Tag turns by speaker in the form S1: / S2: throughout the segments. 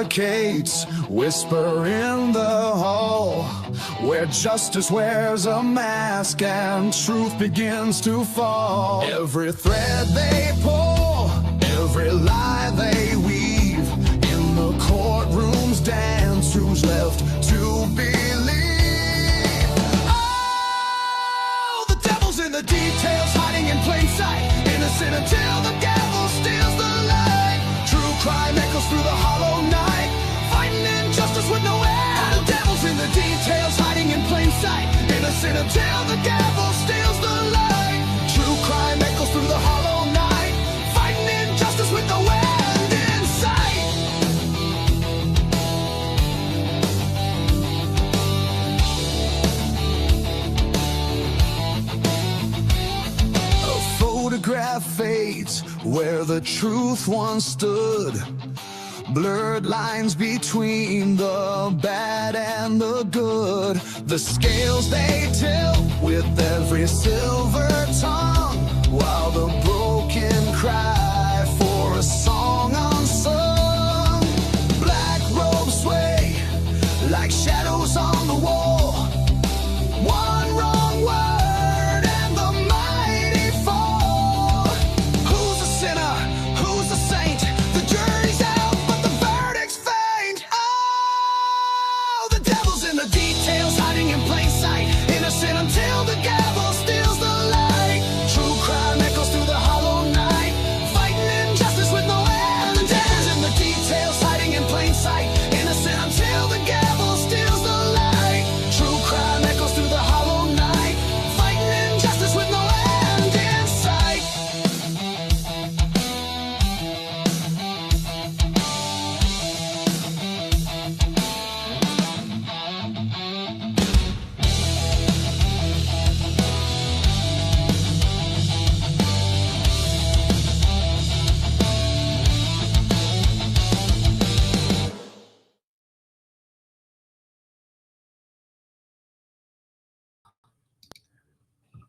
S1: suffocates, whisper in the hall, where justice wears a mask and truth begins to fall. Every thread they pull, every lie they weave, in the courtroom's dance, who's left to believe? Oh, the devil's in the details, hiding in plain sight, innocent until the gavel steals the light. True crime echoes through the hollow night, fighting injustice with no end. The devil's in the details, hiding in plain sight, innocent until the gavel steals the light. True crime echoes through the hollow night, fighting injustice with no end in sight. A photograph fades where the truth once stood, blurred lines between the bad and the good. The scales they tilt with every silver tongue, while the broken cry for a song unsung. Black robes sway like shadows on the wall, one wrong word and the mighty fall. Who's a sinner? Who's a saint? The jury's out, but the verdict's faint. Oh, the devil's in the details, hiding in plain sight, innocent until the gavel steals the light. True crime echoes through the hollow night, fighting injustice with no end. The devil's in the details, hiding in plain sight, innocent until the gavel steals the light. True crime echoes through the hollow night, fighting injustice with no end in sight.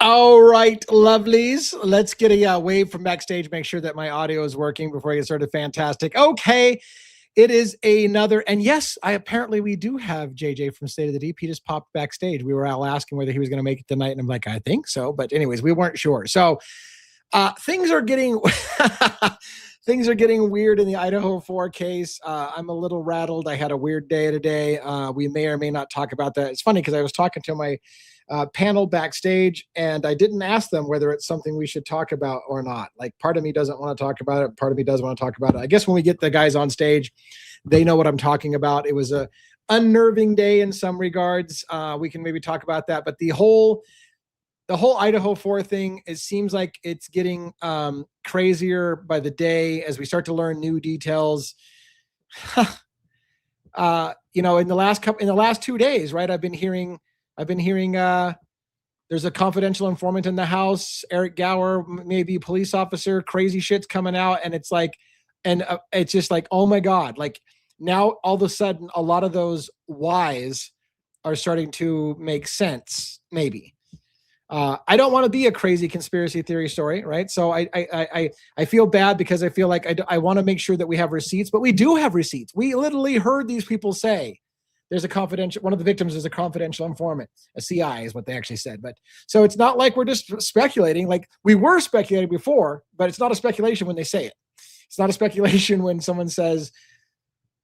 S2: All right, lovelies. Let's get a wave from backstage. Make sure that my audio is working before I get started. Fantastic. Okay, it is another, and yes, we do have JJ from State of the Deep. He just popped backstage. We were all asking whether he was going to make it tonight, and I'm like, I think so. But anyways, we weren't sure. So things are getting things are getting weird in the Idaho 4 case. I'm a little rattled. I had a weird day today. We may or may not talk about that. It's funny because I was talking to my panel backstage, and I didn't ask them whether it's something we should talk about or not. Like, part of me doesn't want to talk about it, part of me does want to talk about it. I guess when we get the guys on stage, they know what I'm talking about. It was a unnerving day in some regards. We can maybe talk about that, but the whole Idaho 4 thing, it seems like it's getting crazier by the day as we start to learn new details. In the last 2 days, right? I've been hearing there's a confidential informant in the house, Eric Gower, maybe a police officer, crazy shit's coming out. And it's like, it's just like, oh my God. Like, now all of a sudden, a lot of those whys are starting to make sense. Maybe. I don't want to be a crazy conspiracy theory story, right? So I feel bad because I feel like I want to make sure that we have receipts, but we do have receipts. We literally heard these people say, one of the victims is a confidential informant. A CI is what they actually said. But so it's not like we're just speculating. Like, we were speculating before, but it's not a speculation when they say it. It's not a speculation when someone says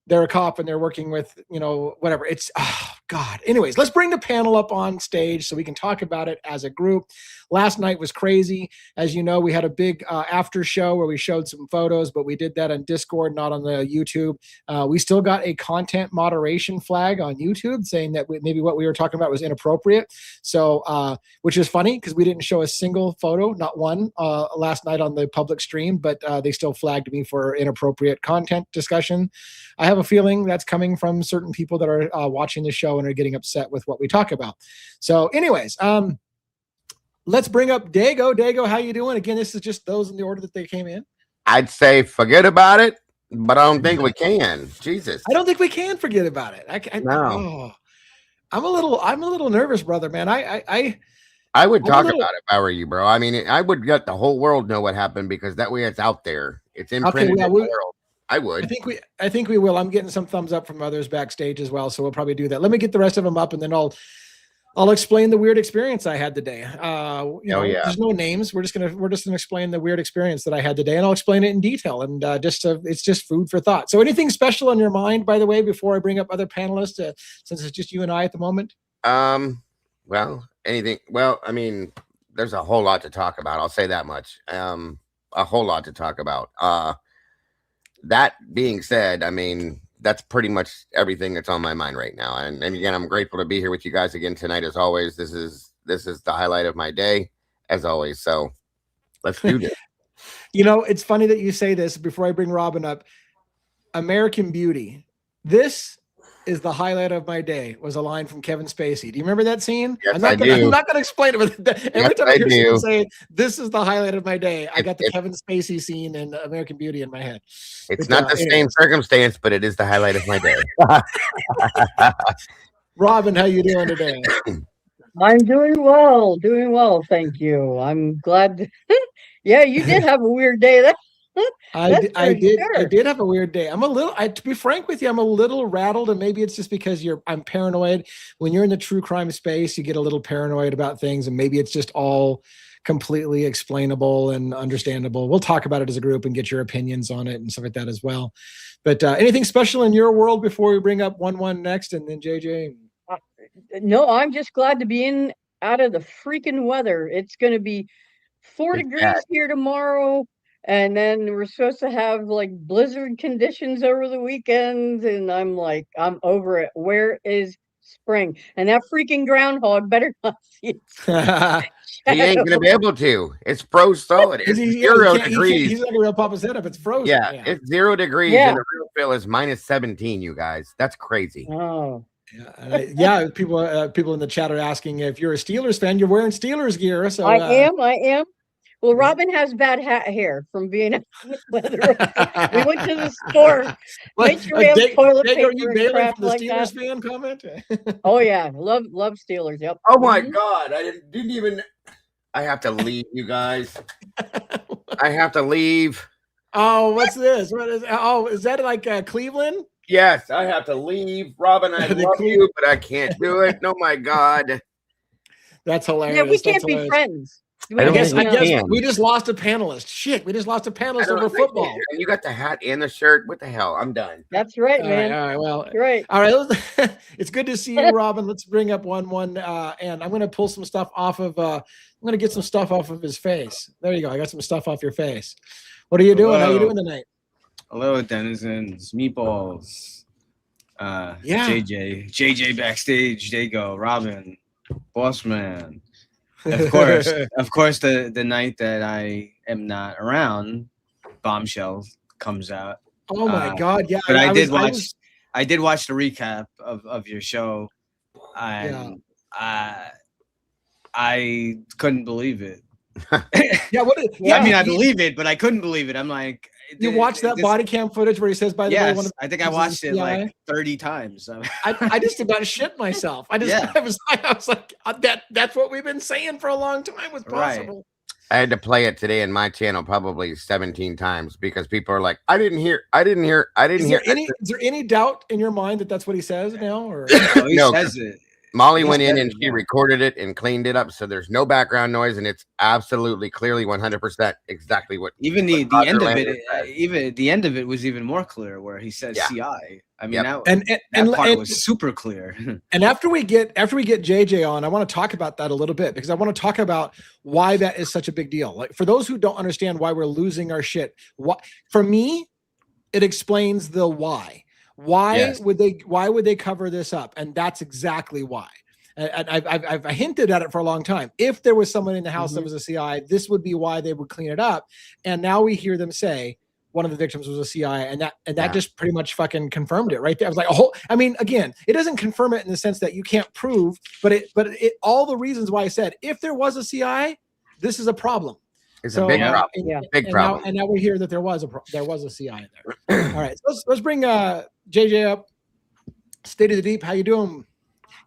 S2: they're a cop and they're working with, whatever. It's, oh God. Anyways, let's bring the panel up on stage so we can talk about it as a group. Last night was crazy. As you know, we had a big after show where we showed some photos, but we did that on Discord, not on the YouTube. We still got a content moderation flag on YouTube saying that maybe what we were talking about was inappropriate. So, which is funny because we didn't show a single photo, not one, last night on the public stream, but they still flagged me for inappropriate content discussion. I have a feeling that's coming from certain people that are watching the show and are getting upset with what we talk about. So anyways, let's bring up Dago. Dago, how you doing? Again, this is just those in the order that they came in.
S3: I'd say forget about it, but I don't think we can. Jesus.
S2: I don't think we can forget about it.
S3: No.
S2: I'm a little nervous, brother, man. I
S3: would talk about it if I were you, bro. I mean, I would let the whole world know what happened because that way it's out there. It's imprinted in the world. I would.
S2: I think we will. I'm getting some thumbs up from others backstage as well, so we'll probably do that. Let me get the rest of them up, and then I'll explain the weird experience I had today. There's no names. We're just gonna explain the weird experience that I had today, and I'll explain it in detail. And it's just food for thought. So, anything special on your mind, by the way, before I bring up other panelists, since it's just you and I at the moment?
S3: Well, anything. Well, I mean, there's a whole lot to talk about. I'll say that much. A whole lot to talk about. That being said, I mean, that's pretty much everything that's on my mind right now. And again, I'm grateful to be here with you guys again tonight. As always, this is the highlight of my day, as always. So let's do this.
S2: It's funny that you say this before I bring Robin up. American Beauty. This is the highlight of my day, was a line from Kevin Spacey. Do you remember that scene?
S3: Yes,
S2: I'm not going to explain it, but every time I hear someone say, this is the highlight of my day, I got the Kevin Spacey scene in American Beauty in my head.
S3: It's not the same circumstance, but it is the highlight of my day.
S2: Robin, how you doing today?
S4: I'm doing well. Thank you. I'm glad. Yeah, you did have a weird day.
S2: I did have a weird day. To be frank with you, I'm a little rattled, and maybe it's just because I'm paranoid. When you're in the true crime space, you get a little paranoid about things, and maybe it's just all completely explainable and understandable. We'll talk about it as a group and get your opinions on it and stuff like that as well. But anything special in your world before we bring up 1-1 next, and then JJ?
S4: No, I'm just glad to be out of the freaking weather. It's going to be 4 degrees here tomorrow. And then we're supposed to have like blizzard conditions over the weekend. And I'm like, I'm over it. Where is spring? And that freaking groundhog better not see it.
S3: He ain't going to be able to. It's froze solid. It's 0 degrees.
S2: He's not going to pop his head up. It's frozen.
S3: Yeah, it's 0 degrees. And the real feel is -17, you guys. That's crazy.
S4: Oh.
S2: People in the chat are asking if you're a Steelers fan, you're wearing Steelers gear. So
S4: I am. Well, Robin has bad hair from being in the weather. We went to the store. Make sure we have toilet paper and crap
S2: from the
S4: like
S2: Steelers
S4: that.
S2: fan comment?
S4: Oh yeah, love Steelers. Yep.
S3: Oh my God, I didn't even. I have to leave, you guys. I have to leave.
S2: Oh, what's this? What is? Oh, is that like Cleveland?
S3: Yes, I have to leave. Robin, I love you, but I can't do it. Oh my God.
S2: That's hilarious.
S4: Yeah, we can't be friends.
S2: I guess we just lost a panelist. Shit, we just lost a panelist over football.
S3: And you got the hat and the shirt. What the hell? I'm done.
S4: That's right, man.
S2: All right, well,
S4: you're right.
S2: All right, it's good to see you, Robin. Let's bring up 1-1, and I'm going to pull some stuff off of. I'm going to get some stuff off of his face. There you go. I got some stuff off your face. What are you doing? How are you doing tonight?
S5: Hello, denizens, meatballs. JJ backstage. Dago, Robin, boss man. Of course, the night that I am not around, Bombshell comes out.
S2: Oh my God! Yeah,
S5: but I did watch the recap of your show, and I couldn't believe it. I believe it, but I couldn't believe it. I'm like,
S2: you watched that body cam footage where he says, by the way,
S5: I think I watched it like 30 times.
S2: I just about shit myself. I was like, that's what we've been saying for a long time was possible. Right.
S3: I had to play it today in my channel probably 17 times because people are like, I didn't hear. Is
S2: there any doubt in your mind that that's what he says now? Or
S5: he says it.
S3: Molly went in and she recorded it and cleaned it up, so there's no background noise, and it's absolutely clearly 100% exactly what.
S5: Even the end of it, even the end of it was even more clear, where he says CI. I mean, that part was super clear.
S2: And after we get JJ on, I want to talk about that a little bit, because I want to talk about why that is such a big deal. Like, for those who don't understand why we're losing our shit, for me, it explains the why. Why would they cover this up? And that's exactly why. And I've hinted at it for a long time. If there was someone in the house that was a CI, this would be why they would clean it up. And now we hear them say one of the victims was a CI, and that just pretty much fucking confirmed it right there. I was like, again, it doesn't confirm it in the sense that you can't prove, but it all the reasons why I said if there was a CI, this is a problem.
S3: It's a big problem. Big problem.
S2: And now we hear that there was a CI in there. All right, so let's bring JJ up. State of the Deep, how you doing?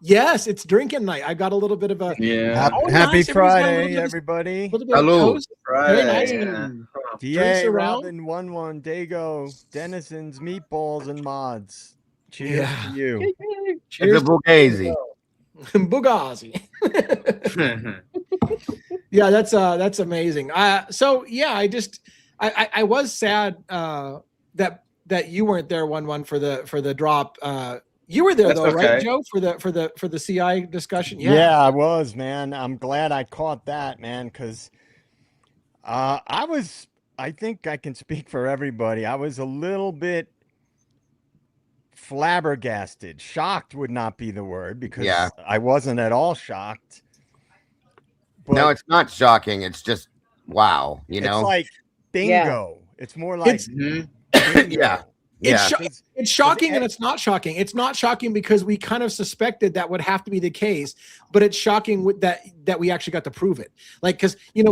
S2: Yes, it's drinking night. I got a little bit of a
S5: Yeah.
S2: Oh,
S6: Happy
S2: nice. Everybody's got a little
S6: Friday,
S2: bit of-
S6: everybody.
S2: little bit of
S3: Salud.
S2: toast. Very
S5: Friday.
S2: nice.
S5: Yeah.
S2: Drinks
S6: DA,
S2: around.
S6: Robin, 1-1, Dago, Denizens, Meatballs, and Mods. Cheers
S2: Yeah.
S6: to you.
S3: It's a
S2: Cheers to
S3: Bugazi.
S2: Bugazzi. Yeah, that's amazing. So yeah, I was sad that you weren't there 1-1 for the drop. You were there
S5: That's
S2: though, right,
S5: okay.
S2: Joe, for the CI discussion?
S6: Yeah, I was, man. I'm glad I caught that, man, because I think I can speak for everybody. I was a little bit flabbergasted. Shocked would not be the word, because
S3: Yeah.
S6: I wasn't at all shocked.
S3: No,
S6: But
S3: it's not shocking. It's just wow. You
S6: it's
S3: know.
S6: like bingo. It's more like
S5: Mhm.
S6: bingo.
S3: Yeah.
S2: It's
S3: Yeah.
S2: it's shocking
S6: Ed-
S2: and it's not shocking. It's not shocking because we kind of suspected that would have to be the case, but it's shocking that we actually got to prove it. Like, because we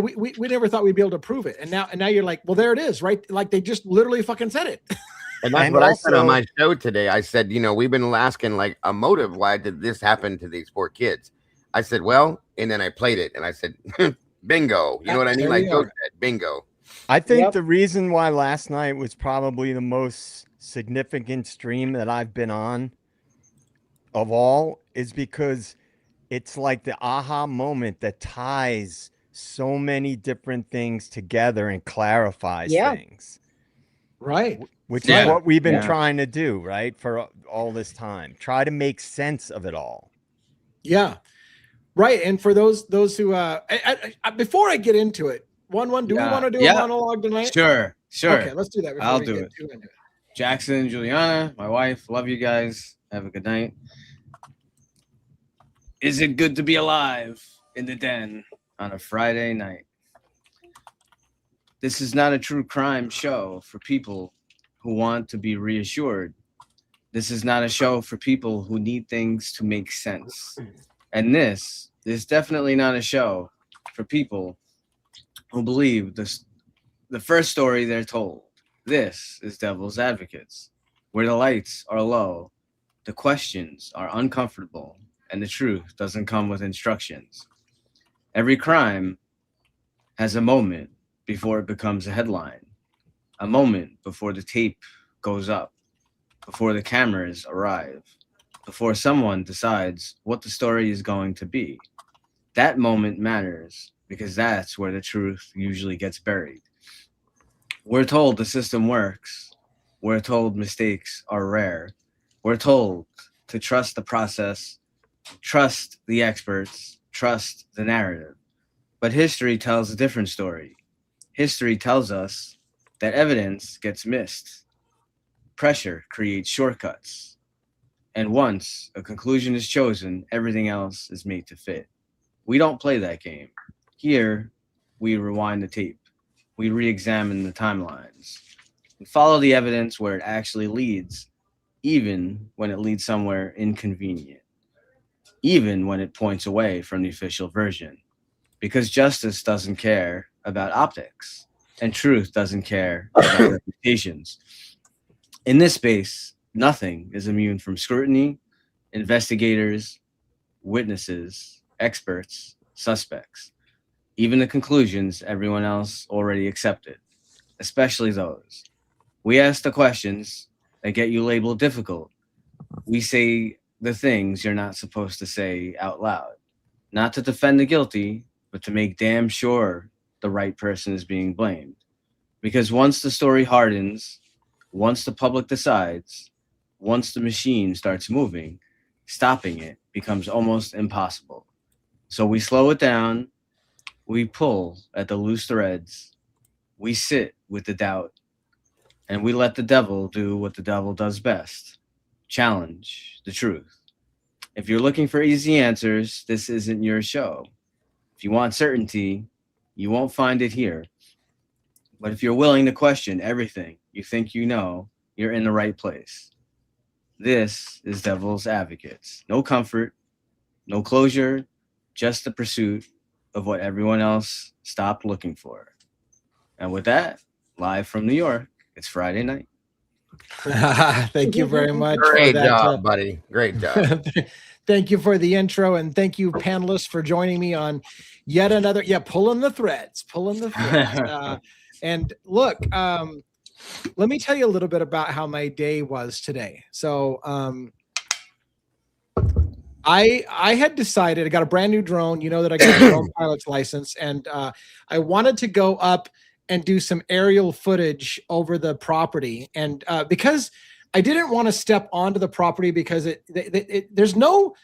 S2: never thought we'd be able to prove it, and now you're like, well, there it is, right? Like they just literally fucking said it.
S3: And that's
S6: And
S3: what I said on
S6: also-
S3: my show today. I said, we've been asking like a motive. Why did this happen to these poor kids? I said, well, and then I played it and I said, bingo. You know what I mean?
S2: There
S3: Like
S2: we
S3: Joe
S2: are.
S3: said, bingo.
S6: I think
S4: Yep.
S6: the reason why last night was probably the most significant stream that I've been on of all is because it's like the aha moment that ties so many different things together and clarifies
S4: Yeah.
S6: things,
S2: Right.
S6: which
S5: Yeah.
S6: is what we've been
S5: Yeah.
S6: trying to do, right? For all this time, try to make sense of it all.
S2: Yeah. Right. And for those who before I get into it, 1-1, do we
S5: Yeah.
S2: want to do
S5: Yeah.
S2: a monologue tonight?
S5: Sure.
S2: Okay, let's do that. Before
S5: I'll
S2: we
S5: do
S2: get
S5: it.
S2: too into it.
S5: Jackson, Juliana, my wife, love you guys. Have a good night. Is it good to be alive in the den on a Friday night? This is not a true crime show for people who want to be reassured. This is not a show for people who need things to make sense. And this is definitely not a show for people who believe the first story they're told. This is Devil's Advocates, where the lights are low, the questions are uncomfortable, and the truth doesn't come with instructions. Every crime has a moment before it becomes a headline, a moment before the tape goes up, before the cameras arrive, before someone decides what the story is going to be. That moment matters because that's where the truth usually gets buried. We're told the system works. We're told mistakes are rare. We're told to trust the process, trust the experts, trust the narrative. But history tells a different story. History tells us that evidence gets missed. Pressure creates shortcuts. And once a conclusion is chosen, everything else is made to fit. We don't play that game. Here, we rewind the tape. We re-examine the timelines. We follow the evidence where it actually leads, even when it leads somewhere inconvenient. Even when it points away from the official version. Because justice doesn't care about optics, and truth doesn't care about reputations. In this space, nothing is immune from scrutiny, investigators, witnesses, experts, suspects, even the conclusions everyone else already accepted, especially those. We ask the questions that get you labeled difficult. We say the things you're not supposed to say out loud, not to defend the guilty, but to make damn sure the right person is being blamed. Because once the story hardens, once the public decides, once the machine starts moving, stopping it becomes almost impossible. So we slow it down, we pull at the loose threads, we sit with the doubt, and we let the devil do what the devil does best, challenge the truth. If you're looking for easy answers, this isn't your show. If you want certainty, you won't find it here. But if you're willing to question everything you think you know, you're in the right place. This is Devil's Advocates. No comfort, no closure, just the pursuit of what everyone else stopped looking for. And with that, live from New York, it's Friday night.
S2: Thank you very much for
S3: Great
S2: that.
S3: job, buddy. Great job.
S2: Thank you for the intro, and thank you, panelists, for joining me on yet another. Yeah, pulling the threads. And look, let me tell you a little bit about how my day was today. So, I had decided I got a brand new drone. You know that I got a drone pilot's license, and I wanted to go up and do some aerial footage over the property. And because I didn't want to step onto the property because there's no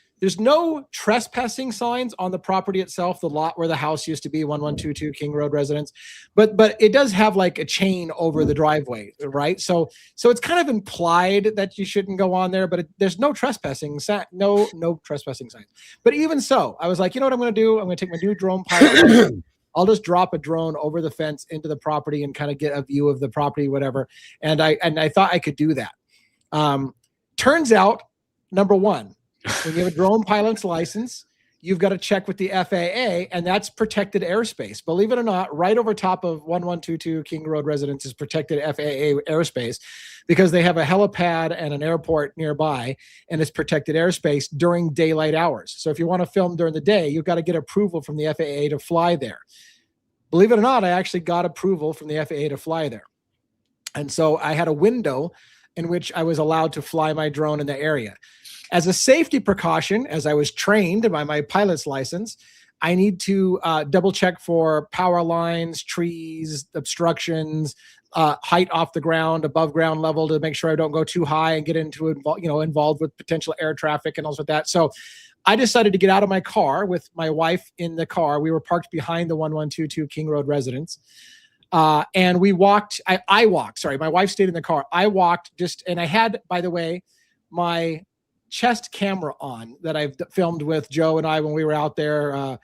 S2: trespassing signs on the property itself, the lot where the house used to be, 1122 King Road residence, but it does have like a chain over the driveway, right? So it's kind of implied that you shouldn't go on there, but there's no trespassing no trespassing signs. But even so, I was like, you know what I'm going to do? I'm going to take my new drone pilot. I'll just drop a drone over the fence into the property and kind of get a view of the property, whatever. And I thought I could do that. Turns out, number one, when you have a drone pilot's license, you've got to check with the FAA, and that's protected airspace. Believe it or not, right over top of 1122 King Road residence is protected FAA airspace because they have a helipad and an airport nearby, and it's protected airspace during daylight hours. So if you want to film during the day, you've got to get approval from the FAA to fly there. Believe it or not, I actually got approval from the FAA to fly there. And so I had a window in which I was allowed to fly my drone in the area. As a safety precaution, as I was trained by my pilot's license, I need to double check for power lines, trees, obstructions, height off the ground, above ground level, to make sure I don't go too high and get into involved with potential air traffic and all of that. So I decided to get out of my car with my wife in the car. We were parked behind the 1122 King Road residence. And we walked, I walked, sorry, my wife stayed in the car. I walked and I had, by the way, my chest camera on that I've filmed with Joe and I when we were out there.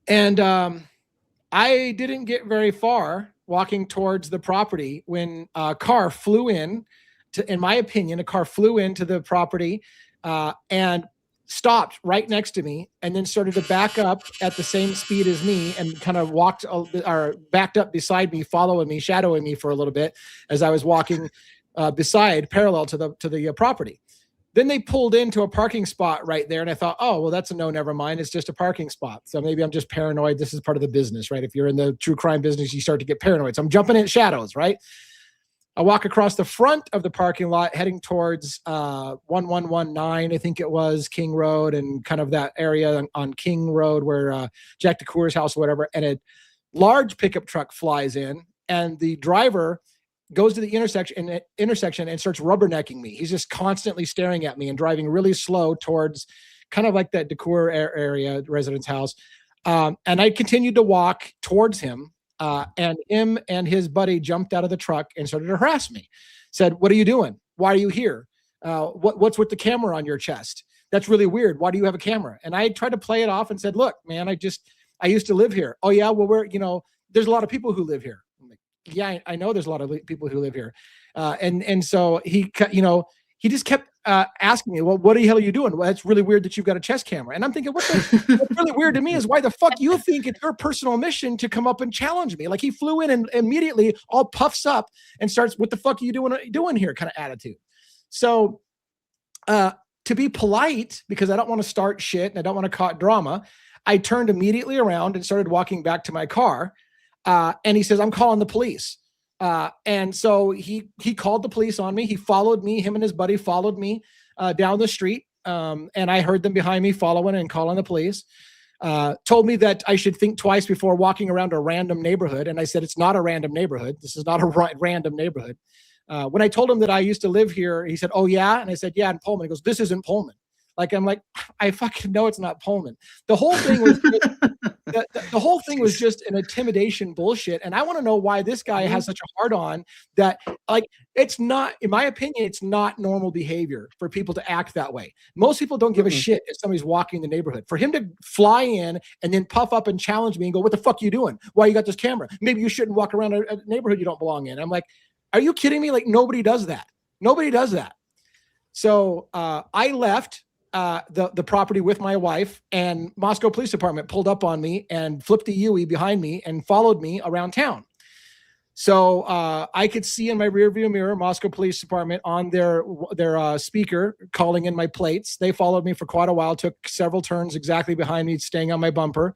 S2: I didn't get very far walking towards the property when a car flew in into the property and stopped right next to me and then started to back up at the same speed as me and kind of backed up beside me, following me, shadowing me for a little bit as I was walking parallel to the property. Then they pulled into a parking spot right there. And I thought, oh, well, that's a no, never mind. It's just a parking spot. So maybe I'm just paranoid. This is part of the business, right? If you're in the true crime business, you start to get paranoid. So I'm jumping in shadows, right? I walk across the front of the parking lot, heading towards 1119, I think it was, King Road, and kind of that area on King Road where Jack DeCour's house or whatever. And a large pickup truck flies in, and the driver goes to the intersection and starts rubbernecking me. He's just constantly staring at me and driving really slow towards kind of like that DeCour area residence house. And I continued to walk towards him. And him and his buddy jumped out of the truck and started to harass me. Said, "What are you doing? Why are you here? What's with the camera on your chest? That's really weird. Why do you have a camera?" And I tried to play it off and said, "Look, man, I used to live here." "Oh yeah, well, there's a lot of people who live here." I'm like, "Yeah, I know there's a lot of people who live here." And so he just kept asking me, "Well, what the hell are you doing?" "Well, it's really weird that you've got a chest camera." And I'm thinking, what's really weird to me is why the fuck you think it's your personal mission to come up and challenge me? Like, he flew in and immediately all puffs up and starts, "What the fuck are you doing here?" kind of attitude. So to be polite, because I don't want to start shit and I don't want to cause drama, I turned immediately around and started walking back to my car. And he says, "I'm calling the police." And so he called the police on me. He followed me. Him and his buddy followed me down the street. And I heard them behind me following and calling the police. Told me that I should think twice before walking around a random neighborhood. And I said, "It's not a random neighborhood. This is not a random neighborhood." When I told him that I used to live here, he said, "Oh yeah?" And I said, "Yeah, in Pullman." He goes, "This isn't Pullman." I'm like, I fucking know it's not Pullman. The whole thing was the whole thing was just an intimidation bullshit. And I want to know why this guy has such a hard on that. It's not, in my opinion, it's not normal behavior for people to act that way. Most people don't give a shit if somebody's walking in the neighborhood. For him to fly in and then puff up and challenge me and go, "What the fuck are you doing? Why you got this camera? Maybe you shouldn't walk around a neighborhood you don't belong in." I'm like, are you kidding me? Like, nobody does that. Nobody does that. So I left the property with my wife, and Moscow Police Department pulled up on me and flipped a Yui behind me and followed me around town. So I could see in my rearview mirror, Moscow Police Department on their speaker calling in my plates. They followed me for quite a while, took several turns exactly behind me, staying on my bumper.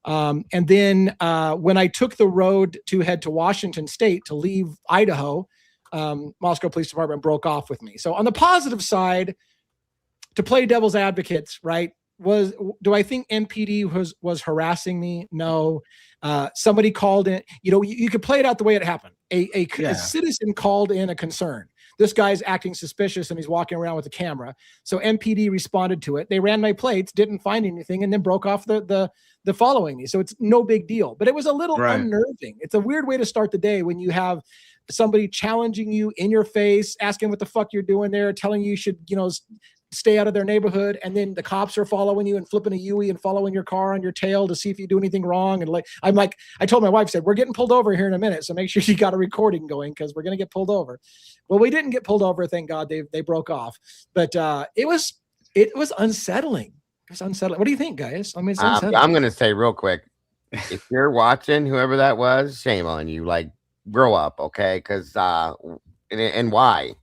S2: And then when I took the road to head to Washington State to leave Idaho, Moscow Police Department broke off with me. So on the positive side, to play devil's advocates, right? Do I think MPD was harassing me? No. Somebody called in, you could play it out the way it happened. A citizen called in a concern. This guy's acting suspicious and he's walking around with a camera. So MPD responded to it. They ran my plates, didn't find anything, and then broke off the following me. So it's no big deal, but it was a little unnerving. It's a weird way to start the day when you have somebody challenging you in your face, asking what the fuck you're doing there, telling you should, stay out of their neighborhood, and then the cops are following you and flipping a Yui and following your car on your tail to see if you do anything wrong. And I told my wife, said, we're getting pulled over here in a minute, so make sure you got a recording going because we're going to get pulled over. Well, we didn't get pulled over, thank God. They broke off, but it was unsettling. It was unsettling. What do you think, guys? I mean, it's unsettling.
S3: I'm going to say real quick, if you're watching, whoever that was, shame on you. Like, grow up, okay? Because and why?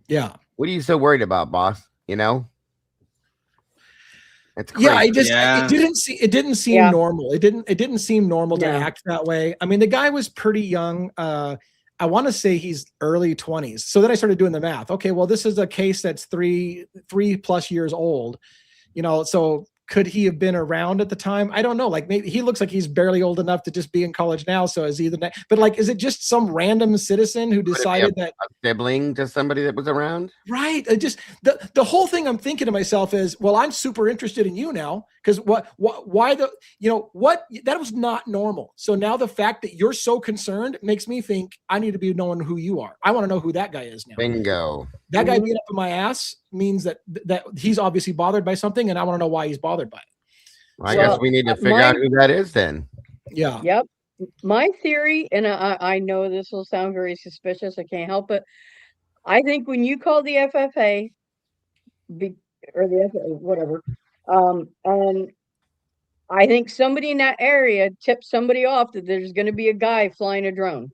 S2: Yeah.
S3: What are you so worried about, boss? It's crazy.
S2: It didn't seem normal. It didn't seem normal to act that way. I mean, the guy was pretty young. I want to say he's early 20s. So then I started doing the math. Okay, well, this is a case that's three plus years old. So could he have been around at the time? I don't know. Like, maybe he looks like he's barely old enough to just be in college now. So is he but is it just some random citizen who decided that
S3: a sibling to somebody that was around?
S2: Right. The whole thing I'm thinking to myself is, well, I'm super interested in you now. Cause that was not normal. So now the fact that you're so concerned makes me think I need to be knowing who you are. I want to know who that guy is now.
S3: Bingo.
S2: That guy being up in my ass means that he's obviously bothered by something, and I want to know why he's bothered by it.
S3: I guess we need to figure out who that is then.
S2: Yeah.
S4: Yep. My theory, and I know this will sound very suspicious, I can't help it. I think when you call the FFA, or the FFA, whatever, and I think somebody in that area tipped somebody off that there's going to be a guy flying a drone.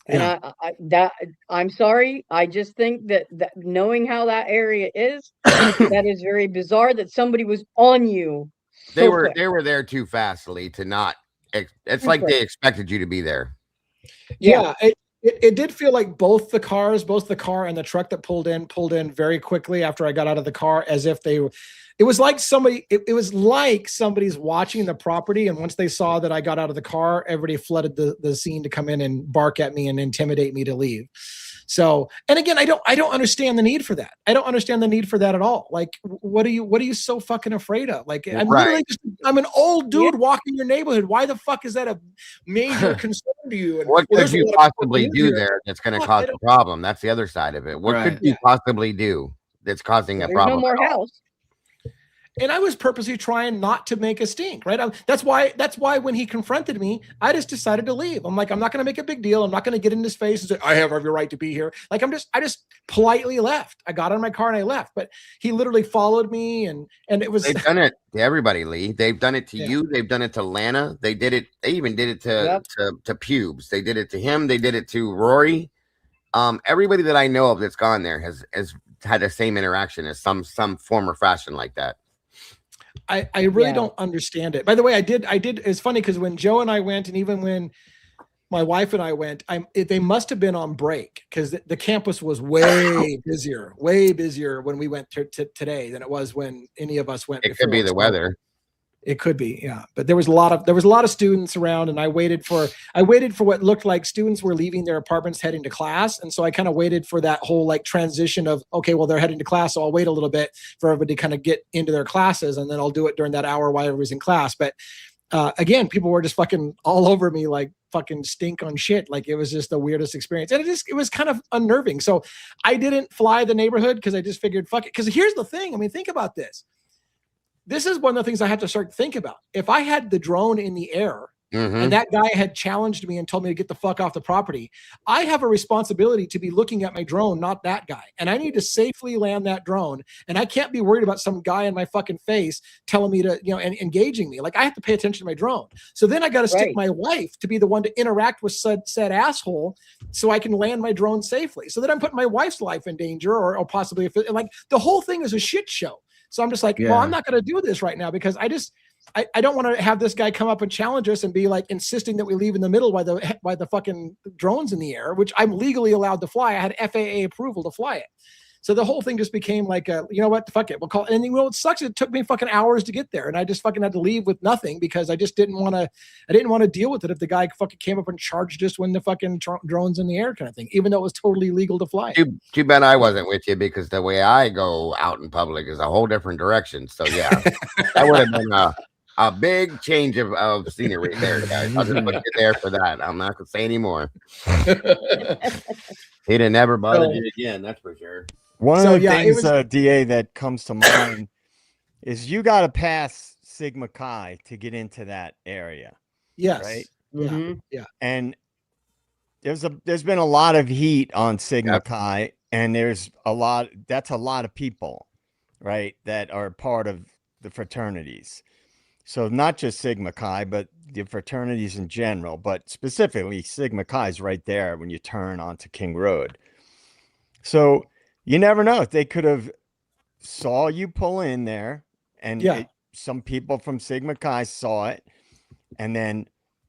S4: And I'm sorry. I just think that knowing how that area is, that is very bizarre that somebody was on you.
S3: They were there too fastly to not. It's like they expected you to be there.
S2: Yeah. It did feel like both the car and the truck that pulled in very quickly after I got out of the car, as if it was like somebody's watching the property. And once they saw that I got out of the car, everybody flooded the scene to come in and bark at me and intimidate me to leave. So, and again, I don't understand the need for that. I don't understand the need for that at all. Like, what are you so fucking afraid of? Like, I'm an old dude walking your neighborhood. Why the fuck is that a major concern to you? And,
S3: what could you possibly do there that's going to cause a problem? That's the other side of it. What could you possibly do that's causing a problem?
S4: No more house.
S2: And I was purposely trying not to make a stink, right? That's why when he confronted me, I just decided to leave. I'm like, I'm not going to make a big deal. I'm not going to get in his face and say, I have every right to be here. Like, I just politely left. I got in my car and I left. But he literally followed me, and it was.
S3: They've done it to everybody, Lee. They've done it to you. They've done it to Lana. They even did it to Pubes. They did it to him. They did it to Rory. Everybody that I know of that's gone there has had the same interaction as some form or fashion like that.
S2: I really don't understand it. By the way, I did. It's funny because when Joe and I went, and even when my wife and I went, they must have been on break because the campus was way busier when we went today than it was when any of us went.
S3: It could be the weather.
S2: It could be, yeah. But there was a lot of students around, and I waited for what looked like students were leaving their apartments heading to class, and so I kind of waited for that whole like transition of, okay, well, they're heading to class, so I'll wait a little bit for everybody to kind of get into their classes, and then I'll do it during that hour while everybody's in class. But again, people were just fucking all over me like fucking stink on shit. Like, it was just the weirdest experience, and it was kind of unnerving. So I didn't fly the neighborhood because I just figured, fuck it. Because here's the thing. I mean, think about this. This is one of the things I have to start to think about. If I had the drone in the air and that guy had challenged me and told me to get the fuck off the property, I have a responsibility to be looking at my drone, not that guy. And I need to safely land that drone. And I can't be worried about some guy in my fucking face telling me to, and engaging me. Like, I have to pay attention to my drone. So then I got to stick my wife to be the one to interact with said asshole so I can land my drone safely. So that I'm putting my wife's life in danger or possibly, if like, the whole thing is a shit show. So I'm just like, well, I'm not going to do this right now because I don't want to have this guy come up and challenge us and be like insisting that we leave in the middle while the fucking drone's in the air, which I'm legally allowed to fly. I had FAA approval to fly it. So the whole thing just became like, you know what, fuck it. We'll call it. And it sucks. It took me fucking hours to get there. And I just fucking had to leave with nothing because I just didn't want to deal with it if the guy fucking came up and charged us when the fucking drone's in the air kind of thing, even though it was totally legal to fly.
S3: Too bad I wasn't with you because the way I go out in public is a whole different direction. So yeah, that would have been a big change of scenery there, guys. I'll just put it there for that. I'm not going to say anymore. He'd have never bothered you again, that's for sure.
S6: One of the things, DA, that comes to mind is you got to pass Sigma Chi to get into that area.
S2: Yes.
S6: Right?
S2: Yeah.
S6: And there's been a lot of heat on Sigma Chi, and that's a lot of people, right, that are part of the fraternities. So not just Sigma Chi, but the fraternities in general, but specifically Sigma Chi is right there when you turn onto King Road. So you never know if they could have saw you pull in there, and some people from Sigma Chi saw it, and then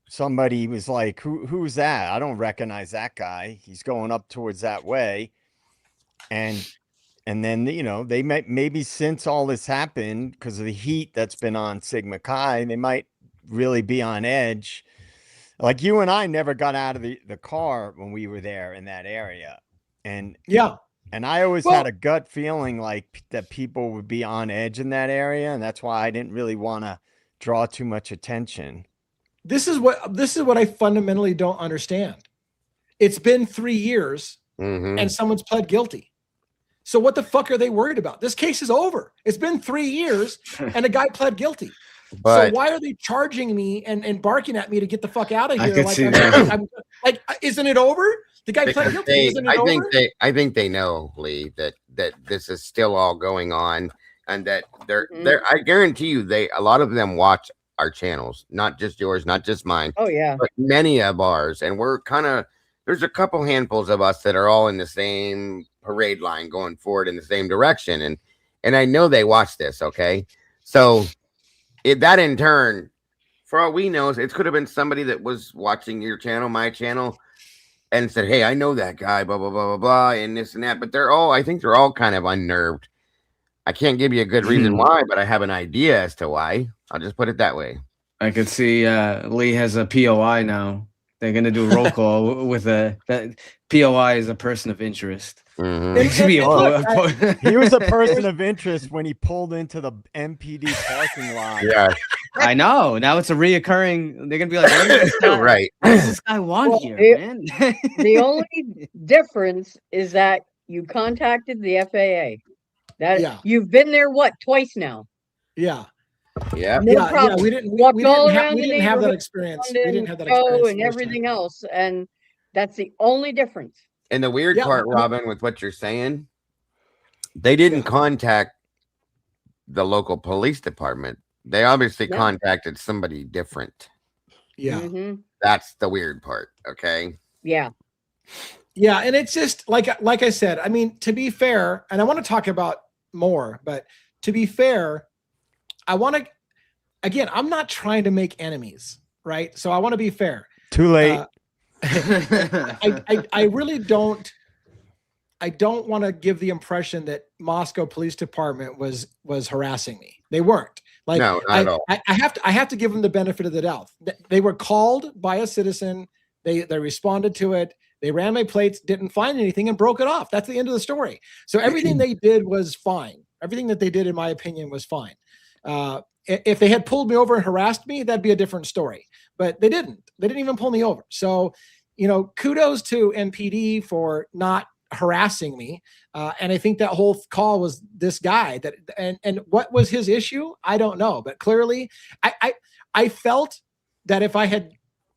S6: somebody was like, who's that? I don't recognize that guy. He's going up towards that way. And then, they maybe since all this happened, because of the heat that's been on Sigma Chi, they might really be on edge. Like you and I never got out of the car when we were there in that area. And I always had a gut feeling like that people would be on edge in that area. And that's why I didn't really want to draw too much attention.
S2: This is what I fundamentally don't understand. It's been 3 years and someone's pled guilty. So what the fuck are they worried about? This case is over. It's been 3 years and a guy pled guilty. So why are they charging me and barking at me to get the fuck out of here?
S5: I could see that.
S2: Like, isn't it over? The guy pled guilty. Isn't it over?
S3: I think they know, Lee, that this is still all going on, and that they're I guarantee you a lot of them watch our channels, not just yours, not just mine.
S4: Oh yeah,
S3: but many of ours, and we're there's a couple handfuls of us that are all in the same parade line going forward in the same direction, and I know they watch this. Okay, so that in turn, for all we know, it could have been somebody that was watching your channel, my channel, and said, hey, I know that guy, blah blah blah blah blah, and this and that. But I think they're all kind of unnerved. I can't give you a good reason why, but I have an idea as to why. I'll just put it that way.
S5: I could see Lee has a POI now. They're gonna do a roll call with that POI is a person of interest.
S6: He was a person of interest when he pulled into the MPD parking lot.
S3: Yeah,
S5: I know. Now it's a reoccurring. They're gonna be like,
S3: right?
S5: What does this guy want here, man?
S4: The only difference is that you contacted the FAA. You've been there twice now.
S2: Yeah.
S3: Yeah.
S4: No problem.
S2: We didn't have that experience. We didn't have that experience.
S4: And everything else. And that's the only difference.
S3: And the weird part, Robin, with what you're saying, they didn't contact the local police department. They obviously contacted somebody different.
S2: Yeah.
S3: That's the weird part. Okay.
S4: Yeah.
S2: Yeah. And it's just like I said, I mean, to be fair, and I want to talk about more, but to be fair, I'm not trying to make enemies, right? So I want to be fair.
S6: Too late.
S2: I really don't. I don't want to give the impression that Moscow Police Department was harassing me. They weren't. Like,
S3: no, not at all.
S2: I have to give them the benefit of the doubt. They were called by a citizen. They responded to it. They ran my plates, didn't find anything, and broke it off. That's the end of the story. So everything they did was fine. Everything that they did, in my opinion, was fine. If they had pulled me over and harassed me, that'd be a different story. But they didn't. They didn't even pull me over. So, kudos to MPD for not harassing me. And I think that whole call was this guy and what was his issue? I don't know. But clearly, I felt that if I had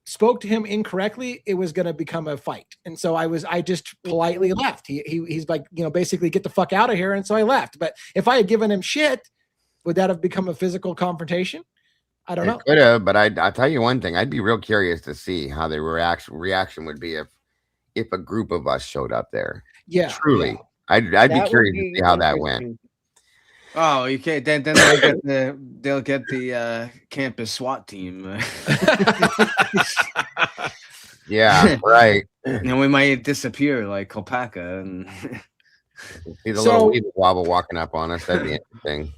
S2: spoke to him incorrectly, it was going to become a fight. And so I just politely left. He's like, basically get the fuck out of here. And so I left. But if I had given him shit, would that have become a physical confrontation? I don't know.
S3: Could have, but I'll tell you one thing. I'd be real curious to see how the reaction would be if a group of us showed up there.
S2: Yeah.
S3: Truly.
S2: Yeah.
S3: I'd be curious to see how that went.
S5: Oh, you can't. Then they'll get the campus SWAT team.
S3: Yeah, right.
S5: And we might disappear like Kopaka and
S3: see the little weed wobble walking up on us. That'd be interesting.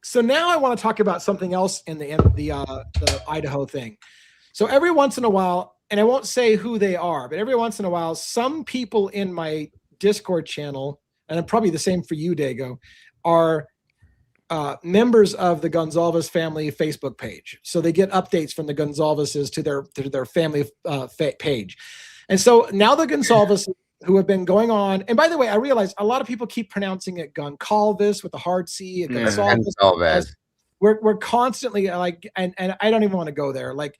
S2: So now I want to talk about something else in the Idaho thing. So every once in a while, and I won't say who they are, but every once in a while, some people in my Discord channel, and probably the same for you, Dago, are members of the Gonzalez family Facebook page. So they get updates from the Gonzalez's to their family page. And so now the Gonzalez who have been going on, and by the way, I realize a lot of people keep pronouncing it Goncalves with a hard C. Gonzalez. We're constantly like, and I don't even want to go there. Like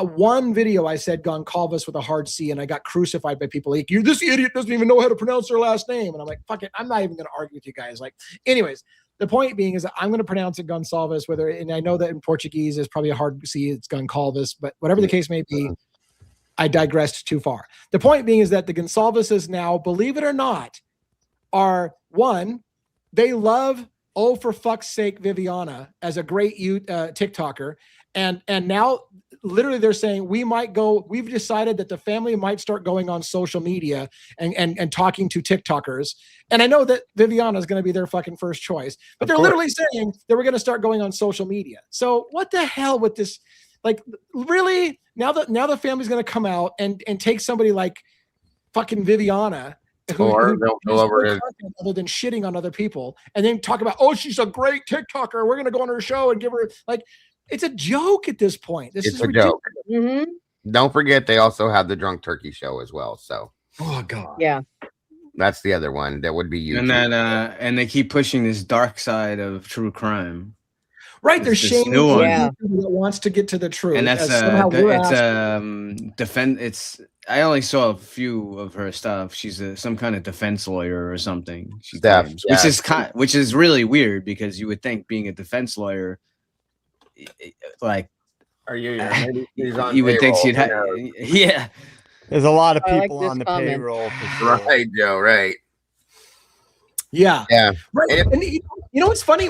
S2: one video I said Goncalves with a hard C, and I got crucified by people like, this idiot doesn't even know how to pronounce their last name. And I'm like, fuck it, I'm not even going to argue with you guys. Like, anyways, the point being is that I'm going to pronounce it Gonçalves, and I know that in Portuguese is probably a hard C, it's Goncalves, but whatever the case may be, I digressed too far. The point being is that the Gonçalveses now, believe it or not, are one, they love, oh, for fuck's sake, Viviana as a great TikToker. And now literally they're saying we've decided that the family might start going on social media and talking to TikTokers. And I know that Viviana is going to be their fucking first choice, but they're literally saying that we're going to start going on social media. So what the hell with this? Like, really? Now the family's going to come out and take somebody like fucking Viviana,
S3: or they'll go over it
S2: other than shitting on other people, and then talk about, oh, she's a great TikToker, we're going to go on her show and give her, like, it's a joke at this point. This is a joke.
S4: Mm-hmm.
S3: Don't forget they also have the Drunk Turkey show as well. So
S2: oh god,
S4: yeah,
S3: that's the other one that would be you.
S5: And that and they keep pushing this dark side of true crime.
S2: Right, there's
S5: this
S2: shame
S5: new one
S2: that wants to get to the truth,
S5: and that's it's I only saw a few of her stuff. She's some kind of defense lawyer or something. She claims, which is really weird, because you would think, being a defense lawyer, like,
S3: are you?
S5: You would think she'd have, yeah.
S6: There's a lot of people on the payroll. For sure.
S3: Right, Joe. Right.
S2: Yeah. Right.
S3: And
S2: you know what's funny,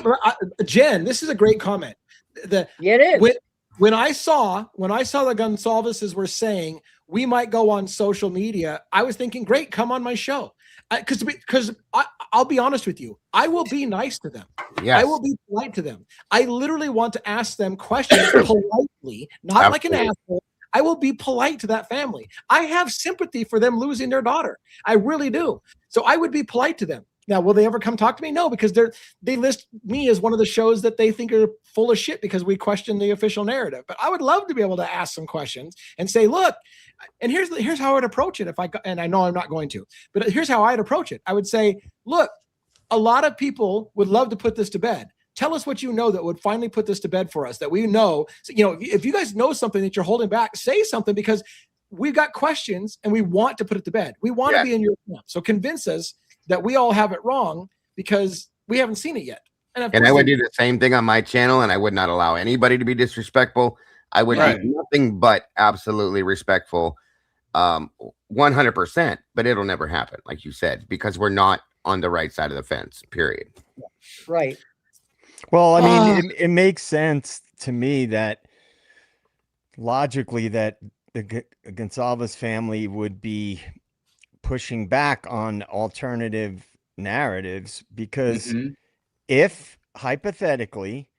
S2: Jen? This is a great comment.
S4: It is.
S2: When I saw the Gonçalveses were saying we might go on social media, I was thinking, great, come on my show. Because I'll be honest with you, I will be nice to them.
S3: Yes.
S2: I will be polite to them. I literally want to ask them questions politely, not like an asshole. I will be polite to that family. I have sympathy for them losing their daughter. I really do. So I would be polite to them. Now, will they ever come talk to me? No, because they list me as one of the shows that they think are full of shit because we question the official narrative. But I would love to be able to ask some questions and say, look, and here's how I'd approach it. And I know I'm not going to, but here's how I'd approach it. I would say, look, a lot of people would love to put this to bed. Tell us what you know that would finally put this to bed for us, that we know. So, if you guys know something that you're holding back, say something, because we've got questions and we want to put it to bed. We want to be in your camp. So convince us that we all have it wrong because we haven't seen it yet.
S3: And I would do the same thing on my channel, and I would not allow anybody to be disrespectful. I would be nothing but absolutely respectful, 100%, but it'll never happen, like you said, because we're not on the right side of the fence, period.
S4: Right.
S6: Well, I mean, it makes sense to me that logically that the Gonçalves family would be pushing back on alternative narratives, because if hypothetically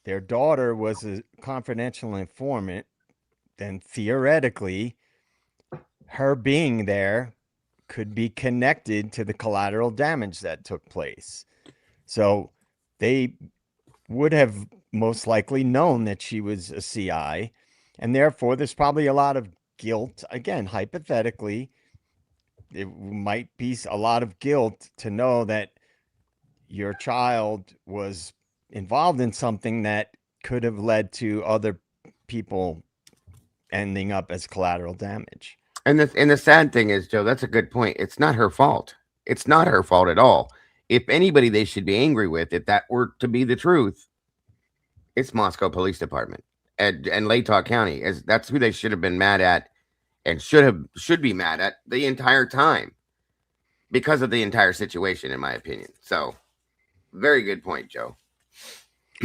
S6: their daughter was a confidential informant, then theoretically her being there could be connected to the collateral damage that took place. So they would have most likely known that she was a CI, and therefore there's probably a lot of guilt. Again, hypothetically, it might be a lot of guilt to know that your child was involved in something that could have led to other people ending up as collateral damage.
S3: And the sad thing is, Joe, that's a good point. It's not her fault. It's not her fault at all. If anybody they should be angry with, if that were to be the truth, it's Moscow Police Department and Latah County. That's who they should have been mad at and should be mad at the entire time because of the entire situation, in my opinion. So, very good point, Joe.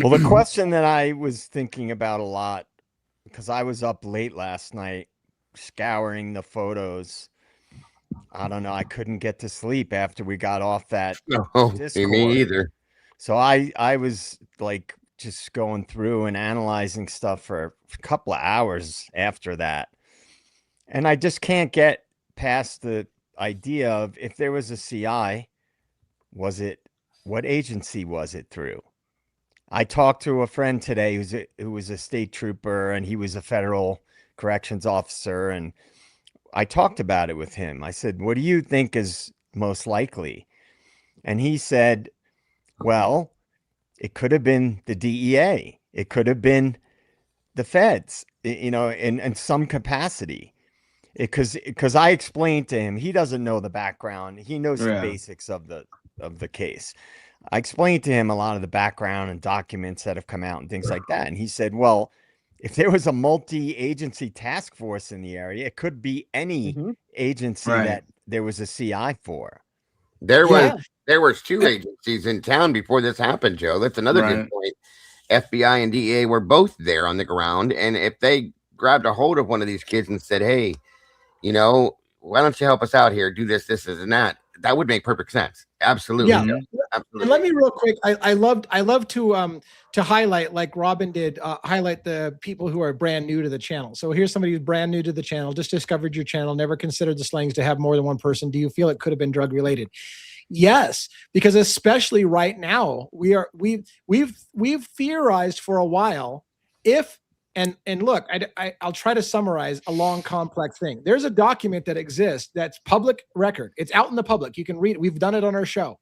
S6: Well, the question that I was thinking about a lot, because I was up late last night scouring the photos. I don't know. I couldn't get to sleep after we got off that
S3: No,
S6: Discord.
S3: me either.
S6: So I was like just going through and analyzing stuff for a couple of hours after that. And I just can't get past the idea of if there was a CI, what agency was it through? I talked to a friend today who was a state trooper, and he was a federal corrections officer. And I talked about it with him. I said, what do you think is most likely? And he said, well, it could have been the DEA. It could have been the feds, in some capacity. Because I explained to him, he doesn't know the background. He knows the basics of the case. I explained to him a lot of the background and documents that have come out and things like that. And he said, well, if there was a multi-agency task force in the area, it could be any agency that there was a CI for.
S3: There was two agencies in town before this happened, Joe. That's another good point. FBI and DEA were both there on the ground. And if they grabbed a hold of one of these kids and said, hey, why don't you help us out here? Do this, and that. That would make perfect sense. Absolutely.
S2: Yeah.
S3: Absolutely.
S2: And let me real quick. I love to highlight, like Robin did, highlight the people who are brand new to the channel. So here's somebody who's brand new to the channel, just discovered your channel, never considered the slangs to have more than one person. Do you feel it could have been drug related? Yes, because especially right now, we've theorized for a while if. And look, I'll try to summarize a long, complex thing. There's a document that exists that's public record. It's out in the public. You can read it. We've done it on our show.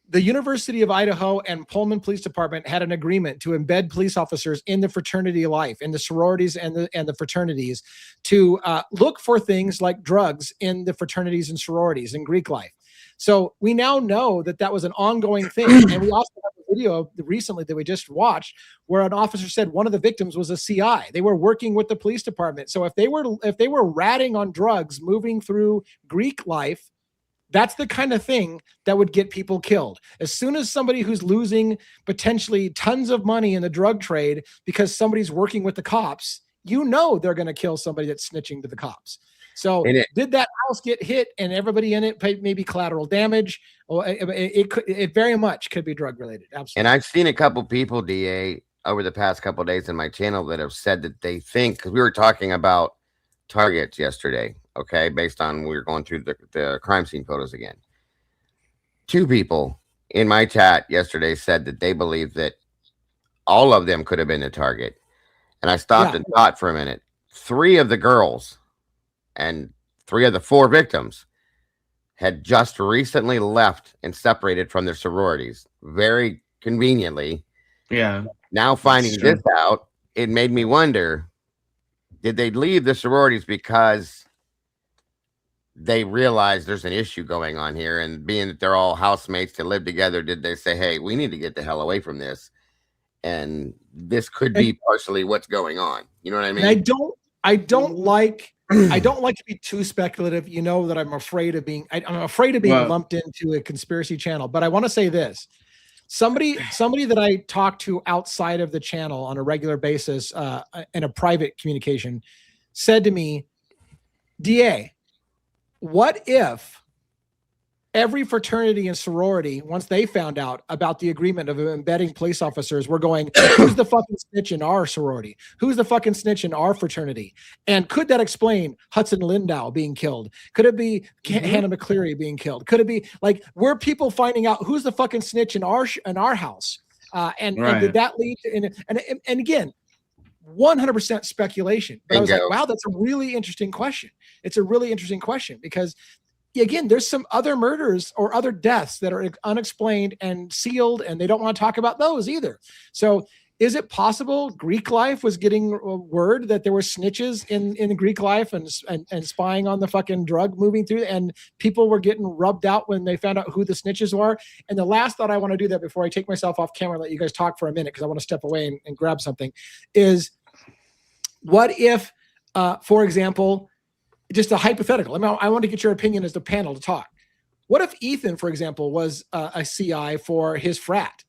S2: The University of Idaho and Pullman Police Department had an agreement to embed police officers in the fraternity life, in the sororities and the fraternities, to look for things like drugs in the fraternities and sororities and Greek life. So we now know that was an ongoing thing. And we also have a video recently that we just watched where an officer said one of the victims was a CI. They were working with the police department. So if they were ratting on drugs moving through Greek life, that's the kind of thing that would get people killed. As soon as somebody who's losing potentially tons of money in the drug trade because somebody's working with the cops, they're going to kill somebody that's snitching to the cops. So did that house get hit and everybody in it paid maybe collateral damage? Or it very much could be drug related. Absolutely.
S3: And I've seen a couple people, DA, over the past couple of days in my channel that have said that they think, because we were talking about targets yesterday, okay, based on we were going through the crime scene photos again. Two people in my chat yesterday said that they believe that all of them could have been the target. And I stopped and thought for a minute. 3 of the girls and 3 of the 4 victims had just recently left and separated from their sororities. Very conveniently.
S5: Yeah.
S3: Now finding this out, it made me wonder, did they leave the sororities because they realized there's an issue going on here? And being that they're all housemates to live together, did they say, hey, we need to get the hell away from this? And this could be partially what's going on. You know what I mean?
S2: And I don't like to be too speculative. You know that I'm afraid of being lumped into a conspiracy channel. But I want to say this: somebody that I talk to outside of the channel on a regular basis in a private communication said to me, DA, what if every fraternity and sorority, once they found out about the agreement of embedding police officers, were going, who's the fucking snitch in our sorority? Who's the fucking snitch in our fraternity? And could that explain Hudson Lindau being killed? Could it be Hannah McCleary being killed? Could it be like, were people finding out who's the fucking snitch in our house? And did that lead to, and again, 100% speculation. But I was like, wow, that's a really interesting question. It's a really interesting question because again, there's some other murders or other deaths that are unexplained and sealed, and they don't want to talk about those either. So is it possible Greek life was getting word that there were snitches in Greek life and spying on the fucking drug moving through, and people were getting rubbed out when they found out who the snitches were? And the last thought I want to do that before I take myself off camera and let you guys talk for a minute, because I want to step away and grab something, is what if, for example, just a hypothetical, I want to get your opinion as the panel to talk. What if Ethan, for example, was a CI for his frat?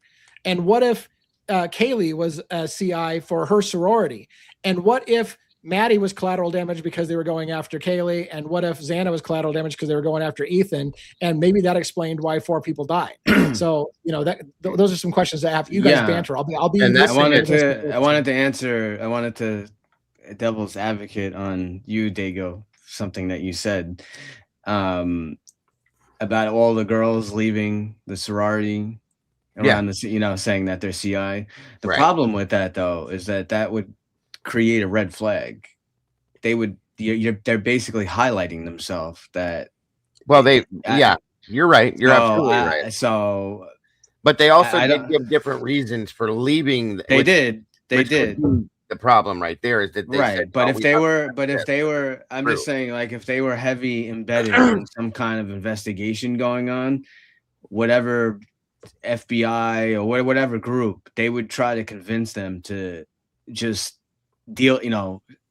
S2: And what if Kaylee was a CI for her sorority? And what if Maddie was collateral damage because they were going after Kaylee? And what if Xana was collateral damage because they were going after Ethan? And maybe that explained why 4 people died. So, those are some questions that have you guys banter. I'll be.
S5: And I wanted to devil's advocate on you, Dago, something that you said about all the girls leaving the sorority around the, saying that they're CI. The problem with that, though, is that would create a red flag. They're basically highlighting themselves that. Well,
S3: you're right. You're absolutely right.
S5: So,
S3: but they also did give different reasons for leaving.
S5: They did.
S3: The problem right there is that they said,
S5: but if they were, I'm just saying, like, if they were heavy embedded in some kind of investigation going on, whatever FBI or whatever group, they would try to convince them to just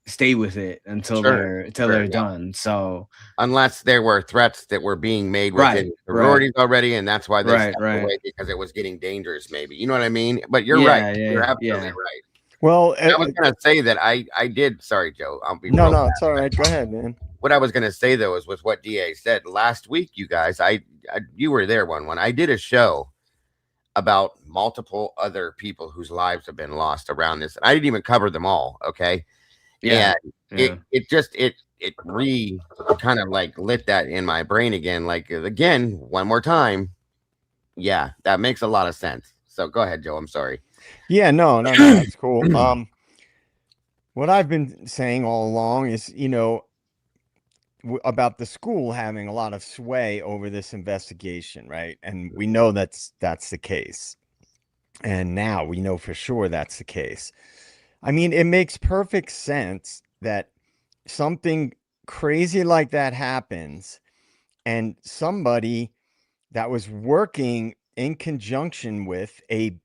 S5: stay with it until they're done. So
S3: unless there were threats that were being made within sororities already, and that's why they stepped away, because it was getting dangerous, maybe. You know what I mean? But you're right. You're absolutely right.
S6: Well,
S3: I was going to say that I did. Sorry, Joe.
S6: No, it's all right. Go ahead, man.
S3: What I was going to say, though, is with what DA said last week, you guys, you were there when I did a show about multiple other people whose lives have been lost around this. And I didn't even cover them all. Okay. Yeah. And it kind of like lit that in my brain again. Like, again, one more time. Yeah, that makes a lot of sense. So go ahead, Joe. I'm sorry.
S6: Yeah, no, that's cool. What I've been saying all along is, about the school having a lot of sway over this investigation, right? And we know that's the case. And now we know for sure that's the case. I mean, it makes perfect sense that something crazy like that happens, and somebody that was working in conjunction with a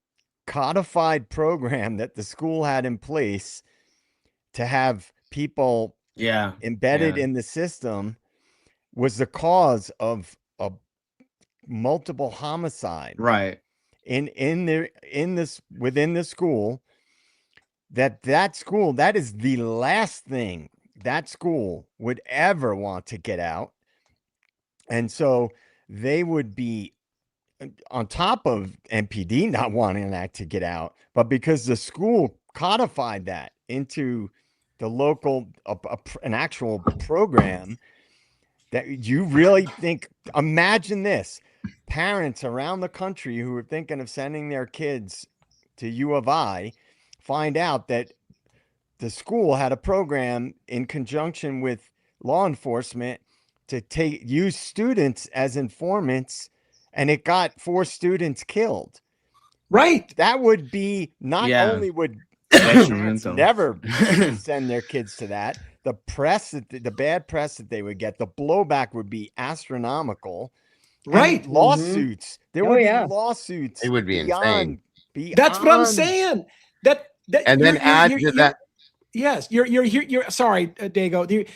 S6: codified program that the school had in place to have people embedded in the system was the cause of a multiple homicide within the school. That school, that is the last thing that school would ever want to get out. And so they would be on top of MPD not wanting that to get out, but because the school codified that into the local, an actual program, that you really think, imagine this, parents around the country who are thinking of sending their kids to U of I find out that the school had a program in conjunction with law enforcement to use students as informants, and it got 4 students killed.
S2: Right.
S6: That would be only would parents never send their kids to that. The bad press that they would get, the blowback would be astronomical.
S2: Right.
S6: And lawsuits. There would be lawsuits.
S3: It would be insane.
S2: That's what I'm saying.
S3: And then add to that.
S2: Yes, you're sorry, Dago.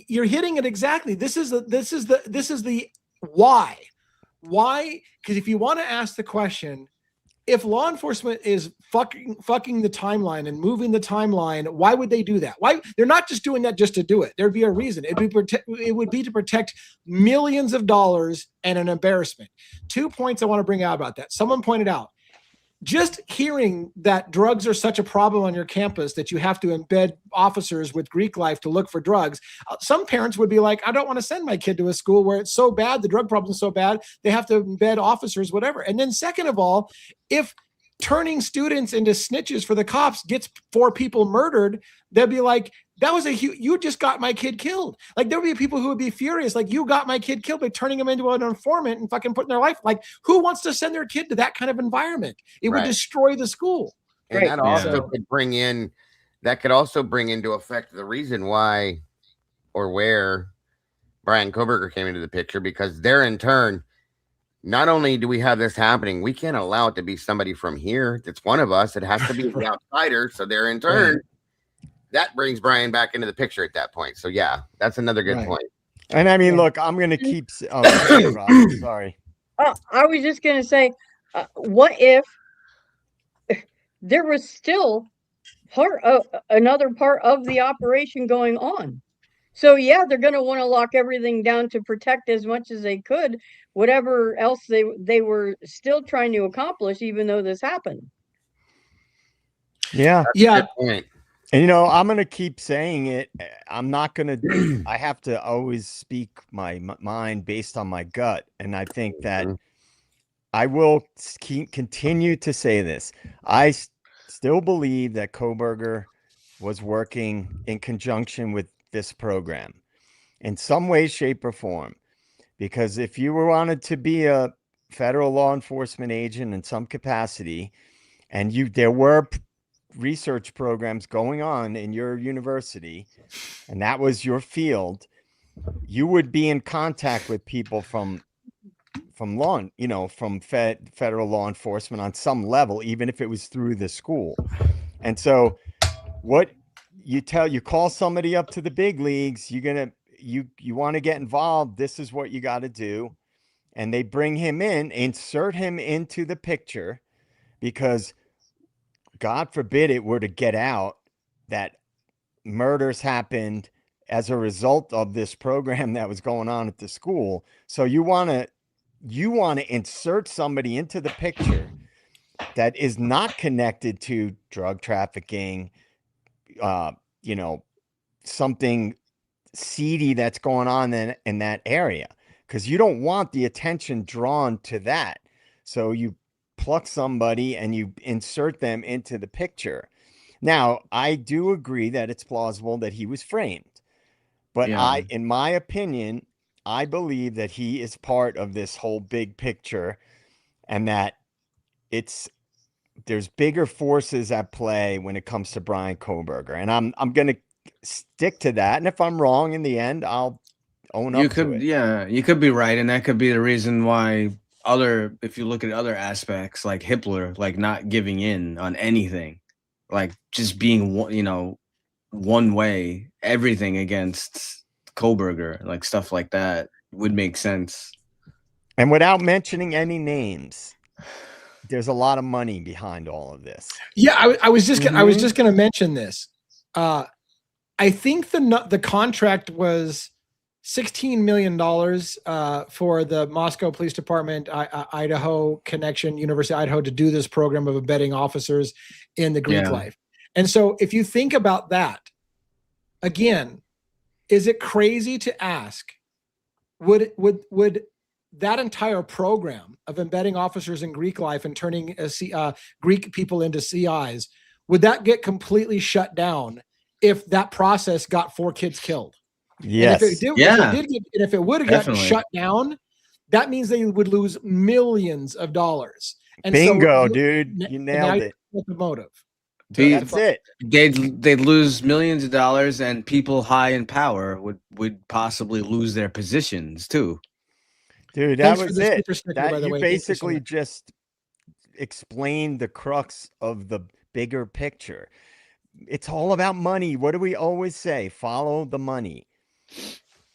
S2: You're hitting it exactly. This is the why. Why? Because if you want to ask the question, if law enforcement is fucking the timeline and moving the timeline, why would they do that? Why? They're not just doing that just to do it. There'd be a reason. It would be to protect millions of dollars and an embarrassment. 2 points I want to bring out about that. Someone pointed out, just hearing that drugs are such a problem on your campus that you have to embed officers with Greek life to look for drugs. Some parents would be like, I don't want to send my kid to a school where it's so bad, the drug problem is so bad, they have to embed officers, whatever. And then second of all, if turning students into snitches for the cops gets 4 people murdered, they'll be like, that was you just got my kid killed. Like, there would be people who would be furious. Like, you got my kid killed by turning him into an informant and fucking putting their life. Like, who wants to send their kid to that kind of environment? It would destroy the school.
S3: And
S4: Right.
S3: that also
S2: So-
S3: could bring in, that could also bring into effect the reason why or where Brian Koberger came into the picture, because they're in turn, not only do we have this happening, we can't allow it to be somebody from here that's one of us. It has to be the outsider. So they're in turn, that brings Brian back into the picture at that point. So yeah, that's another good
S2: Right.
S3: point.
S6: And I mean,
S4: Yeah.
S6: look, I'm gonna keep. Oh, go ahead, Rob. Sorry.
S4: I was just gonna say, what if there was still another part of the operation going on? So yeah, they're going to want to lock everything down to protect as much as they could, whatever else they were still trying to accomplish, even though this happened.
S6: Yeah.
S2: Yeah.
S3: Good point.
S6: And you know, I'm gonna keep saying it. I'm not gonna. I have to always speak my mind based on my gut, and I think that I will continue to say this. I still believe that Koberger was working in conjunction with this program in some way, shape, or form. Because if you wanted to be a federal law enforcement agent in some capacity, and there were research programs going on in your university, and that was your field, you would be in contact with people from federal law enforcement on some level, even if it was through the school. And so what you call somebody up to the big leagues, you want to get involved, this is what you got to do. And they bring him in, insert him into the picture, because God forbid it were to get out that murders happened as a result of this program that was going on at the school. So you want to insert somebody into the picture that is not connected to drug trafficking, something seedy that's going on in that area, because you don't want the attention drawn to that. So you pluck somebody and you insert them into the picture. Now, I do agree that it's plausible that he was framed, but
S5: Yeah.
S6: in my opinion, I believe that he is part of this whole big picture, and that there's bigger forces at play when it comes to Brian Koberger. And I'm going to stick to that. And if I'm wrong in the end, I'll own up to it.
S5: Yeah, you could be right, and that could be the reason why if you look at other aspects like Hitler, like not giving in on anything, like just being one way, everything against Koberger, like stuff like that would make sense.
S6: And without mentioning any names, there's a lot of money behind all of this.
S2: Yeah, I was just going to mention this. I think the contract was $16 million for the Moscow Police Department, Idaho connection, University of Idaho, to do this program of embedding officers in the Greek life. And so if you think about that, again, is it crazy to ask, would that entire program of embedding officers in Greek life and turning Greek people into CIs, would that get completely shut down if that process got 4 kids killed?
S6: Yes.
S2: And if it would have gotten shut down, that means they would lose millions of dollars. And
S6: bingo, dude, you nailed it.
S2: The motive.
S6: That's it.
S5: They'd lose millions of dollars, and people high in power would possibly lose their positions too.
S6: Dude, that was it. You basically just explained the crux of the bigger picture. It's all about money. What do we always say? Follow the money.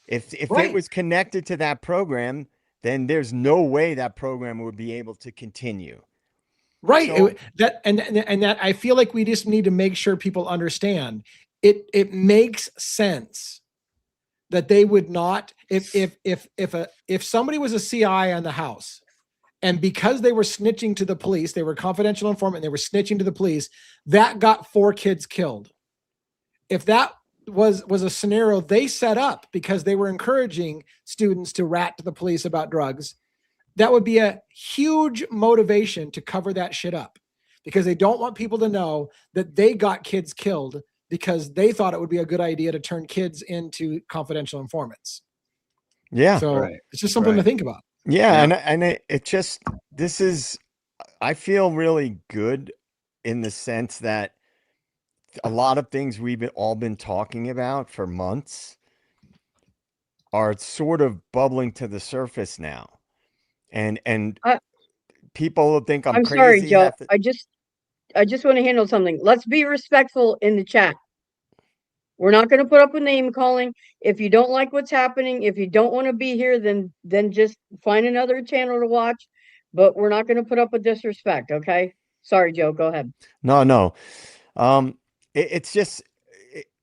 S6: If it was connected to that program, then there's no way that program would be able to continue.
S2: Right. So, that I feel like we just need to make sure people understand it makes sense that they would not, if somebody was a CI on the house, and because they were snitching to the police, they were confidential informant, they were snitching to the police, that got 4 kids killed. If that was a scenario they set up because they were encouraging students to rat to the police about drugs, that would be a huge motivation to cover that shit up, because they don't want people to know that they got kids killed because they thought it would be a good idea to turn kids into confidential informants.
S6: Yeah.
S2: So it's just something to think about.
S6: Yeah. And it just, I feel really good in the sense that a lot of things we've all been talking about for months are sort of bubbling to the surface now. And
S4: I-
S6: people will think I'm
S4: I'm sorry,
S6: crazy.
S4: Joe. I just want to handle something. Let's be respectful in the chat. We're not going to put up with name calling. If you don't like what's happening, if you don't want to be here, then just find another channel to watch. But we're not going to put up with disrespect. Okay. Sorry, Joe. Go ahead.
S6: No. It's just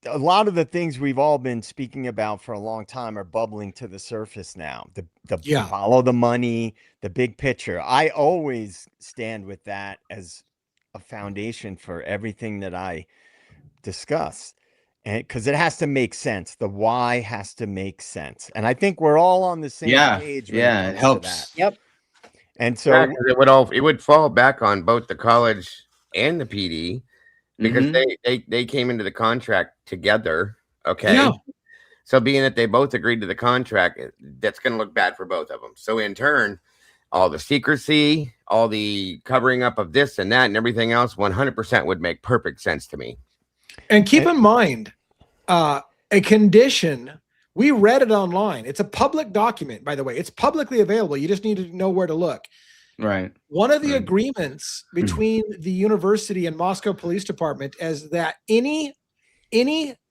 S6: a lot of the things we've all been speaking about for a long time are bubbling to the surface now. The
S2: Yeah.
S6: follow the money, the big picture. I always stand with that as a foundation for everything that I discuss. And because it has to make sense. The why has to make sense. And I think we're all on the same page when
S5: Yeah,
S6: it
S5: it
S6: comes
S5: helps.
S6: to that.
S4: Yep.
S6: And
S3: Yeah,
S6: so
S3: 'cause it would fall back on both the college and the PD because
S5: Mhm.
S3: they came into the contract together. Okay.
S2: Yeah.
S3: So being that they both agreed to the contract, that's going to look bad for both of them. So in turn, all the secrecy, all the covering up of this and that and everything else, 100% would make perfect sense to me.
S2: And keep in mind, a condition, we read it online. It's a public document, by the way. It's publicly available. You just need to know where to look.
S5: Right.
S2: One of the agreements between the university and Moscow Police Department is that any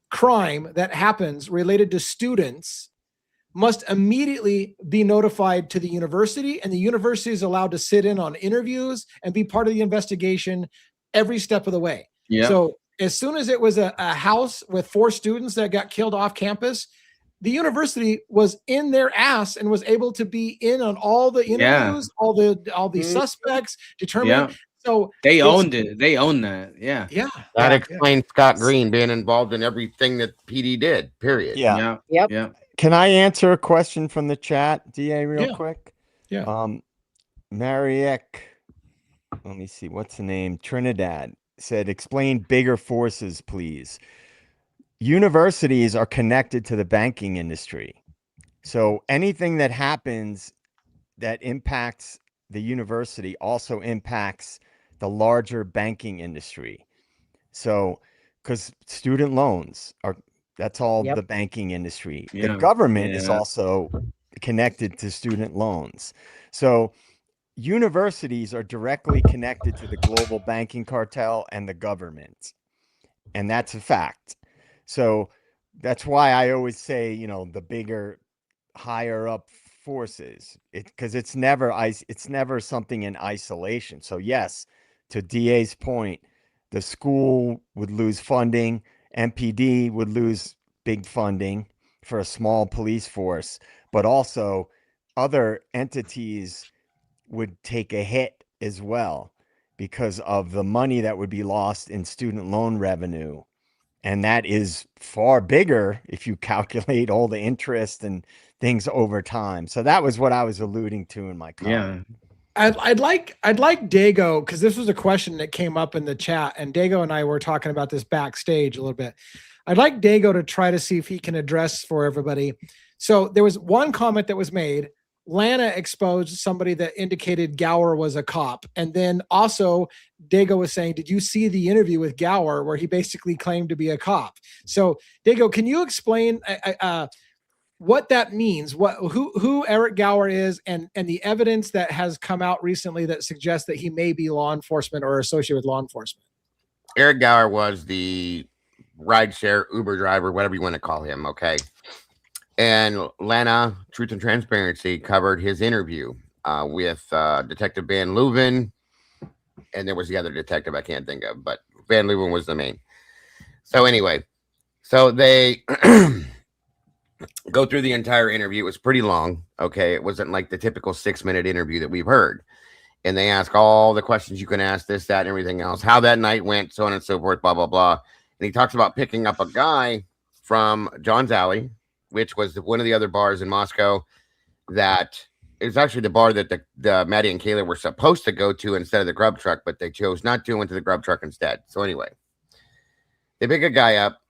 S2: crime that happens related to students must immediately be notified to the university, and the university is allowed to sit in on interviews and be part of the investigation every step of the way.
S5: Yeah.
S2: So as soon as it was a house with 4 students that got killed off campus, the university was in their ass and was able to be in on all the interviews, all the suspects, determining.
S5: Yeah.
S2: So
S5: They owned it. They own that. Yeah.
S2: Yeah.
S3: That
S2: yeah.
S3: explains Scott Green being involved in everything that PD did, period.
S6: yeah.
S4: Yep.
S5: Yeah.
S6: Can I answer a question from the chat, DA, real
S2: Yeah.
S6: quick?
S2: Yeah.
S6: Mariek, let me see, what's the name? Trinidad said, explain bigger forces, please. Universities are connected to the banking industry. So anything that happens that impacts the university also impacts the larger banking industry. So, because student loans are, that's all
S4: Yep.
S6: the banking industry.
S5: Yeah.
S6: The government is
S5: Yeah.
S6: also connected to student loans. So universities are directly connected to the global banking cartel and the government. And that's a fact. So that's why I always say, you know, the bigger, higher up forces, because it's never something in isolation. So yes, to DA's point, the school would lose funding, MPD would lose big funding for a small police force, but also other entities would take a hit as well because of the money that would be lost in student loan revenue. And that is far bigger if you calculate all the interest and things over time. So that was what I was alluding to in my comment.
S5: Yeah.
S2: I'd like Dago, because this was a question that came up in the chat, and Dago and I were talking about this backstage a little bit. I'd like Dago to try to see if he can address for everybody. So there was one comment that was made. Lana exposed somebody that indicated Gower was a cop. And then also Dago was saying, did you see the interview with Gower where he basically claimed to be a cop? So Dago, can you explain what that means, who Eric Gower is, and the evidence that has come out recently that suggests that he may be law enforcement or associated with law enforcement?
S3: Eric Gower was the rideshare Uber driver, whatever you want to call him. Okay. And Lana, Truth and Transparency, covered his interview with Detective Van Leuven. And there was the other detective I can't think of, but Van Leuven was the main. So anyway, so they go through the entire interview. It was pretty long. Okay. It wasn't like the typical 6-minute interview that we've heard. And they ask all the questions you can ask, this, that, and everything else, how that night went, so on and so forth, blah, blah, blah. And he talks about picking up a guy from John's Alley, which was one of the other bars in Moscow that is actually the bar that the Maddie and Kayla were supposed to go to instead of the grub truck, but they chose not to, went to the grub truck instead. So anyway, they pick a guy up,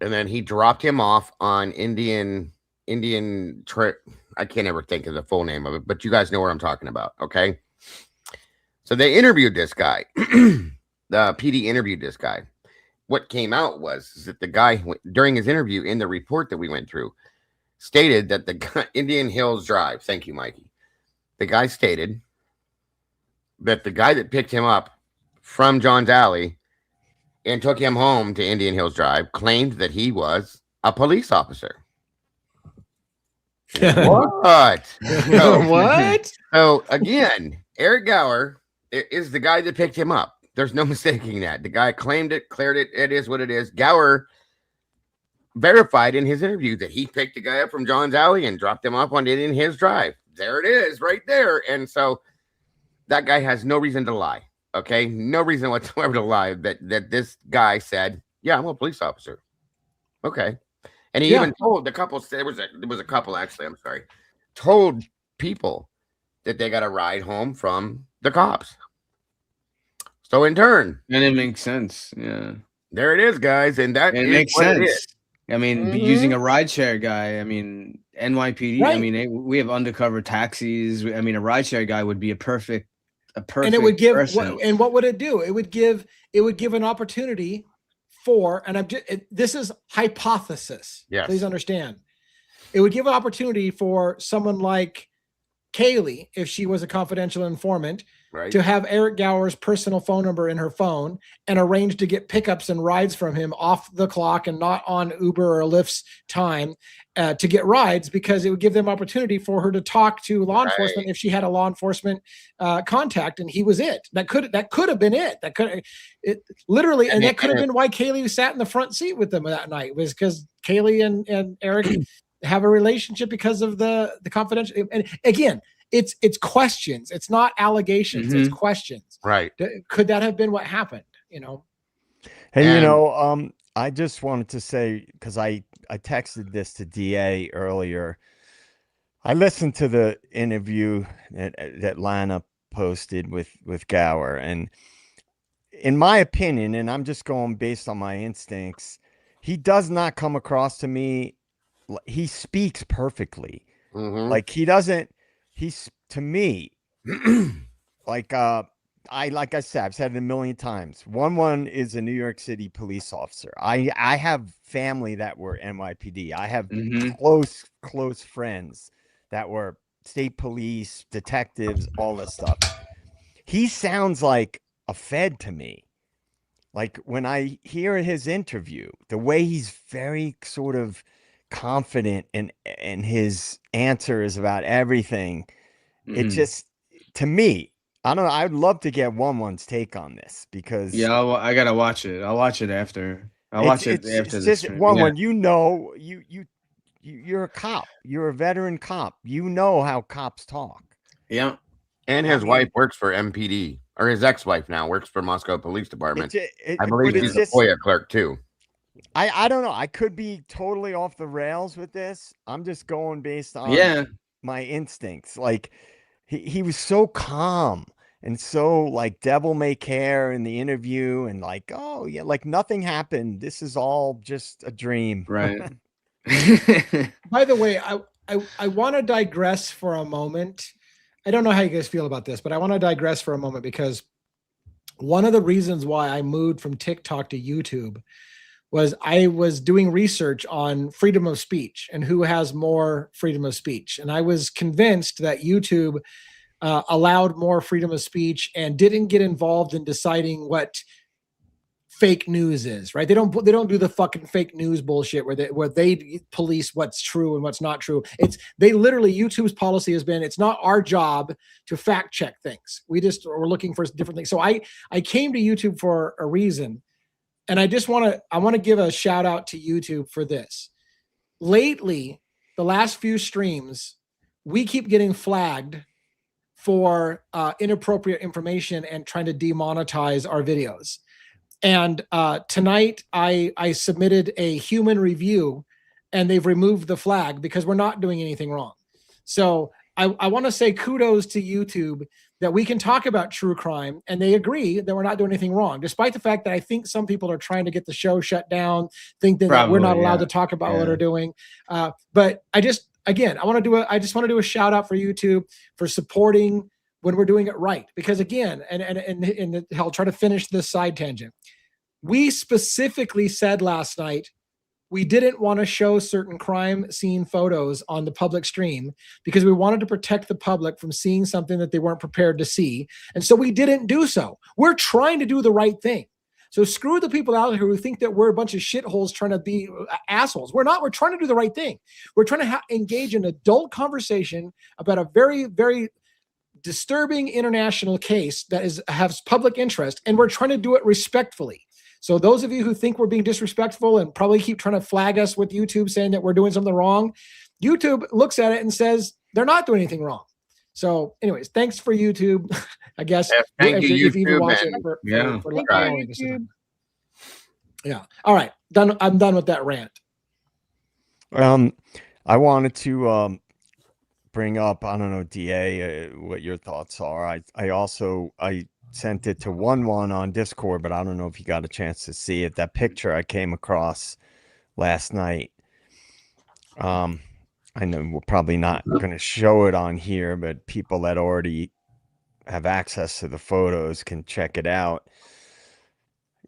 S3: and then he dropped him off on Indian I can't ever think of the full name of it, but you guys know what I'm talking about, okay? So they interviewed this guy. the PD interviewed this guy. What came out was that the guy, during his interview in the report that we went through, stated that the guy, Indian Hills Drive, thank you, Mikey. The guy stated that the guy that picked him up from John's Alley and took him home to Indian Hills Drive claimed that he was a police officer. What?
S2: What?
S3: So again, Eric Gower is the guy that picked him up. There's no mistaking that. The guy claimed it, cleared it. It is what it is. Gower verified in his interview that he picked the guy up from John's Alley and dropped him off on Indian Hills Drive. There it is, right there. And so that guy has no reason to lie. Okay, no reason whatsoever to lie that this guy said, "Yeah, I'm a police officer." Okay, and he even told the couple. There was a couple actually. I'm sorry, told people that they got a ride home from the cops. So in turn,
S5: and it makes sense. Yeah,
S3: there it is, guys, and that
S5: it makes sense. I mean, using a rideshare guy. I mean, NYPD.
S2: Right.
S5: I mean, we have undercover taxis. I mean, a rideshare guy would be a perfect.
S2: And it would give
S5: person.
S2: what would it do? It would give an opportunity for, and this is hypothesis.
S3: Yes.
S2: Please understand. It would give an opportunity for someone like Kaylee, if she was a confidential informant,
S3: right,
S2: to have Eric Gower's personal phone number in her phone and arrange to get pickups and rides from him off the clock and not on Uber or Lyft's time to get rides, because it would give them opportunity for her to talk to law enforcement if she had a law enforcement contact, and he was it. That could have been it. That could literally, and that could have been why Kaylee sat in the front seat with them that night, was because Kaylee and Eric have a relationship because of the confidential. And again, it's questions. It's not allegations. It's questions.
S3: Right.
S2: Could that have been what happened? You know.
S6: Hey, I just wanted to say, because I texted this to DA earlier. I listened to the interview that Lana posted with Gower, and in my opinion, and I'm just going based on my instincts, he does not come across to me. He speaks perfectly. Like he's to me, like I said, I've said it a million times. One is a New York City police officer. I have family that were NYPD. I have close friends that were state police, detectives, all this stuff. He sounds like a Fed to me. Like when I hear his interview, the way he's very sort of confident in his answers about everything, it just, to me, I don't know. I'd love to get one's take on this, because
S5: I gotta watch it. I'll watch it after. I'll watch it after this.
S6: One, you're a cop. You're a veteran cop. You know how cops talk.
S5: Yeah.
S3: And his wife works for MPD, or his ex-wife now works for Moscow Police Department. I believe she's a FOIA clerk too.
S6: I don't know. I could be totally off the rails with this. I'm just going based on my instincts. Like he was so calm and so like devil may care in the interview, and like, oh yeah, like nothing happened. This is all just a dream.
S5: Right.
S2: By the way, I want to digress for a moment. I don't know how you guys feel about this, but I want to digress for a moment, because one of the reasons why I moved from TikTok to YouTube was I was doing research on freedom of speech and who has more freedom of speech. And I was convinced that YouTube allowed more freedom of speech and didn't get involved in deciding what fake news is, right? They don't do the fucking fake news bullshit where they police what's true and what's not true. YouTube's policy has been, it's not our job to fact check things. We're looking for different things. So I came to YouTube for a reason. And I want to give a shout out to YouTube for this. Lately, the last few streams, we keep getting flagged for inappropriate information and trying to demonetize our videos. And tonight, I submitted a human review, and they've removed the flag because we're not doing anything wrong. So I want to say kudos to YouTube that we can talk about true crime, and they agree that we're not doing anything wrong, despite the fact that I think some people are trying to get the show shut down, think that we're not allowed to talk about what they're doing. But I just want to do a shout out for YouTube for supporting when we're doing it right. Because again, and I'll try to finish this side tangent. We specifically said last night we didn't want to show certain crime scene photos on the public stream because we wanted to protect the public from seeing something that they weren't prepared to see. And so we didn't do so. We're trying to do the right thing. So screw the people out here who think that we're a bunch of shitholes trying to be assholes. We're not. We're trying to do the right thing. We're trying to engage in adult conversation about a very, very disturbing international case that has public interest, and we're trying to do it respectfully. So those of you who think we're being disrespectful and probably keep trying to flag us with YouTube saying that we're doing something wrong, YouTube looks at it and says they're not doing anything wrong. So anyways, thanks for YouTube, I guess.
S3: Yeah, thank you,
S2: if you even
S3: YouTube,
S2: watch
S3: man.
S2: it for
S4: Thank
S2: following
S4: you,
S2: us.
S4: YouTube.
S2: Yeah. All right. Done. I'm done with that rant.
S6: I wanted to bring up, I don't know, DA, what your thoughts are. I sent it to one on Discord, but I don't know if you got a chance to see it. That picture I came across last night. I know we're probably not going to show it on here, but people that already have access to the photos can check it out.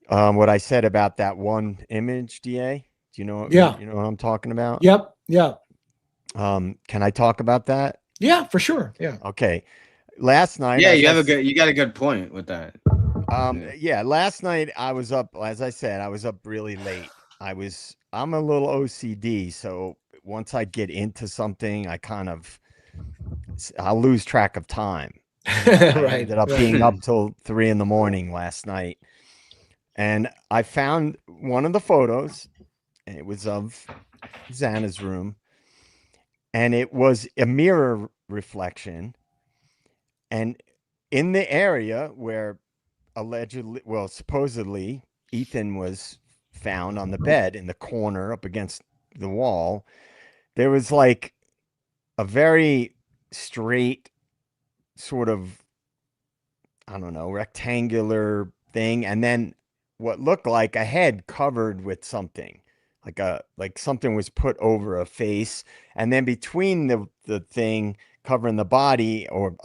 S6: What I said about that one image, DA, do you know?
S2: Yeah.
S6: You know what I'm talking about?
S2: Yep. Yeah.
S6: Can I talk about that?
S2: Yeah, for sure. Yeah.
S6: Okay. Last night,
S5: Yeah, you got a good point with that.
S6: Yeah, last night I was up, as I said, I was up really late. I'm a little OCD, so once I get into something, I'll lose track of time. I ended up being up till 3 a.m. last night, and I found one of the photos, and it was of Xana's room, and it was a mirror reflection, and in the area where supposedly Ethan was found on the bed in the corner up against the wall, there was like a very straight sort of, I don't know, rectangular thing, and then what looked like a head covered with something, like something was put over a face, and then between the thing covering the body, or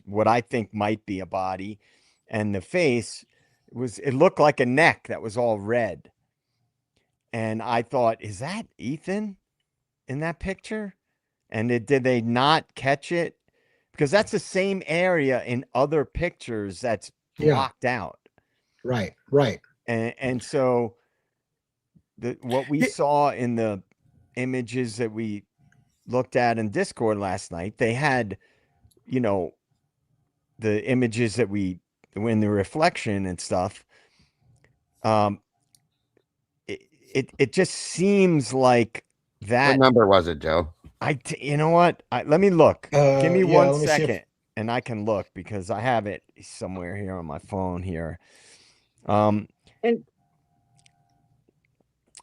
S6: what I think might be a body, and the face, it looked like a neck that was all red. And I thought, is that Ethan in that picture? And did they not catch it? Because that's the same area in other pictures that's blocked out.
S2: Right.
S6: And so what we saw in the images that we looked at in Discord last night, they had, the images that in the reflection and stuff. It just seems like that.
S3: What number was it, Joe?
S6: You know what? Let me look. Give me 1 second,
S2: if...
S6: and I can look because I have it somewhere here on my phone here. I'll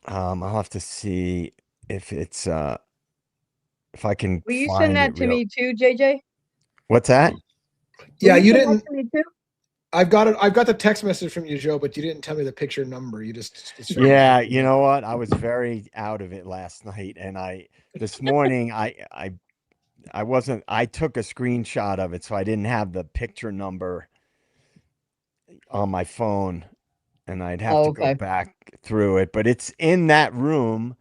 S6: have to see if it's if I can.
S4: Will you send that to me too, JJ?
S6: What's that?
S2: Yeah, you didn't.
S4: To me too?
S2: I've got it. I've got the text message from you, Joe, but you didn't tell me the picture number. You just
S6: yeah. You know what? I was very out of it last night, and this morning I wasn't. I took a screenshot of it, so I didn't have the picture number on my phone, and I'd have to go back through it. But it's in that room.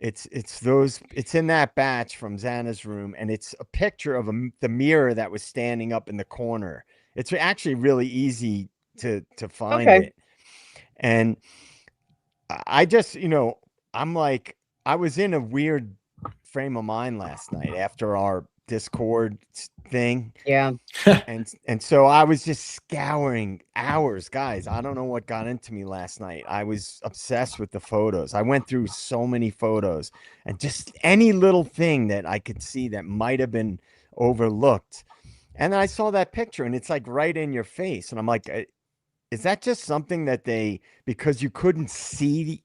S6: It's in that batch from Xana's room, and it's a picture of the mirror that was standing up in the corner. It's actually really easy to find it. And I just, I'm like, I was in a weird frame of mind last night after our Discord thing.
S4: Yeah.
S6: And so I was just scouring hours, guys. I don't know what got into me last night. I was obsessed with the photos. I went through so many photos, and just any little thing that I could see that might have been overlooked. And then I saw that picture, and it's like right in your face. And I'm like, is that just something that because you couldn't see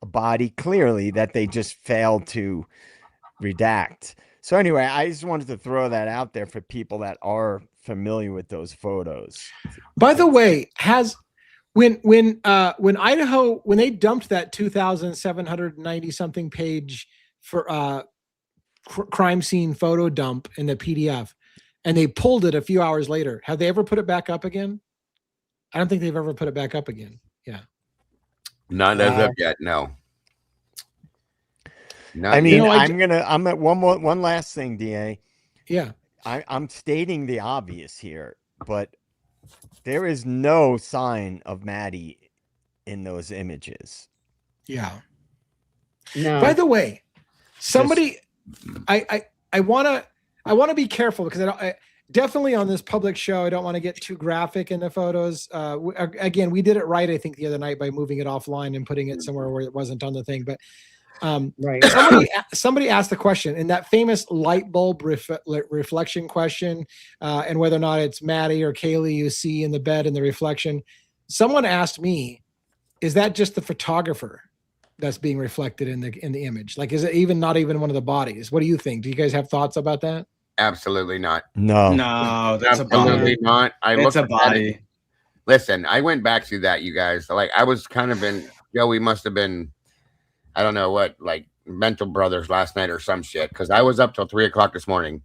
S6: a body clearly, that they just failed to redact? So anyway, I just wanted to throw that out there for people that are familiar with those photos.
S2: By the way, when IDAHO, when they dumped that 2,790 something page for crime scene photo dump in the PDF, and they pulled it a few hours later. Have they ever put it back up again? I don't think they've ever put it back up again. Yeah.
S3: Not as of yet. No. Not
S6: I mean,
S3: yet.
S6: I'm at one last thing, DA.
S2: Yeah.
S6: I'm stating the obvious here, but there is no sign of Maddie in those images.
S2: Yeah.
S4: No.
S2: By the way, somebody, I want to be careful because I definitely on this public show, I don't want to get too graphic in the photos. Again, we did it right, I think, the other night by moving it offline and putting it somewhere where it wasn't on the thing. But
S4: Right.
S2: somebody asked the question in that famous light bulb reflection question, and whether or not it's Maddie or Kaylee you see in the bed in the reflection. Someone asked me, is that just the photographer that's being reflected in the image? Like, is it not even one of the bodies? What do you think? Do you guys have thoughts about that?
S3: Absolutely not.
S6: No.
S5: No, that's
S3: Absolutely
S5: a body.
S3: not.
S5: It's a body.
S3: Listen, I went back through that, you guys. Like, I was kind of we must have been, I don't know what, like mental brothers last night or some shit. Because I was up till 3 o'clock this morning.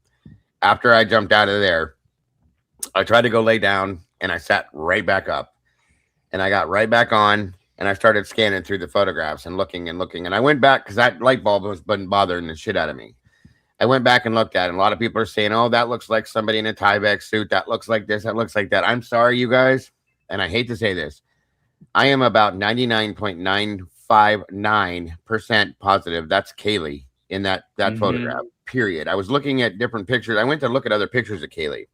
S3: After I jumped out of there, I tried to go lay down and I sat right back up. And I got right back on and I started scanning through the photographs and looking. And I went back because that light bulb was been bothering the shit out of me. I went back and looked at it. And a lot of people are saying, oh, that looks like somebody in a Tyvek suit. That looks like this. That looks like that. I'm sorry, you guys. And I hate to say this. I am about 99.959% positive that's Kaylee in that photograph, period. I was looking at different pictures. I went to look at other pictures of Kaylee.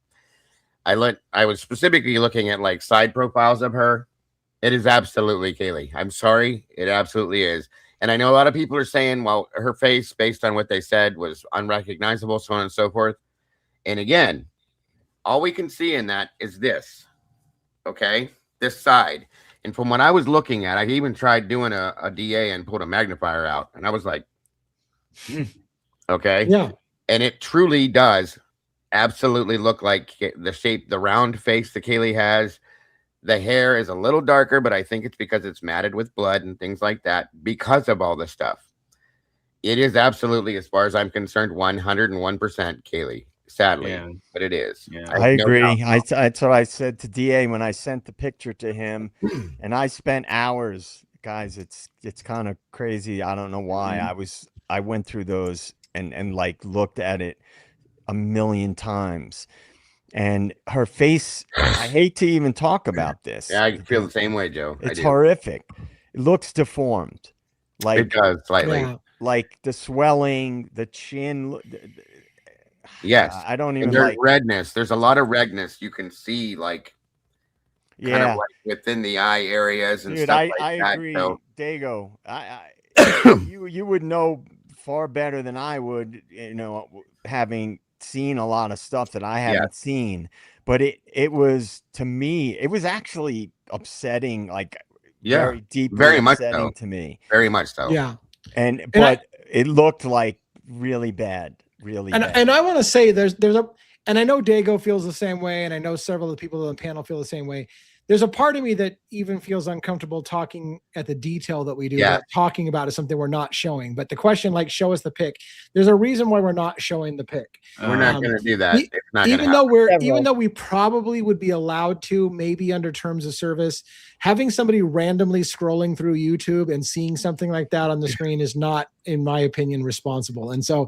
S3: I was specifically looking at like side profiles of her. It is absolutely Kaylee. I'm sorry. It absolutely is. And I know a lot of people are saying, well, her face, based on what they said, was unrecognizable, so on and so forth. And again, all we can see in that is this. Okay? This side. And from what I was looking at, I even tried doing a DA and pulled a magnifier out. And I was like, okay.
S2: Yeah.
S3: And it truly does absolutely look like the shape, the round face that Kaylee has. The hair is a little darker, but I think it's because it's matted with blood and things like that because of all the stuff. It is absolutely, as far as I'm concerned, 101% Kaylee. Sadly, but it is.
S5: Yeah.
S6: I agree. That's what I said to DA when I sent the picture to him, and I spent hours, guys. It's kind of crazy. I don't know why. I went through those and like looked at it a million times, and her face. I hate to even talk about this.
S3: Yeah, I feel the same way, Joe.
S6: It's horrific. It looks deformed. Like
S3: it does slightly.
S2: Yeah.
S6: Like the swelling, the chin.
S3: Yes,
S6: I don't even
S3: there's
S6: like
S3: redness. There's a lot of redness you can see, like kind of like within the eye areas and stuff like that.
S6: I agree,
S3: so.
S6: Dago. You would know far better than I would, having seen a lot of stuff that I haven't seen. But it was, to me, it was actually upsetting, like very deeply
S3: very much
S6: upsetting
S3: so.
S6: to me.
S3: Very much so.
S2: Yeah.
S6: But it looked like really bad. Really bad.
S2: And I want to say and I know Dago feels the same way, and I know several of the people on the panel feel the same way. There's a part of me that even feels uncomfortable talking at the detail that we do.
S3: Yeah.
S2: Talking about is something we're not showing. But the question, like, show us the pic. There's a reason why we're not showing the pic.
S3: We're not going to do that. It's not
S2: even though we probably would be allowed to, maybe under terms of service, having somebody randomly scrolling through YouTube and seeing something like that on the screen is not, in my opinion, responsible. And so,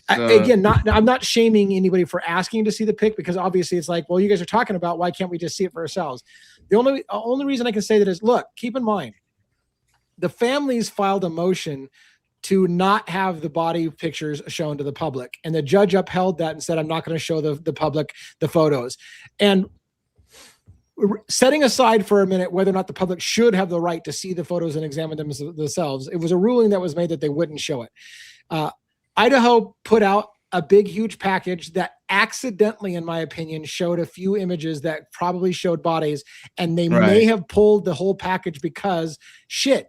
S2: again, I'm not shaming anybody for asking to see the pic, because obviously it's like, well, you guys are talking about, why can't we just see it for ourselves? The only reason I can say that is, look, keep in mind, the families filed a motion to not have the body pictures shown to the public, and the judge upheld that and said, I'm not going to show the public the photos. And setting aside for a minute whether or not the public should have the right to see the photos and examine them themselves, it was a ruling that was made that they wouldn't show it. Idaho put out a big, huge package that accidentally, in my opinion, showed a few images that probably showed bodies, and they may have pulled the whole package because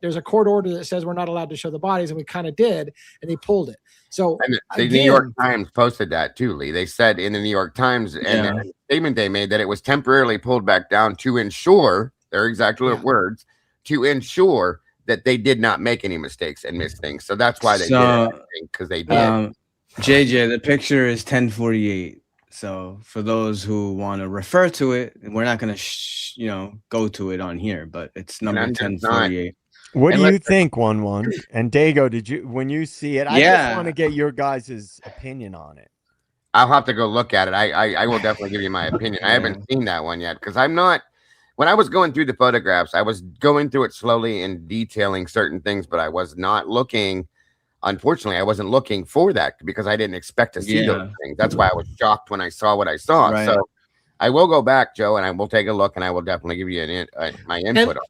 S2: there's a court order that says we're not allowed to show the bodies, and we kind of did, and they pulled it. So
S3: and the New York Times posted that too, Lee. They said in the New York Times and the statement they made that it was temporarily pulled back down to ensure, their exact words, to ensure that they did not make any mistakes and miss things. So that's why they did it, because they did.
S5: JJ, the picture is 1048. So for those who want to refer to it, we're not going to, go to it on here, but it's number
S3: I'm just not-
S5: 1048.
S6: What
S3: And
S6: do you
S3: let's-
S6: think, 1-1? And Dago, when you see it, I just want
S5: Yeah.
S6: to get your guys' opinion on it.
S3: I'll have to go look at it. I will definitely give you my opinion. I haven't seen that one yet because I'm not. When I was going through the photographs, I was going through it slowly and detailing certain things, but I was not looking. Unfortunately, I wasn't looking for that because I didn't expect to see those things. That's why I was shocked when I saw what I saw.
S5: Right.
S3: So I will go back, Joe, and I will take a look, and I will definitely give you my input on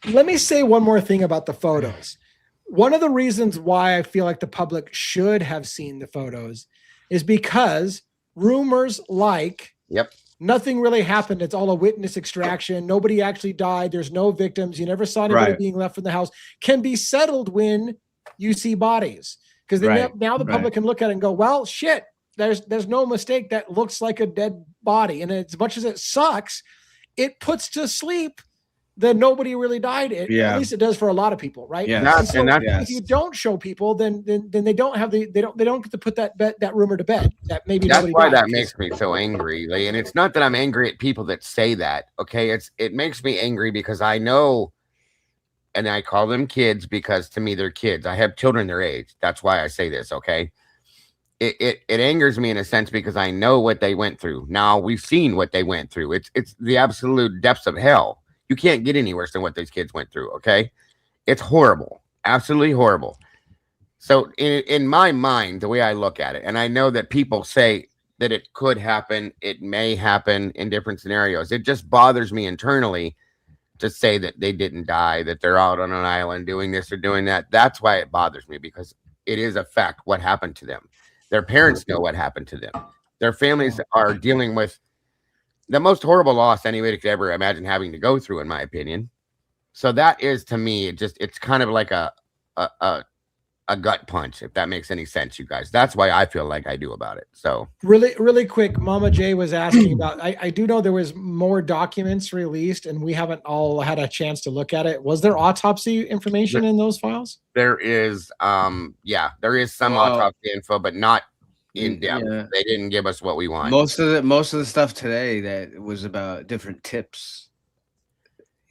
S3: it.
S2: Let me say one more thing about the photos. One of the reasons why I feel like the public should have seen the photos is because rumors like
S3: Yep.
S2: nothing really happened. It's all a witness extraction. Nobody actually died. There's no victims. You never saw anybody being left in the house. Can be settled when you see bodies. Because now the public can look at it and go, well, shit, there's no mistake. That looks like a dead body. And as much as it sucks, it puts to sleep that nobody really died. At least it does for a lot of people, right?
S5: Yeah.
S2: If you don't show people, then they don't have they don't get to put that rumor to bed. That maybe
S3: That's
S2: nobody
S3: why
S2: died.
S3: that makes me so angry, Lee. And it's not that I'm angry at people that say that. Okay, it makes me angry because I know, and I call them kids because to me they're kids. I have children their age. That's why I say this. Okay, it angers me in a sense because I know what they went through. Now we've seen what they went through. It's the absolute depths of hell. You can't get any worse than what these kids went through. Okay, it's horrible, absolutely horrible. So in my mind, the way I look at it, and I know that people say that it could happen, it may happen in different scenarios. It just bothers me internally to say that they didn't die, that they're out on an island doing this or doing that. That's why it bothers me, because it is a fact what happened to them. Their parents know what happened to them. Their families are dealing with the most horrible loss anybody could ever imagine having to go through, in my opinion. So that is, to me, it's kind of like a gut punch, if that makes any sense, you guys. That's why I feel like I do about it. So
S2: really quick, Mama J was asking about, I do know there was more documents released and we haven't all had a chance to look at it. Was there autopsy information in those files?
S3: there is there is some autopsy info, but not in depth.
S5: Yeah.
S3: They didn't give us what we want.
S5: Most of the stuff today that was about different tips.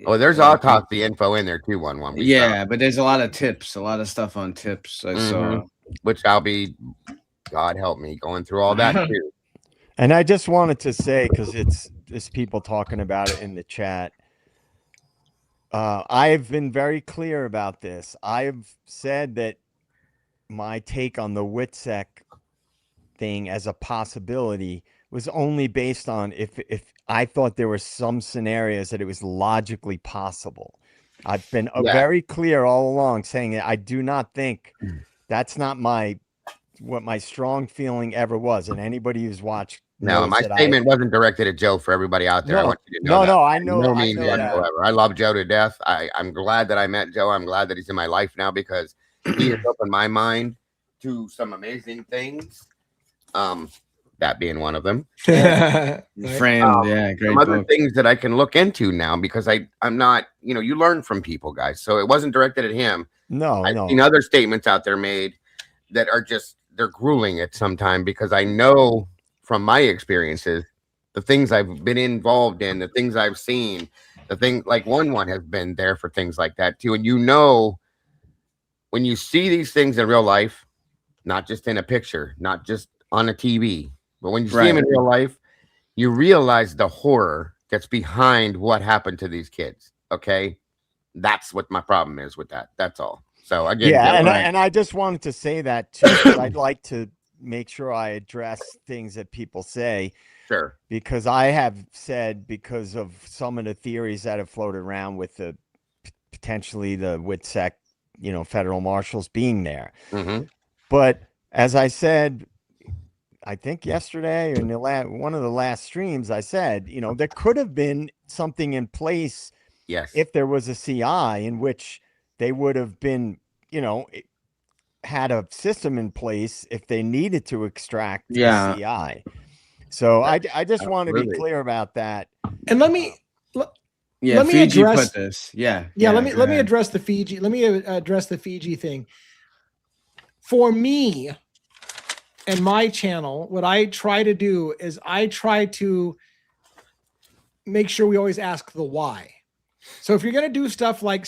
S3: Oh, there's autopsy info in there too. One
S5: but there's a lot of tips, a lot of stuff on tips. I saw,
S3: which I'll be, God help me, going through all that too.
S6: And I just wanted to say, because it's people talking about it in the chat. I've been very clear about this. I've said that my take on the WITSEC thing as a possibility was only based on if I thought there were some scenarios that it was logically possible. I've been very clear all along saying that I do not think that's not what my strong feeling ever was. And anybody who's watched,
S3: no, my statement wasn't directed at Joe. For everybody out there, I want you to know that.
S6: I know.
S3: No means whatsoever. I love Joe to death. I'm glad that I met Joe. I'm glad that he's in my life now because he has opened my mind to some amazing things. That being one of them.
S5: Framed, great
S3: some other
S5: book.
S3: things that I can look into now because I'm not, you learn from people, guys. So it wasn't directed at him. I've seen other statements out there made that are they're grueling at some time because I know from my experiences, the things I've been involved in, the things I've seen, the thing like one has been there for things like that too. And when you see these things in real life, not just in a picture, not just on a TV, but when you see them in real life, you realize the horror that's behind what happened to these kids. Okay. That's what my problem is with that. That's all. So again,
S6: and I just wanted to say that too, because I'd like to make sure I address things that people say.
S3: Sure.
S6: Because I have said, because of some of the theories that have floated around with the potentially the WITSEC, federal marshals being there. But as I said, I think yesterday or in one of the last streams, I said, there could have been something in place.
S3: Yes.
S6: If there was a CI in which they would have been, had a system in place if they needed to extract the CI. So I just want to be clear about that.
S2: And let me
S5: Fiji
S2: address
S5: put this.
S2: Let me address the Fiji. Let me address the Fiji thing. For me, and my channel, what I try to do is I try to make sure we always ask the why. So if you're going to do stuff like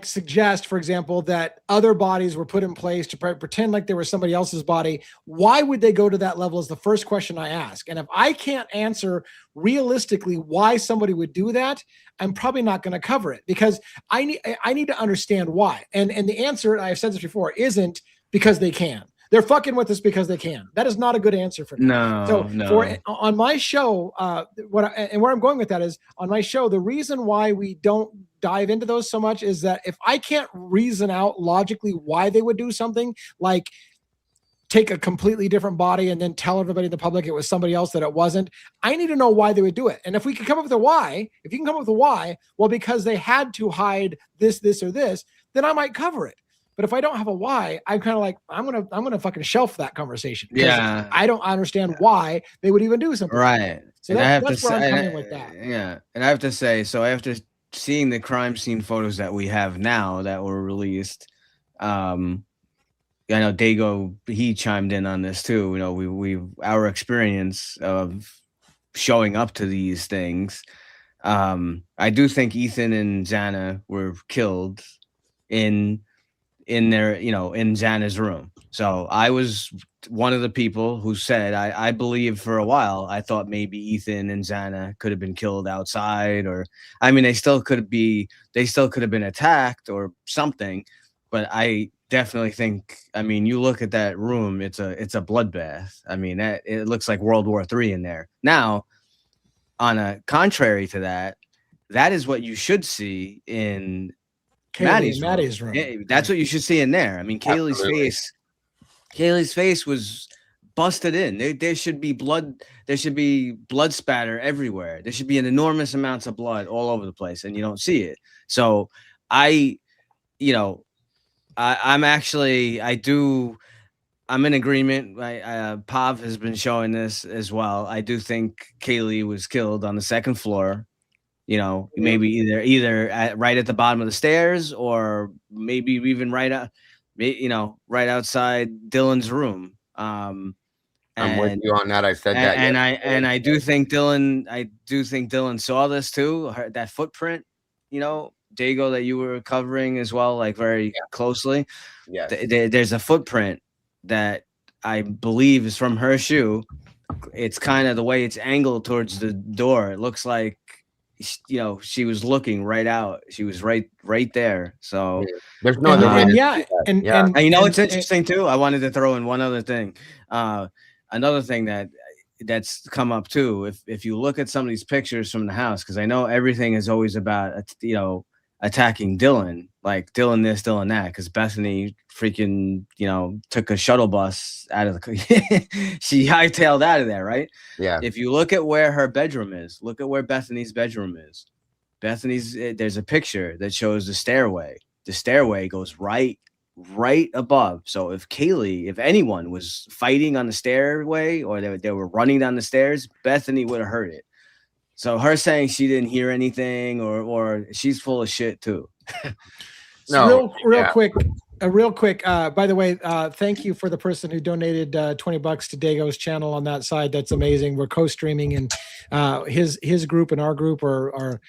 S2: suggest, for example, that other bodies were put in place to pretend like there was somebody else's body, why would they go to that level is the first question I ask. And if I can't answer realistically why somebody would do that, I'm probably not going to cover it, because I need to understand why. And the answer, I've said this before, isn't because they can. They're fucking with us because they can. That is not a good answer for me.
S5: No.
S2: On my show, where I'm going with that is, on my show, the reason why we don't dive into those so much is that if I can't reason out logically why they would do something like take a completely different body and then tell everybody in the public it was somebody else that it wasn't, I need to know why they would do it. And if we can come up with a why, if you can come up with a why, well, because they had to hide this, or this, then I might cover it. But if I don't have a why, I'm kind of like, I'm gonna fucking shelf that conversation.
S5: Yeah,
S2: I don't understand why they would even do something.
S5: Right.
S2: So that's where I'm coming with that.
S5: Yeah, and I have to say, so after seeing the crime scene photos that we have now that were released, I know Dago, he chimed in on this too. You know, we our experience of showing up to these things. I do think Ethan and Xana were killed in their, in Xana's room. So I was one of the people who said, I believe for a while, I thought maybe Ethan and Xana could have been killed outside, or, I mean, they still could have been attacked or something. But I definitely think, I mean, you look at that room, it's a bloodbath. I mean, it looks like World War III in there. Now, on a contrary to that, that is what you should see in Maddie's room. Yeah, that's what you should see in there. I mean, Kaylee's face was busted in. There should be blood. There should be blood spatter everywhere. There should be an enormous amounts of blood all over the place, and you don't see it. So I'm in agreement. Pav has been showing this as well. I do think Kaylee was killed on the second floor. Maybe either right at the bottom of the stairs, or maybe even right outside Dylan's room. I'm
S3: with you on that. I said that,
S5: and I do think Dylan saw this too. That footprint, Dago, that you were covering as well, like very closely.
S3: Yeah,
S5: there's a footprint that I believe is from her shoe. It's kind of the way it's angled towards the door. It looks like, she was looking right out. She was right there. So
S3: there's no other way.
S5: And it's interesting too. I wanted to throw in one other thing. Another thing that's come up too. If you look at some of these pictures from the house, because I know everything is always about attacking Dylan, like Dylan this, Dylan that, because Bethany freaking took a shuttle bus out of the she hightailed out of there, right?
S3: Yeah.
S5: If you look at where her bedroom is, look at where Bethany's bedroom is. There's a picture that shows the stairway. The stairway goes right above. So if anyone was fighting on the stairway, or they were running down the stairs, Bethany would have heard it. So her saying she didn't hear anything, or she's full of shit too.
S2: So real quick. By the way, thank you for the person who donated $20 to Dago's channel on that side. That's amazing. We're co-streaming, and his group and our group are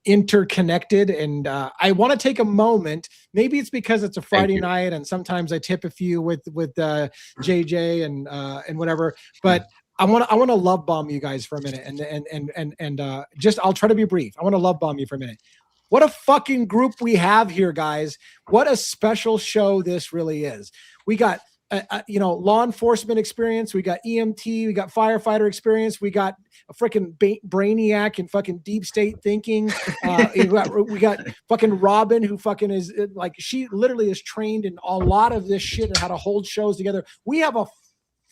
S2: interconnected. And I want to take a moment. Maybe it's because it's a Friday night, and sometimes I tip a few with JJ and whatever. But I want to love bomb you guys for a minute, and just I'll try to be brief. I want to love bomb you for a minute. What a fucking group we have here, guys. What a special show this really is. We got law enforcement experience. We got EMT. We got firefighter experience. We got a freaking brainiac and fucking deep state thinking. We got fucking Robin, who fucking is like, she literally is trained in a lot of this shit and how to hold shows together. We have a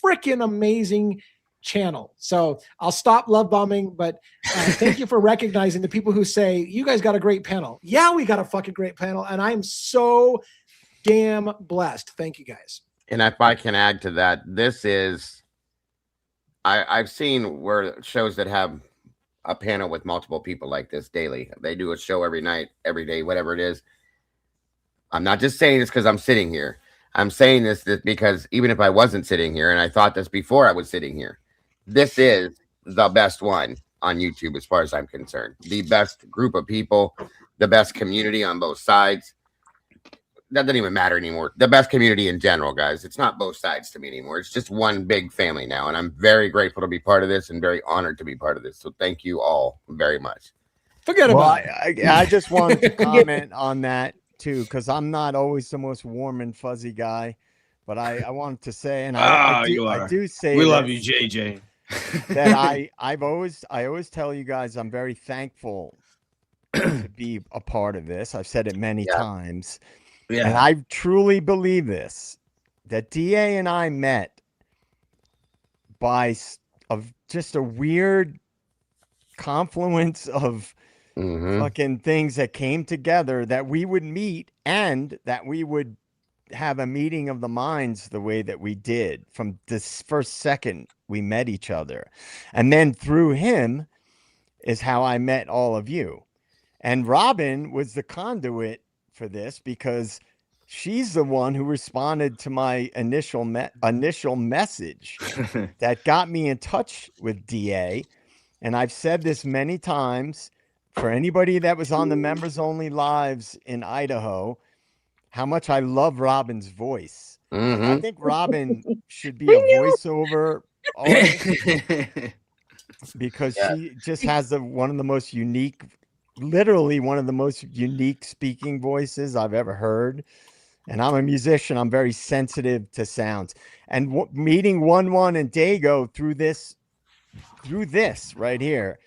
S2: freaking amazing channel. So I'll stop love bombing, but thank you for recognizing the people who say, you guys got a great panel. Yeah, we got a fucking great panel, and I'm so damn blessed. Thank you, guys.
S3: And if I can add to that, this is, I've seen where shows that have a panel with multiple people like this daily. They do a show every night, every day, whatever it is. I'm not just saying this because I'm sitting here. I'm saying this because even if I wasn't sitting here, and I thought this before I was sitting here, this is the best one on YouTube as far as I'm concerned. The best group of people, the best community on both sides. That doesn't even matter anymore. The best community in general, guys. It's not both sides to me anymore. It's just one big family now. And I'm very grateful to be part of this and very honored to be part of this. So thank you all very much.
S2: Forget about it.
S6: I just wanted to comment on that too, because I'm not always the most warm and fuzzy guy, but I wanted to say, and I do say
S5: we love you, JJ.
S6: that I always tell you guys I'm very thankful to be a part of this. I've said it many times. Yeah. And I truly believe this, that DA and I met by just a weird confluence of fucking things that came together, that we would meet and that we would have a meeting of the minds the way that we did from this first second we met each other. And then through him is how I met all of you. And Robin was the conduit for this, because she's the one who responded to my initial message that got me in touch with DA. And I've said this many times for anybody that was on the members only lives in Idaho, how much I love Robin's voice. I think Robin should be a voiceover artist, because she just has one of the most unique, literally one of the most unique speaking voices I've ever heard. And I'm a musician. I'm very sensitive to sounds. And meeting 1-1 and Dago through this right here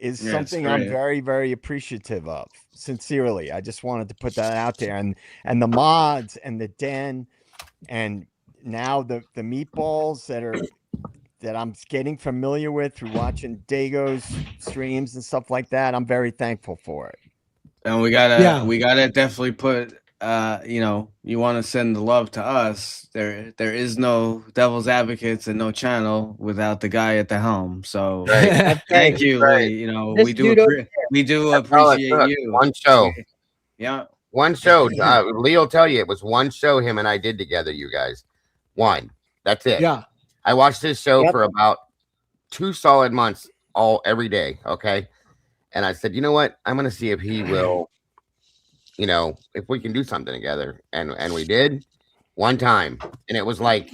S6: is something I'm very, very appreciative of. Sincerely, I just wanted to put that out there. And the mods and the den, and now the meatballs that I'm getting familiar with through watching Dago's streams and stuff like that. I'm very thankful for it.
S5: And we gotta definitely put, you want to send the love to us. There is no Devil's Advocates and no channel without the guy at the helm. So thank you.
S3: Right.
S5: We do appreciate you.
S3: One show.
S5: Yeah.
S3: One show. Lee will tell you it was one show him and I did together, you guys. One. That's it.
S2: Yeah.
S3: I watched this show for about 2 solid months every day. Okay. And I said, you know what? I'm going to see if he will, if we can do something together. And we did one time. And it was like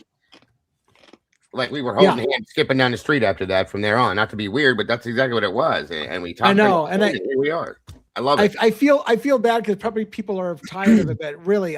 S3: we were holding hands, skipping down the street after that from there on. Not to be weird, but that's exactly what it was. And we talked.
S2: I know. And
S3: here we are. I love it.
S2: I feel bad because probably people are tired of it, but really,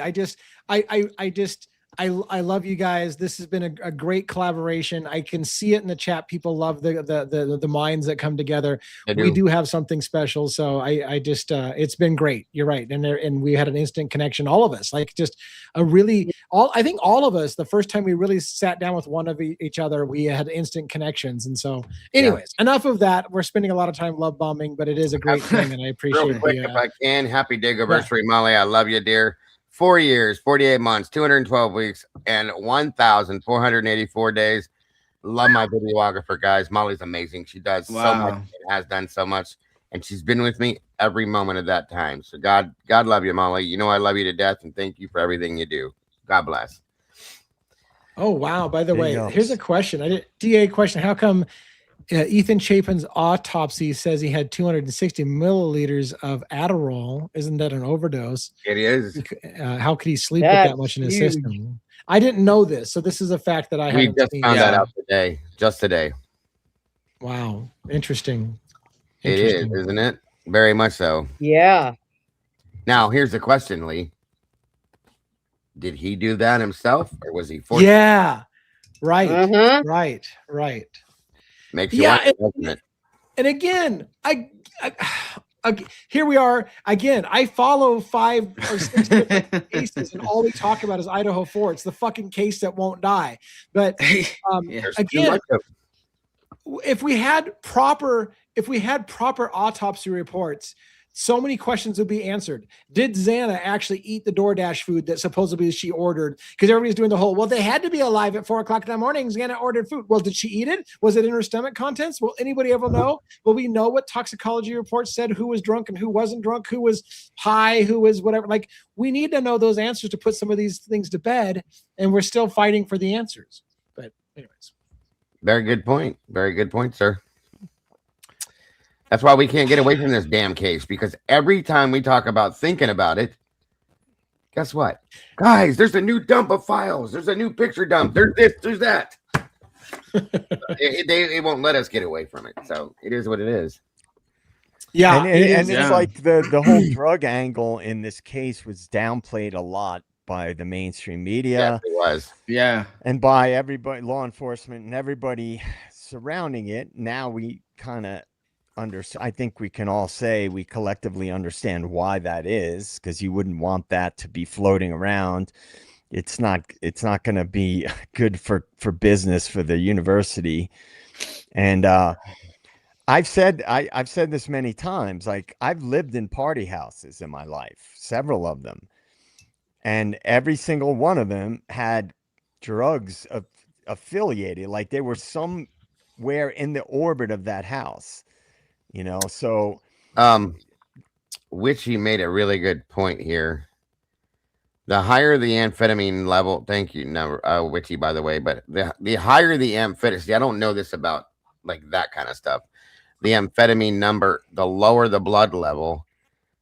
S2: I love you guys. This has been a great collaboration. I can see it in the chat. People love the minds that come together. We do have something special. So I just it's been great. You're right. And we had an instant connection. All of us, I think all of us, the first time we really sat down with one of each other, we had instant connections. And so anyways, enough of that. We're spending a lot of time love bombing, but it is a great thing. And I appreciate it.
S3: Real quick, if I can, happy Dago-versary, Molly. I love you, dear. 4 years, 48 months, 212 weeks, and 1,484 days. Love my videographer, guys. Molly's amazing. She does so much and has done so much. And she's been with me every moment of that time. So God love you, Molly. You know I love you to death, and thank you for everything you do. God bless.
S2: Oh, wow. By the way, here's a question. DA question. How come Ethan Chapin's autopsy says he had 260 milliliters of Adderall? Isn't that an overdose?
S3: It is.
S2: How could he sleep with that much in his system? I didn't know this, so this is a fact that
S3: we just found that out today, just today.
S2: Wow, interesting.
S3: It is, isn't it? Very much so.
S4: Yeah.
S3: Now, here's the question, Lee. Did he do that himself, or was he forced?
S2: Yeah, right, right.
S3: Makes you want
S2: and again, I here we are again. I follow 5 or 6 different cases, and all we talk about is Idaho 4. It's the fucking case that won't die. But again, if we had proper autopsy reports so many questions would be answered. Did Xana actually eat the DoorDash food that supposedly she ordered? Because everybody's doing the whole, well, they had to be alive at 4 o'clock in the morning. Xana ordered food. Well, did she eat it? Was it in her stomach contents? Will anybody ever know? Will we know what toxicology reports said, who was drunk and who wasn't drunk, who was high, who was whatever? Like, we need to know those answers to put some of these things to bed, and we're still fighting for the answers. But anyways.
S3: Very good point. Very good point, sir. That's why we can't get away from this damn case, because every time we talk about thinking about it, guess what? Guys, there's a new dump of files. There's a new picture dump. There's this, there's that. They won't let us get away from it. So it is what it is.
S2: Yeah.
S6: And it's like the whole drug angle in this case was downplayed a lot by the mainstream media.
S3: Yes, it was.
S5: Yeah.
S6: And by everybody, law enforcement and everybody surrounding it. Now we kind of I think we can all say we collectively understand why that is, because you wouldn't want that to be floating around. It's not going to be good for business for the university. And I've said this many times, like I've lived in party houses in my life, several of them, and every single one of them had drugs affiliated, like they were somewhere in the orbit of that house. You know, so
S3: Witchy made a really good point here. The higher the amphetamine level, thank you, Witchy, by the way, but the higher the amphetamine, see, I don't know this about like that kind of stuff. The amphetamine number, the lower the blood level.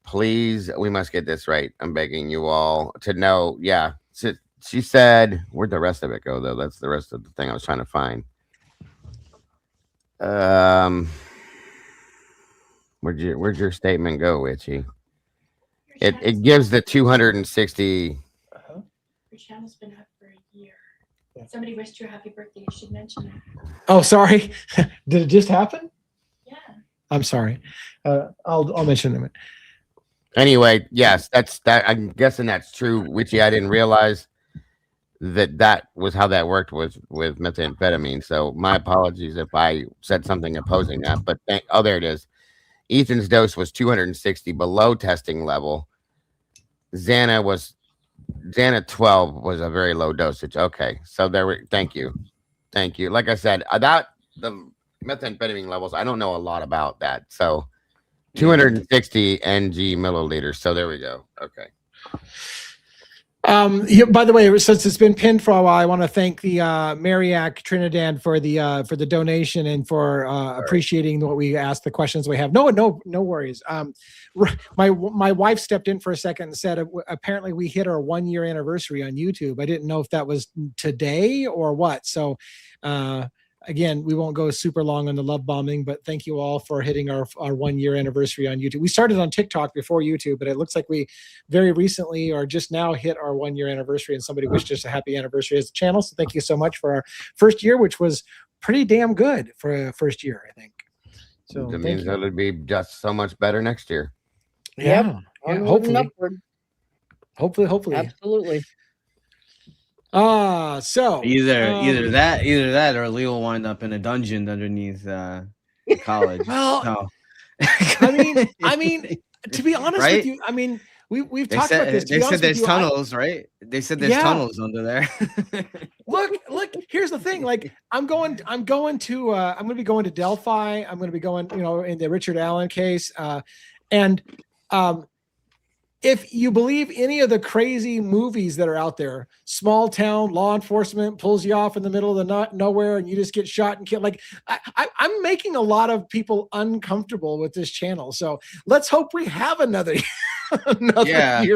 S3: Please, we must get this right. I'm begging you all to know. Yeah, so she said, where'd the rest of it go though? That's the rest of the thing I was trying to find. Where'd your statement go, Witchy? It gives the 260.
S7: Your channel's been up for a year. Somebody wished you a happy birthday. You should mention that.
S2: Oh, sorry. Did it just happen?
S7: Yeah.
S2: I'm sorry. I'll mention it.
S3: Anyway, yes, that's that. I'm guessing that's true, Witchy. I didn't realize that was how that worked with methamphetamine. So my apologies if I said something opposing that. But there it is. Ethan's dose was 260 below testing level. Xana 12 was a very low dosage. Okay, so thank you. Like I said, about the methamphetamine levels, I don't know a lot about that. So 260 ng milliliters. So there we go. Okay.
S2: By the way, since it's been pinned for a while, I want to thank the Mariac Trinidad for the donation and for appreciating what we asked, the questions we have. No worries. My wife stepped in for a second and said apparently we hit our 1 year anniversary on YouTube. I didn't know if that was today or what. So again, we won't go super long on the love bombing, but thank you all for hitting our 1 year anniversary on YouTube. We started on TikTok before YouTube, but it looks like we very recently or just now hit our 1 year anniversary, and somebody wished us a happy anniversary as a channel. So thank you so much for our first year, which was pretty damn good for a first year, I think. So
S3: that means it'll be just so much better next year.
S2: Yeah, hopefully. Hopefully.
S4: Absolutely.
S2: So
S5: either that or Leo will wind up in a dungeon underneath college.
S2: Well,
S5: no.
S2: I mean, to be honest with you, I mean, we've talked about this.
S5: They said there's tunnels, right? They said there's tunnels under there.
S2: Look, here's the thing. Like, I'm going to be going to Delphi. I'm going to be going, in the Richard Allen case. And if you believe any of the crazy movies that are out there, small town law enforcement pulls you off in the middle of the nowhere and you just get shot and killed. Like, I'm making a lot of people uncomfortable with this channel. So let's hope we have another year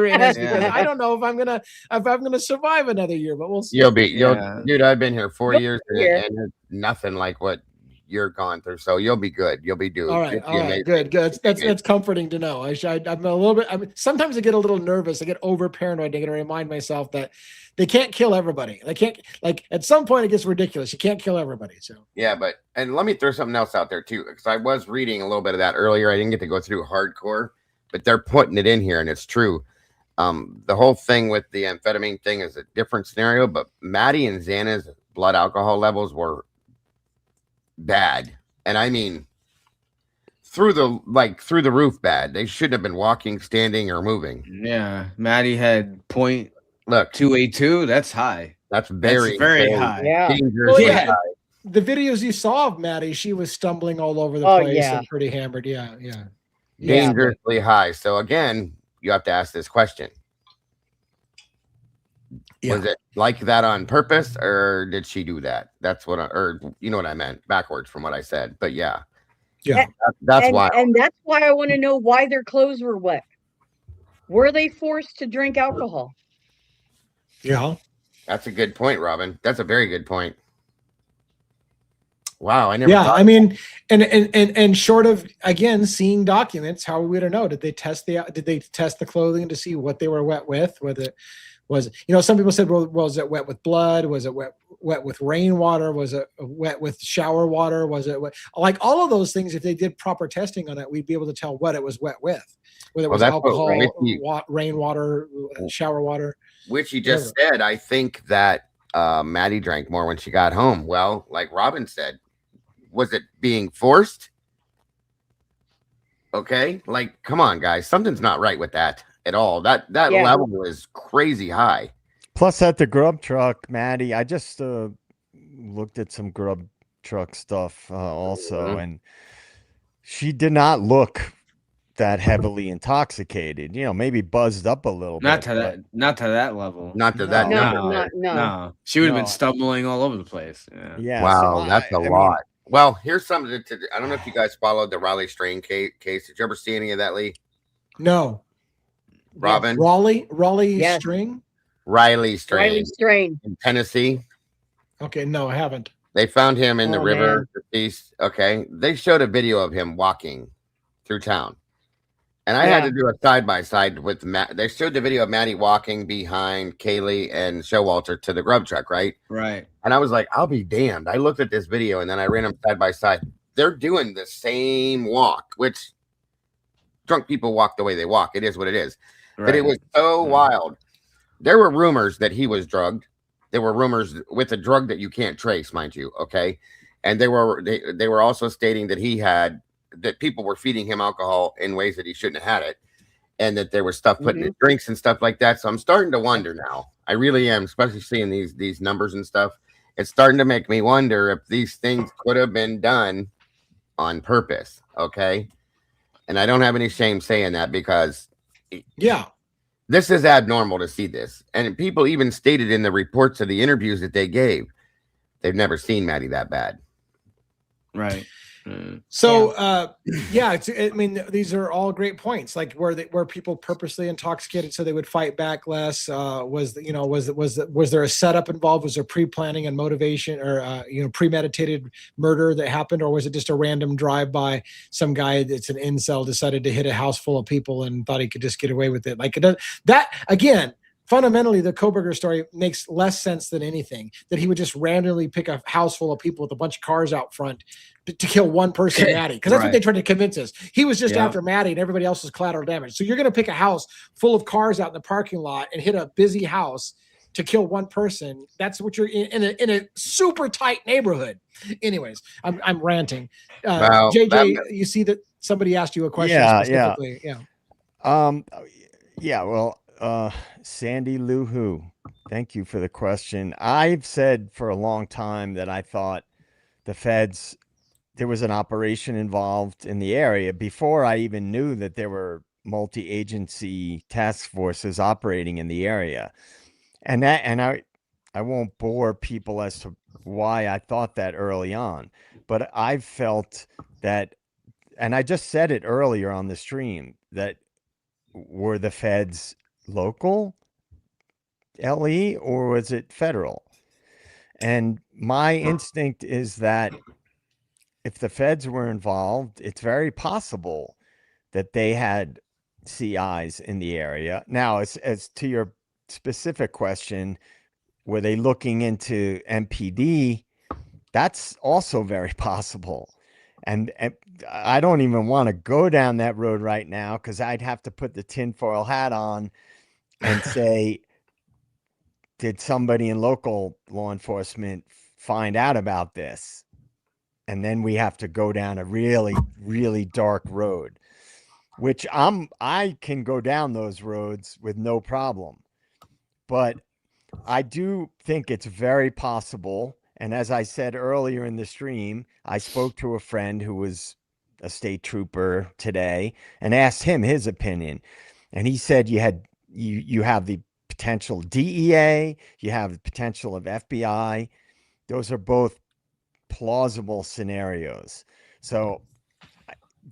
S2: in it. I don't know if I'm gonna survive another year, but we'll see.
S3: Dude, I've been here 4 years and it's nothing like what you're gone through, so you'll be good. You'll be doing
S2: all right. Good. That's comforting to know. I'm a little bit. Sometimes I get a little nervous. I get over paranoid. I got to remind myself that they can't kill everybody. They can't. Like, at some point, it gets ridiculous. You can't kill everybody. So
S3: yeah, and let me throw something else out there too, because I was reading a little bit of that earlier. I didn't get to go through hardcore, but they're putting it in here, and it's true. The whole thing with the amphetamine thing is a different scenario, but Maddie and Xana's blood alcohol levels were bad, and I mean through the roof bad. They shouldn't have been walking, standing, or moving.
S5: Yeah, Maddie had point
S3: Look,
S5: 282. That's high.
S3: that's very,
S5: very high.
S4: Yeah.
S3: dangerously
S2: Well, yeah.
S3: high.
S2: The videos you saw of Maddie, she was stumbling all over the
S4: Oh,
S2: place
S4: yeah.
S2: and pretty hammered. Yeah, yeah.
S3: Dangerously high. So again, you have to ask this question.
S2: Yeah.
S3: Was it like that on purpose, or did she do that? That's what or you know what I meant backwards from what I said. But yeah.
S2: Yeah.
S3: That's why.
S4: And that's why I want to know why their clothes were wet. Were they forced to drink alcohol?
S2: Yeah.
S3: That's a good point, Robin. That's a very good point. Wow, I never.
S2: Yeah,
S3: thought
S2: I mean, and short of again seeing documents, how are we to know? Did they test the clothing to see what they were wet with? Whether was some people said, well, was it wet with blood? Was it wet with rainwater? Was it wet with shower water? Was it wet? Like all of those things? If they did proper testing on it, we'd be able to tell what it was wet with, whether it was alcohol, rainwater, shower water.
S3: Which you just said. I think that Maddie drank more when she got home. Well, like Robin said. Was it being forced? Okay, like come on, guys, something's not right with that at all. That level is crazy high.
S6: Plus, at the grub truck, Maddie, I just looked at some grub truck stuff also, and she did not look that heavily intoxicated. Maybe buzzed up a little
S5: not
S6: bit.
S5: Not to that level.
S3: Not to that.
S4: No.
S5: She would have been stumbling all over the place.
S6: Yeah.
S3: Wow,
S6: so
S3: that's a lot.
S6: mean,
S3: well, here's something I don't know if you guys followed the Raleigh strain case. Did you ever see any of that, Lee?
S2: No.
S3: Robin?
S2: Raleigh
S4: Yes.
S2: string?
S3: Riley strain in Tennessee.
S2: Okay, no, I haven't.
S3: They found him in the river.
S4: Man.
S3: Okay. They showed a video of him walking through town. And I had to do a side-by-side with Matt. They showed the video of Maddie walking behind Kaylee and Showalter to the grub truck, right?
S5: Right.
S3: And I was like, I'll be damned. I looked at this video and then I ran them side by side. They're doing the same walk, which drunk people walk the way they walk. It is what it is. Right. But it was so wild. There were rumors that he was drugged. There were rumors with a drug that you can't trace, mind you. Okay. And they were also stating that that people were feeding him alcohol in ways that he shouldn't have had it. And that there was stuff put in his drinks and stuff like that. So I'm starting to wonder now. I really am, especially seeing these numbers and stuff. It's starting to make me wonder if these things could have been done on purpose. Okay. And I don't have any shame saying that because this is abnormal to see this. And people even stated in the reports of the interviews that they gave, they've never seen Maddie that bad.
S5: Right.
S2: So, I mean, these are all great points. Like where people purposely intoxicated so they would fight back less. Was there a setup involved? Was there pre-planning and motivation, or premeditated murder that happened, or was it just a random drive-by? Some guy that's an incel decided to hit a house full of people and thought he could just get away with it. Like that again. Fundamentally, the Koberger story makes less sense than anything, that he would just randomly pick a house full of people with a bunch of cars out front to kill one person, Maddie. Because that's what they tried to convince us. He was just after Maddie and everybody else was collateral damage. So you're going to pick a house full of cars out in the parking lot and hit a busy house to kill one person. That's what you're in a super tight neighborhood. Anyways, I'm ranting. JJ, you see that somebody asked you a question specifically.
S6: Sandy Lou Who, thank you for the question. I've said for a long time that I thought the feds, there was an operation involved in the area before I even knew that there were multi-agency task forces operating in the area. And I won't bore people as to why I thought that early on, but I've felt that, and I just said it earlier on the stream, that were the feds local, LE, or was it federal? And my instinct is that if the feds were involved, it's very possible that they had CIs in the area. Now, as to your specific question, were they looking into MPD? That's also very possible. And I don't even want to go down that road right now because I'd have to put the tinfoil hat on and say, did somebody in local law enforcement find out about this? and then we have to go down a really, really dark road, which I can go down those roads with no problem. But I do think it's very possible. And as I said earlier in the stream, I spoke to a friend who was a state trooper today and asked him his opinion. And he said you have the potential DEA, you have the potential of FBI. Those are both plausible scenarios. So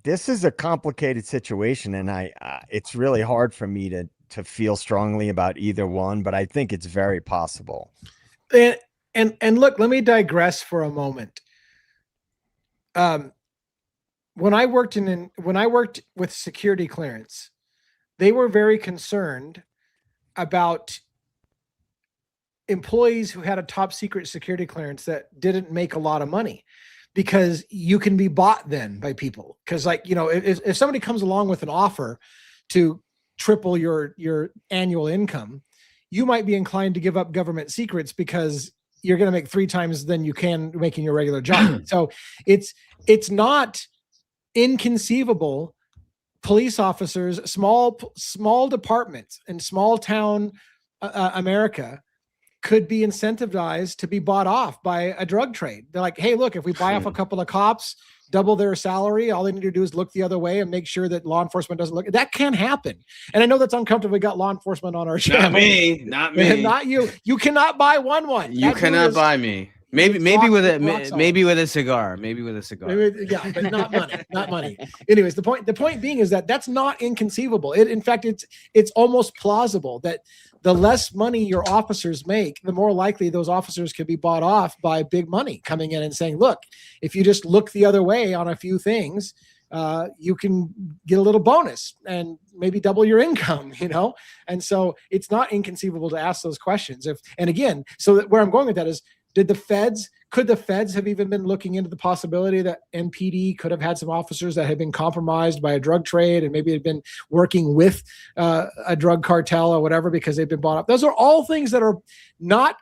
S6: this is a complicated situation, and it's really hard for me to feel strongly about either one, but I think it's very possible.
S2: And look, let me digress for a moment. When I worked with security clearance, they were very concerned about employees who had a top secret security clearance that didn't make a lot of money, because you can be bought then by people. Because, like, you know, if somebody comes along with an offer to triple your annual income, you might be inclined to give up government secrets because you're going to make 3 times than you can making your regular job. So it's not inconceivable. Police officers, small departments in small town America could be incentivized to be bought off by a drug trade. They're like, hey, look, if we buy off a couple of cops, double their salary, all they need to do is look the other way and make sure that law enforcement doesn't look. That can happen. And I know that's uncomfortable. We got law enforcement on our channel.
S5: Not me.
S2: Not you. You cannot buy one.
S5: You cannot buy me. Maybe with a cigar. Maybe with a cigar.
S2: Yeah, but not money. Not money. Anyways, the point being is that's not inconceivable. In fact, it's almost plausible that the less money your officers make, the more likely those officers can be bought off by big money coming in and saying, look, if you just look the other way on a few things, you can get a little bonus and maybe double your income, you know? And so it's not inconceivable to ask those questions. Where I'm going with that is, could the feds have even been looking into the possibility that NPD could have had some officers that had been compromised by a drug trade and maybe had been working with a drug cartel or whatever because they've been bought up? Those are all things that are not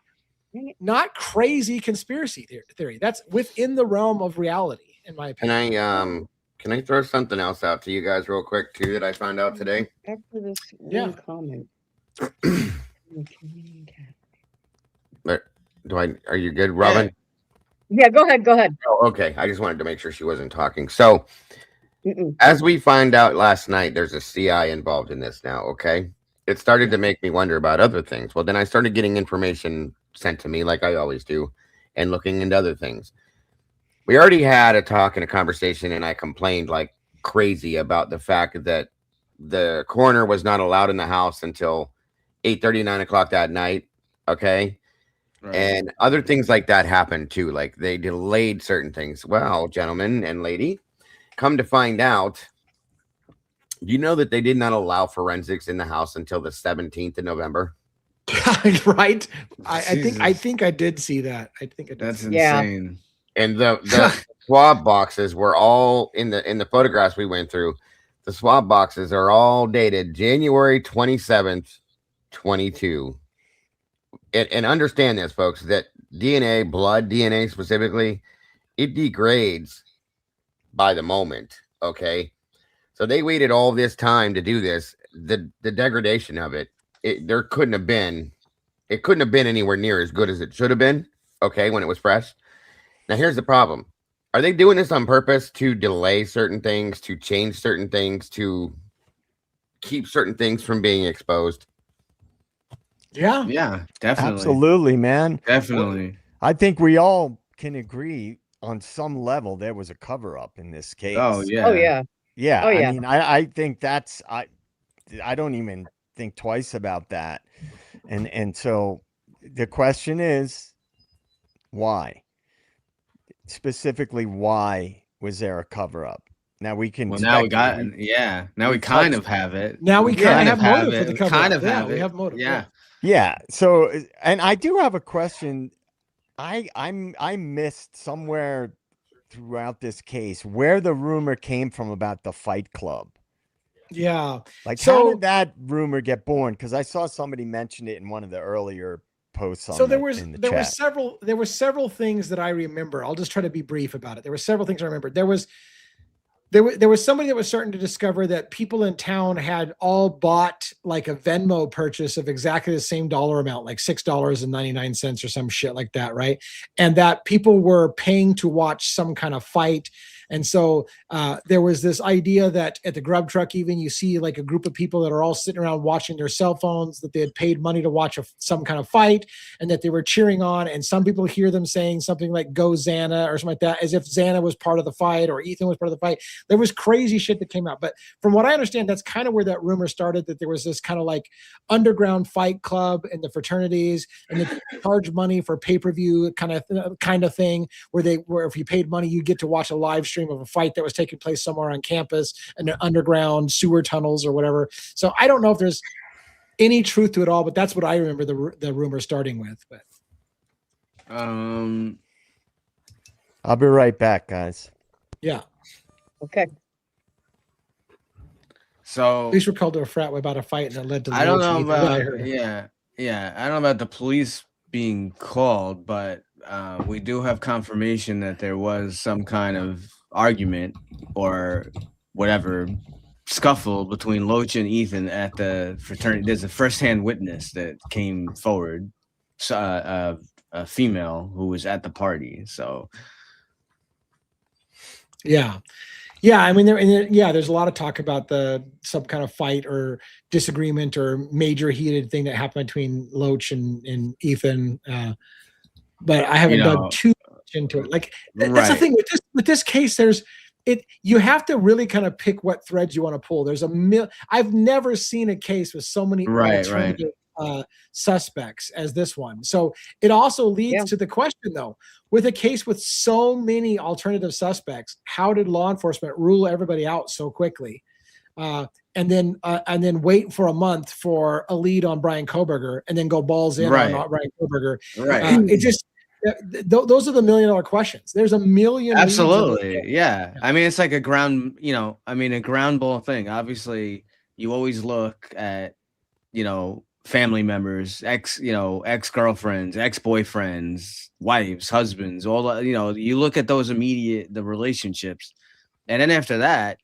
S2: crazy conspiracy theory. That's within the realm of reality, in my opinion.
S3: Can I throw something else out to you guys real quick too that I found out today?
S4: After this one comment.
S3: But are you good, Robin?
S4: Yeah, go ahead.
S3: Oh, okay. I just wanted to make sure she wasn't talking. So as we find out last night, there's a CI involved in this now. Okay. It started to make me wonder about other things. Well, then I started getting information sent to me like I always do and looking into other things. We already had a talk and a conversation, and I complained like crazy about the fact that the coroner was not allowed in the house until 8:30, 9 o'clock that night. Okay. Right. And other things like that happened too. Like they delayed certain things. Well, gentlemen and lady, come to find out, you know that they did not allow forensics in the house until the 17th of November.
S2: Right. I think I did see that. I think it
S5: that's insane.
S3: And the swab boxes were all in the photographs we went through. The swab boxes are all dated January 27th, 22. And understand this, folks, that DNA, blood DNA specifically, it degrades by the moment. Okay. So they waited all this time to do this. The degradation of it couldn't have been anywhere near as good as it should have been. Okay. When it was fresh. Now here's the problem. Are they doing this on purpose to delay certain things, to change certain things, to keep certain things from being exposed?
S5: Yeah, definitely.
S6: Absolutely, man.
S5: Definitely.
S6: I think we all can agree on some level there was a cover up in this case.
S5: Oh yeah.
S6: I mean, I think that's I don't even think twice about that. And so the question is, why? Specifically, why was there a cover up? Now we can.
S5: Well, now we got. Now we kind of have it.
S2: Now we kind of have motive for the cover up.
S5: Kind of have it.
S2: We have motive.
S6: Yeah. So, and I do have a question. I missed somewhere throughout this case where the rumor came from about the Fight Club.
S2: Yeah.
S6: Like, how did that rumor get born? Because I saw somebody mention it in one of the earlier posts on
S2: So there
S6: the,
S2: was
S6: in the
S2: there were
S6: chat.
S2: several things that I remember. I'll just try to be brief about it. There were several things I remember. There was somebody that was starting to discover that people in town had all bought like a Venmo purchase of exactly the same dollar amount, like $6.99 or some shit like that, right? And that people were paying to watch some kind of fight. And so there was this idea that at the grub truck, even you see like a group of people that are all sitting around watching their cell phones, that they had paid money to watch some kind of fight, and that they were cheering on. And some people hear them saying something like "Go Xana" or something like that, as if Xana was part of the fight or Ethan was part of the fight. There was crazy shit that came out. But from what I understand, that's kind of where that rumor started, that there was this kind of like underground fight club in the fraternities, and they charge money for pay-per-view kind of thing, where if you paid money, you get to watch a live stream of a fight that was taking place somewhere on campus in the underground sewer tunnels or whatever. So I don't know if there's any truth to it all, but that's what I remember the rumor starting with. But
S6: I'll be right back, guys.
S2: yeah,
S4: Okay.
S2: at
S5: So
S2: least we're called to a frat about a fight and it led to.
S5: I don't know
S2: Ethan, I
S5: about
S2: heard.
S5: yeah. I don't know about the police being called, but we do have confirmation that there was some kind of argument or whatever scuffle between Loach and Ethan at the fraternity. There's a first-hand witness that came forward, a female who was at the party. So yeah.
S2: I mean, there's a lot of talk about some kind of fight or disagreement or major heated thing that happened between Loach and Ethan. But I haven't dug too much into it. Like that's the thing with this case. You have to really kind of pick what threads you want to pull. I've never seen a case with so many alternative suspects as this one. So it also leads to the question, though, with a case with so many alternative suspects, how did law enforcement rule everybody out so quickly? And then wait for a month for a lead on Brian Koberger and then go balls in on Brian Koberger. It just, those are the $1 million questions. There's a million.
S5: Absolutely. Yeah. I mean, it's like a ground ball thing. Obviously you always look at, family members, ex-girlfriends, ex-boyfriends, wives, husbands, all that, you look at those the relationships. And then after that,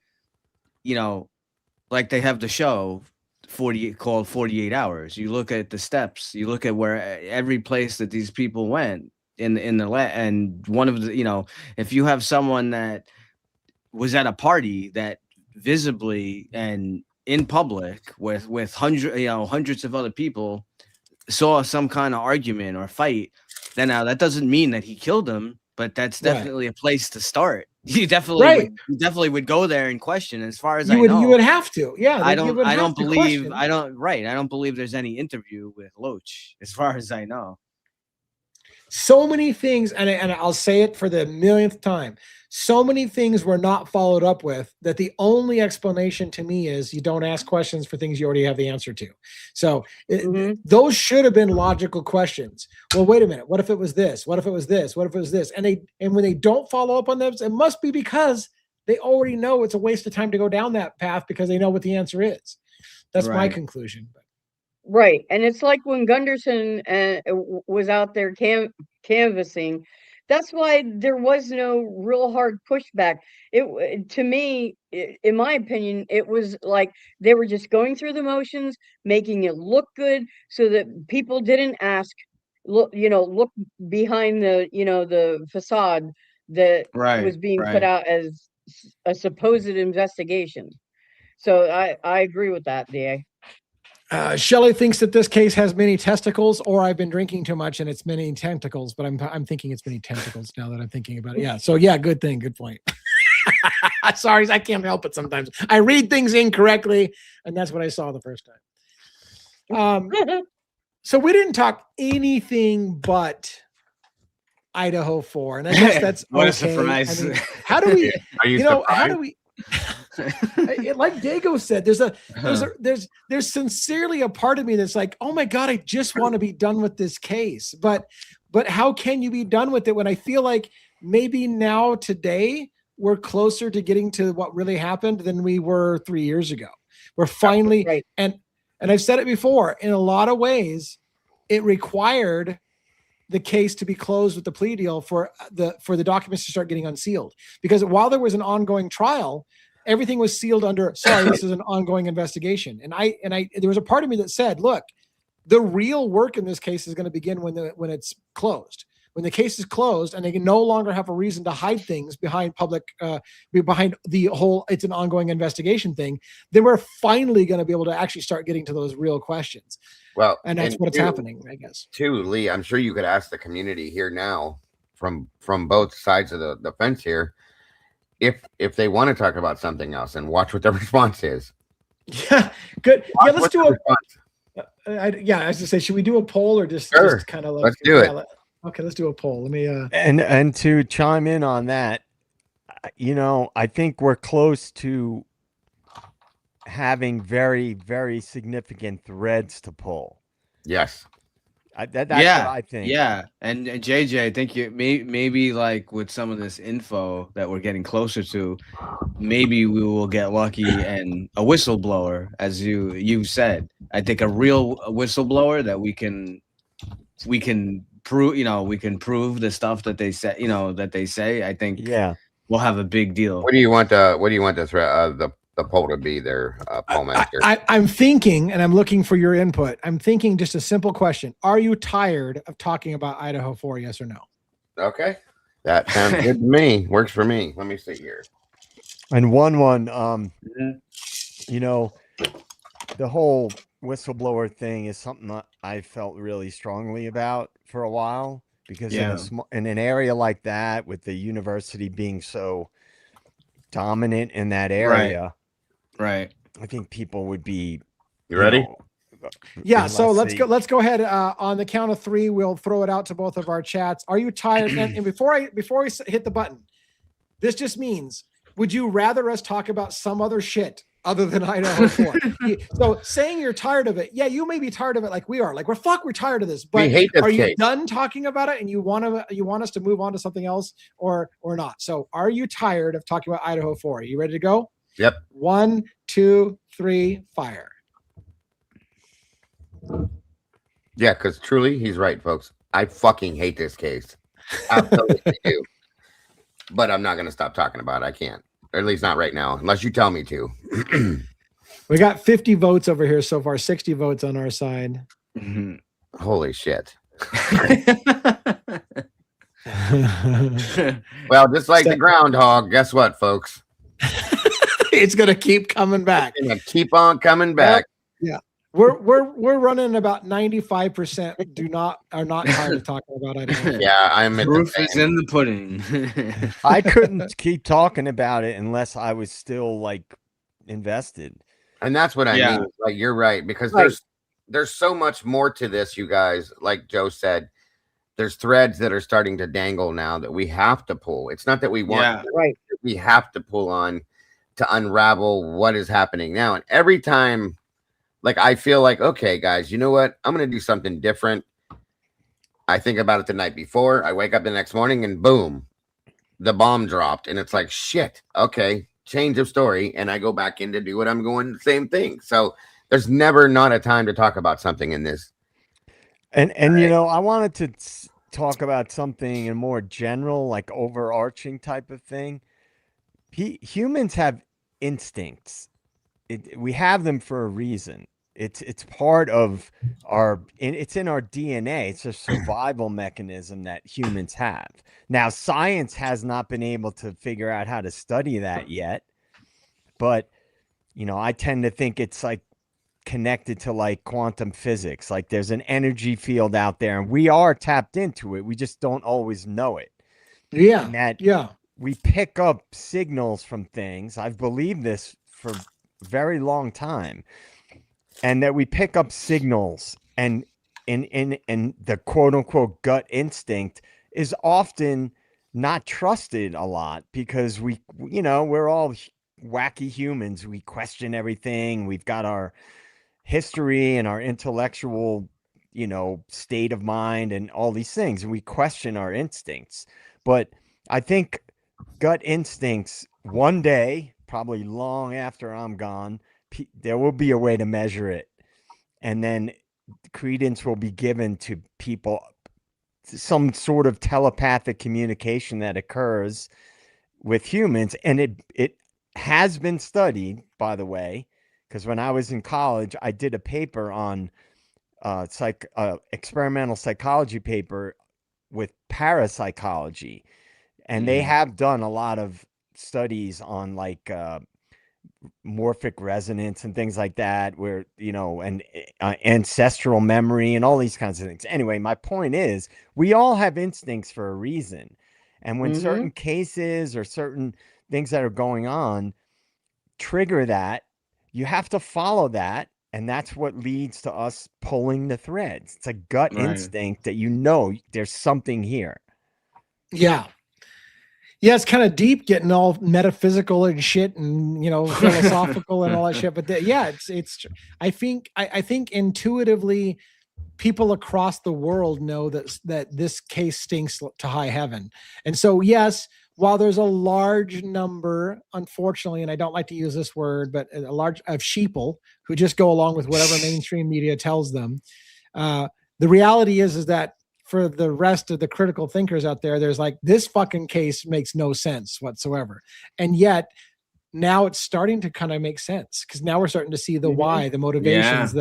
S5: like they have the show called 48 Hours. You look at the steps, you look at where every place that these people went and one of the, if you have someone that was at a party that visibly and in public with hundreds of other people saw some kind of argument or fight, then now that doesn't mean that he killed them, but that's definitely a place to start. You definitely would go there and question. As far as I know,
S2: you would have to. Yeah,
S5: I don't believe there's any interview with Loach, as far as I know.
S2: So many things, and I'll say it for the millionth time, so many things were not followed up with that the only explanation to me is you don't ask questions for things you already have the answer to. So those should have been logical questions. Well, wait a minute. What if it was this? What if it was this? What if it was this? And when they don't follow up on those, it must be because they already know it's a waste of time to go down that path because they know what the answer is. That's my conclusion.
S4: Right. And it's like when Gunderson was out there canvassing, that's why there was no real hard pushback. To me, in my opinion, it was like they were just going through the motions, making it look good so that people didn't look behind the facade that was being put out as a supposed investigation. So I agree with that, DA.
S2: Shelley thinks that this case has many testicles, or I've been drinking too much and it's many tentacles, but I'm thinking it's many tentacles now that I'm thinking about it. Yeah. So yeah, good point. Sorry, I can't help it sometimes. I read things incorrectly, and that's what I saw the first time. So we didn't talk anything but Idaho 4, and I guess that's
S5: what a surprise.
S2: I mean, how do we? How do we? Like Dago said, there's sincerely a part of me that's like, oh my God, I just want to be done with this case. But how can you be done with it when I feel like maybe now today we're closer to getting to what really happened than we were 3 years ago. We're finally and I've said it before, in a lot of ways, it required the case to be closed with the plea deal for the documents to start getting unsealed. Because while there was an ongoing trial, everything was sealed under, sorry, this is an ongoing investigation. And there was a part of me that said, look, the real work in this case is going to begin when it's closed. When the case is closed and they can no longer have a reason to hide things behind behind the whole, it's an ongoing investigation thing, then we're finally going to be able to actually start getting to those real questions.
S3: Well,
S2: and that's what's happening, I guess.
S3: Too, Lee, I'm sure you could ask the community here now from both sides of the fence here, if they want to talk about something else, and watch what their response is.
S2: Yeah, good. Yeah, let's do I was to say, should we do a poll or just kind of like,
S3: let's do it.
S2: Okay, let's do a poll. Let me
S6: and to chime in on that, I think we're close to having very, very significant threads to pull.
S3: Yes.
S6: That's what I think.
S5: Yeah. And JJ, I think maybe like with some of this info that we're getting closer to, maybe we will get lucky and a whistleblower, as you said. I think a real whistleblower that we can prove, we can prove the stuff that they say, that they say. I think we'll have a big deal.
S3: What do you want the poll to be there, poll master?
S2: I'm thinking, and I'm looking for your input. I'm thinking just a simple question. Are you tired of talking about Idaho 4, yes or no?
S3: Okay. That sounds good to me. Works for me. Let me see here.
S6: And the whole whistleblower thing is something that I felt really strongly about for a while, because in an area like that, with the university being so dominant in that area,
S5: right,
S6: I think people would be.
S3: You ready?
S2: Yeah. So let's go ahead. On the count of 3, we'll throw it out to both of our chats. Are you tired? And before we hit the button, this just means, would you rather us talk about some other shit other than Idaho 4? So saying you're tired of it, yeah, you may be tired of it like we are. Like we're tired of this. But are you done talking about it and you want us to move on to something else or not? So are you tired of talking about Idaho 4? Are you ready to go?
S3: Yep.
S2: 1, 2, 3, fire.
S3: Yeah, because truly, he's right, folks. I fucking hate this case. Absolutely do. But I'm not going to stop talking about it. I can't. Or at least not right now, unless you tell me to.
S2: We got 50 votes over here so far, 60 votes on our side.
S5: Mm-hmm.
S3: Holy shit. Well, just like the groundhog, guess what, folks?
S2: It's going to keep coming back.
S3: It's going to keep on coming back.
S2: Yeah. We're running about 95% are not tired of talking about it.
S3: Yeah, I'm at
S5: proof is in the pudding.
S6: I couldn't keep talking about it unless I was still like invested.
S3: And that's what I mean. Like, you're right, because there's so much more to this, you guys. Like Joe said, there's threads that are starting to dangle now that we have to pull. It's not that we want to, we have to pull on to unravel what is happening now. And every time, like, I feel like, okay, guys, you know what? I'm going to do something different. I think about it the night before. I wake up the next morning and boom, the bomb dropped. And it's like, shit, okay, change of story. And I go back in to do what I'm going, the same thing. So there's never not a time to talk about something in this.
S6: And I wanted to talk about something in more general, like overarching type of thing. Humans have instincts. We have them for a reason. It's part of it's in our DNA. It's a survival mechanism that humans have. Now, science has not been able to figure out how to study that yet. But, I tend to think it's like connected to like quantum physics. Like there's an energy field out there and we are tapped into it. We just don't always know it.
S2: Yeah.
S6: And that, we pick up signals from things. I've believed this for a very long time. And that we pick up signals, and in the quote unquote gut instinct is often not trusted a lot, because we're all wacky humans. We question everything. We've got our history and our intellectual, state of mind and all these things. And we question our instincts. But I think gut instincts, one day, probably long after I'm gone, there will be a way to measure it. And then credence will be given to people, some sort of telepathic communication that occurs with humans. And it has been studied, by the way, because when I was in college, I did a paper on experimental psychology paper with parapsychology. And they have done a lot of studies on like morphic resonance and things like that, where, and ancestral memory and all these kinds of things. Anyway, my point is, we all have instincts for a reason. And when certain cases or certain things that are going on trigger that, you have to follow that. And that's what leads to us pulling the threads. It's a gut instinct that there's something here.
S2: Yeah. Yeah, it's kind of deep, getting all metaphysical and shit, and philosophical and all that shit. But it's. I think intuitively, people across the world know that this case stinks to high heaven, and so yes, while there's a large number, unfortunately, and I don't like to use this word, but a large of sheeple who just go along with whatever mainstream media tells them. The reality is that, for the rest of the critical thinkers out there, there's like, this fucking case makes no sense whatsoever. And yet now it's starting to kind of make sense, because now we're starting to see the why, the motivations,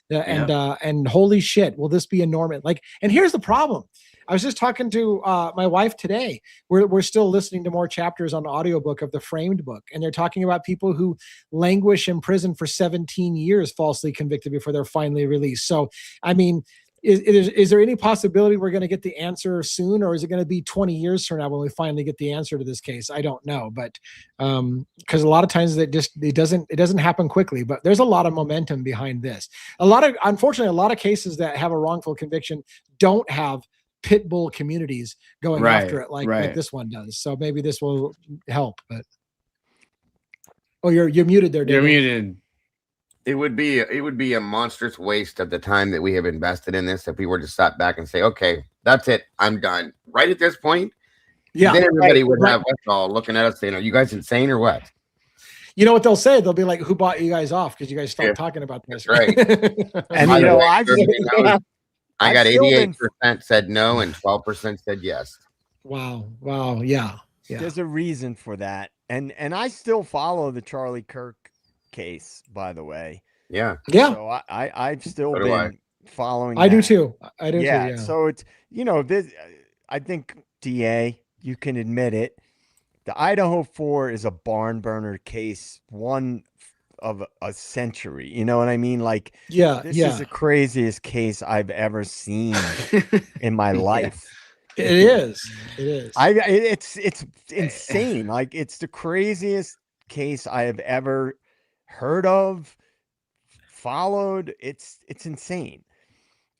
S2: and holy shit, will this be a normal? Like, and here's the problem. I was just talking to my wife today. We're still listening to more chapters on the audiobook of the Framed book. And they're talking about people who languish in prison for 17 years, falsely convicted before they're finally released. So, I mean, is there any possibility we're going to get the answer soon, or is it going to be 20 years from now when we finally get the answer to this case? I don't know, but because a lot of times it doesn't happen quickly. But there's a lot of momentum behind this. Unfortunately, a lot of cases that have a wrongful conviction don't have pit bull communities going after it like this one does. So maybe this will help. But you're muted there, Dago.
S5: You're muted.
S3: It would be a monstrous waste of the time that we have invested in this if we were to step back and say, okay, that's it, I'm done. Right at this point, then everybody would have us all looking at us saying, are you guys insane or what?
S2: You know what they'll say? They'll be like, who bought you guys off? Because you guys stopped talking about this.
S3: Right.
S6: And
S3: I got 88% said no and 12% said yes.
S2: Wow. Yeah.
S6: There's a reason for that. And I still follow the Charlie Kirk case, by the way.
S3: Yeah.
S6: So I've still been following.
S2: I do too. I do too.
S6: Yeah. So it's, this, I think, DA, you can admit it. The Idaho 4 is a barn burner case, one of a century. You know what I mean? Like, this is the craziest case I've ever seen in my life.
S2: It is.
S6: It's insane. Like, it's the craziest case I have ever heard of, followed. It's insane.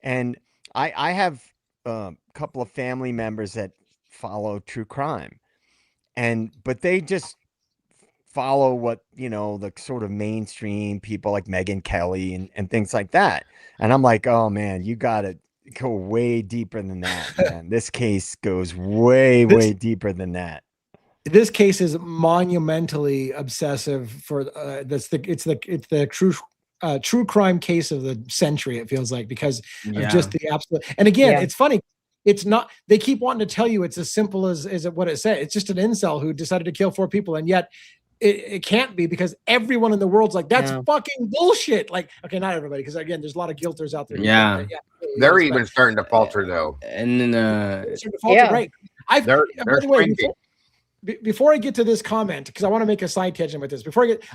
S6: And I have a couple of family members that follow TruCrime, but they just follow what, the sort of mainstream people like Megyn Kelly and things like that. And I'm like, oh man, you gotta go way deeper than that, man. This case goes way deeper than that.
S2: This case is monumentally obsessive for it's the true crime case of the century. It feels like, because of just the absolute. And again, it's funny. It's not. They keep wanting to tell you it's as simple as what it said. It's just an incel who decided to kill 4 people, and yet it can't be, because everyone in the world's like, that's fucking bullshit. Like, okay, not everybody, because again, there's a lot of guilters out there.
S3: They're even starting to falter though.
S5: And then
S2: right. By the way, before I get to this comment, because I want to make a side tangent with this.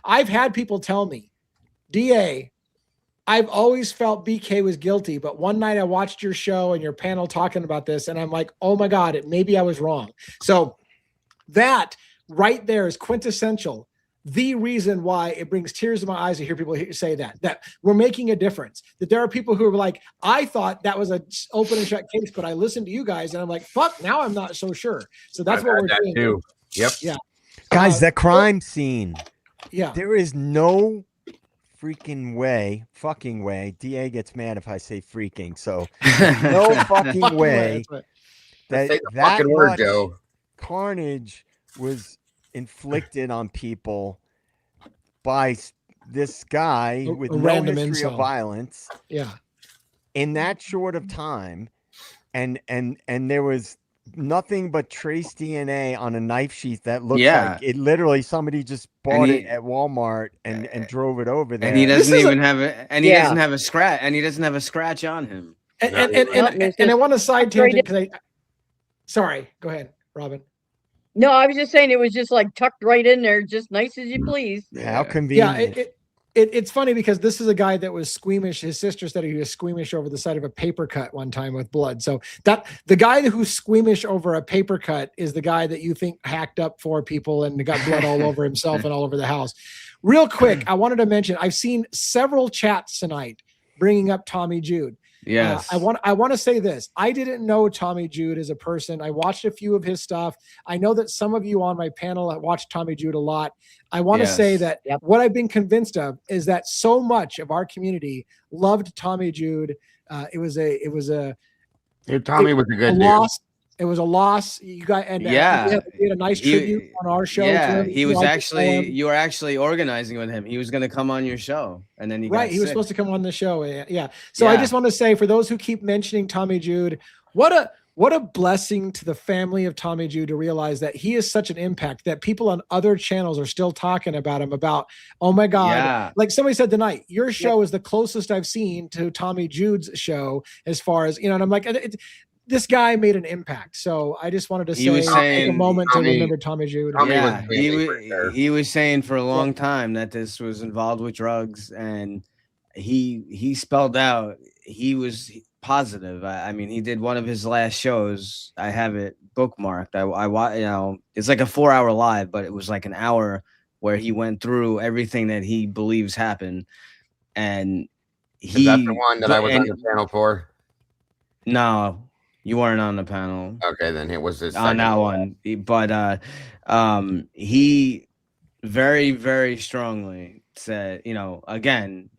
S2: I've had people tell me, DA, I've always felt BK was guilty, but one night I watched your show and your panel talking about this, and I'm like, oh my God, maybe I was wrong. So that right there is quintessential. The reason why it brings tears to my eyes to hear people say that we're making a difference, that there are people who are like, I thought that was an open and shut case, but I listened to you guys and I'm like, fuck, now I'm not so sure. So that's what we're doing.
S3: Too. Yep.
S2: Yeah.
S6: Guys, that crime scene.
S2: Yeah.
S6: There is no fucking way. DA gets mad if I say freaking. So no fucking way that
S3: fucking word, Joe.
S6: Carnage was inflicted on people by this guy with no history of violence.
S2: Yeah.
S6: in that short of time, and there was nothing but trace DNA on a knife sheath that looks
S5: Yeah.
S6: like it literally somebody just bought
S5: he-
S6: it at Walmart and drove it over there.
S5: And he doesn't
S2: This is
S5: even have a, and he
S4: Yeah.
S5: doesn't have a scratch, and he doesn't have a scratch on him.
S2: And
S3: No,
S2: I want to side
S4: tucked right
S2: tangent because sorry, go ahead, Robin.
S4: No, I was just saying it was just like tucked right in there, just nice as you please.
S6: How
S2: Yeah,
S6: convenient.
S2: it's funny because this is a guy that was squeamish. His sister said he was squeamish over the sight of a paper cut one time with blood. So that the guy who's squeamish over a paper cut is the guy that you think hacked up 4 people and got blood all over himself and all over the house. Real quick, I wanted to mention I've seen several chats tonight bringing up Tommy Jude.
S5: Yes.
S2: I want to say this. I didn't know Tommy Jude as a person. I watched a few of his stuff. I know that some of you on my panel have watched Tommy Jude a lot. I want to say that what I've been convinced of is that so much of our community loved Tommy Jude. Tommy was a
S3: good
S2: loss. It was a loss. You got we had a nice tribute on our show.
S5: Yeah, he was actually you were actually organizing with him. He was going to come on your show, and then he
S2: he was
S5: sick.
S2: supposed to come on the show. Yeah. So I just want to say for those who keep mentioning Tommy Jude, what a blessing to the family of Tommy Jude to realize that he is such an impact that people on other channels are still talking about him about, oh my God. Like somebody said tonight, your show is the closest I've seen to Tommy Jude's show as far as, and I'm like, this guy made an impact. So I just wanted to take a moment to remember Tommy Jude.
S5: He was saying for a long time that this was involved with drugs, and he spelled out he was positive. I mean, he did one of his last shows. I have it bookmarked. I it's like a 4-hour live, but it was like an hour where he went through everything that he believes happened. And
S3: is that the one that I was on the panel for?
S5: No. You weren't on the panel.
S3: Okay, then it was this
S5: on that one. But he very, very strongly said, again,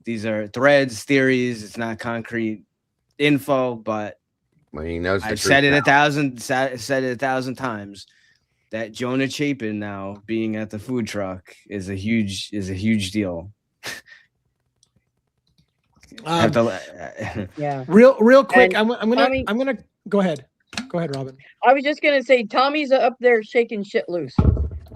S5: these are threads, theories, it's not concrete info, but
S3: he knows
S5: I've said it 1,000 times that Jonah Chapin now being at the food truck is a huge deal.
S2: Real quick, I'm gonna go ahead, Robin.
S4: I was just gonna say Tommy's up there shaking shit loose.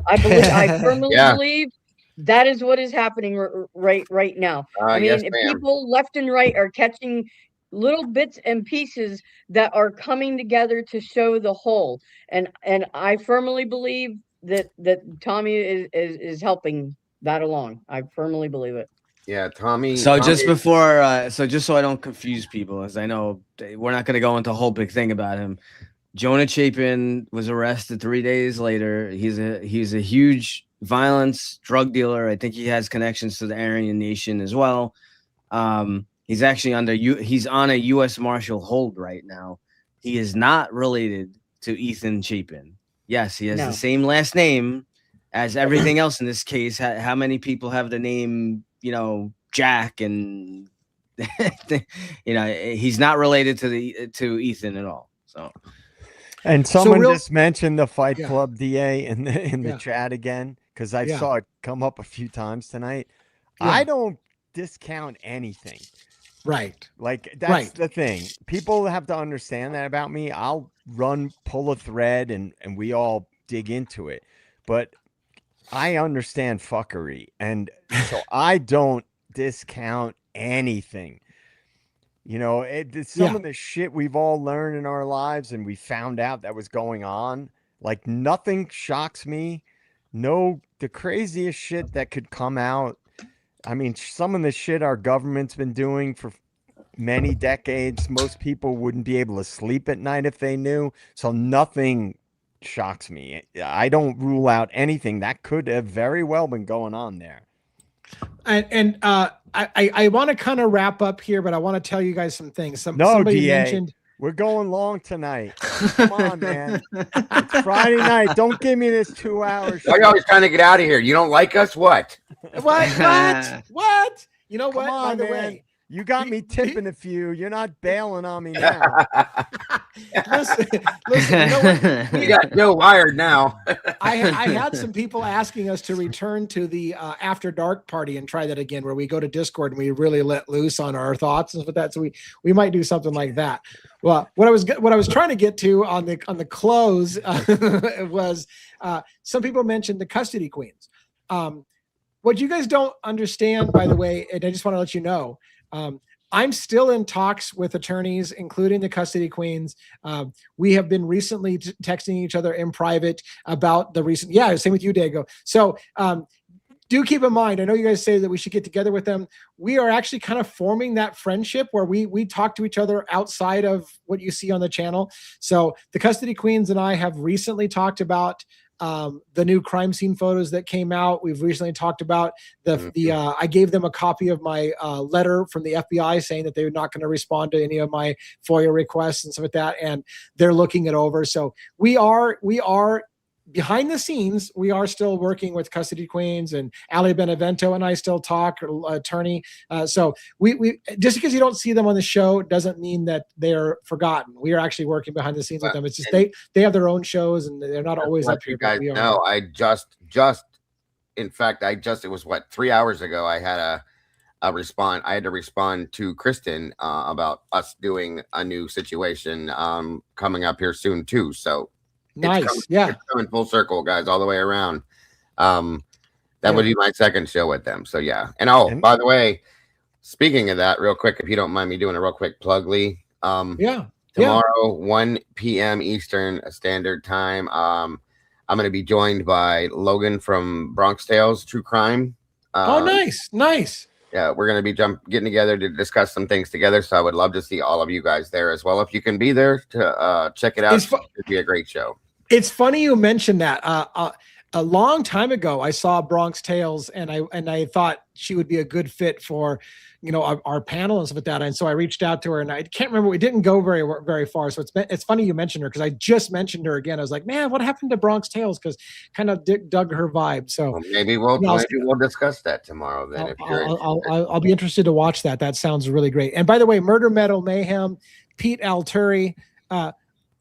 S4: I firmly believe that is what is happening right now. I mean, people left and right are catching little bits and pieces that are coming together to show the whole, and I firmly believe that Tommy is helping that along. I firmly believe it.
S3: Yeah, Tommy.
S5: Just before, just so I don't confuse people, as I know we're not going to go into a whole big thing about him. Jonah Chapin was arrested 3 days later. He's a huge violence drug dealer. I think he has connections to the Aryan Nation as well. He's actually he's on a U.S. Marshal hold right now. He is not related to Ethan Chapin. Yes, he has the same last name as everything else in this case. How many people have the name? Jack, and he's not related to Ethan at all. So,
S6: and someone just mentioned the Fight Club DA in the chat again, because I saw it come up a few times tonight. I don't discount anything.
S2: Right.
S6: Like that's the thing. People have to understand that about me. I'll pull a thread and we all dig into it. But I understand fuckery, and so I don't discount anything. Some of the shit we've all learned in our lives and we found out that was going on, like nothing shocks me. No, the craziest shit that could come out. I mean, some of the shit our government's been doing for many decades, most people wouldn't be able to sleep at night if they knew. So nothing shocks me. I don't rule out anything that could have very well been going on there.
S2: And I want to kind of wrap up here, but I want to tell you guys some things. Somebody mentioned
S6: we're going long tonight. Come on, man. It's Friday night. Don't give me this 2 hours.
S3: Why are you always trying to get out of here? You don't like us? What?
S2: What? You know what?
S6: By the way, you got me tipping a few. You're not bailing on me now.
S2: listen, you know what?
S3: We got Joe wired now.
S2: I had some people asking us to return to the after dark party and try that again, where we go to Discord and we really let loose on our thoughts and stuff like that. So we might do something like that. Well, what I was trying to get to on the close was some people mentioned the custody queens. What you guys don't understand, by the way, and I just want to let you know, I'm still in talks with attorneys, including the custody queens. We have been recently texting each other in private about the recent, same with you, Dago. So do keep in mind, I know you guys say that we should get together with them. We are actually kind of forming that friendship where we talk to each other outside of what you see on the channel. So the custody queens and I have recently talked about the new crime scene photos that came out. We've recently talked about I gave them a copy of my letter from the FBI saying that they're not going to respond to any of my FOIA requests and stuff like that. And they're looking it over. So we are behind the scenes, we are still working with custody queens, and Ali Benevento and I still talk, attorney. So we just because you don't see them on the show doesn't mean that they're forgotten. We are actually working behind the scenes with them. It's just they have their own shows and they're not always up here.
S3: You guys know, in fact, it was 3 hours ago. I had a respond. I had to respond to Kristen about us doing a new situation coming up here soon too. So.
S2: Nice.
S3: It's coming full circle, guys, all the way around. That would be my second show with them. So yeah. And by the way, speaking of that, real quick, if you don't mind me doing a real quick plug, Lee. Tomorrow, 1 p.m. Eastern Standard Time. I'm gonna be joined by Logan from Bronx Tales, TruCrime.
S2: Nice.
S3: Yeah, we're gonna be getting together to discuss some things together. So I would love to see all of you guys there as well. If you can be there to check it out, it'd be a great show. It's
S2: funny you mentioned that. A long time ago, I saw Bronx Tales, and I thought she would be a good fit for, our panel and stuff like that. And so I reached out to her, and I can't remember. We didn't go very far. So it's funny you mentioned her because I just mentioned her again. I was like, man, what happened to Bronx Tales? Because kind of dug her vibe. So
S3: maybe we'll discuss that tomorrow. Then
S2: I'll be interested to watch that. That sounds really great. And by the way, Murder Metal Mayhem, Pete Alturi.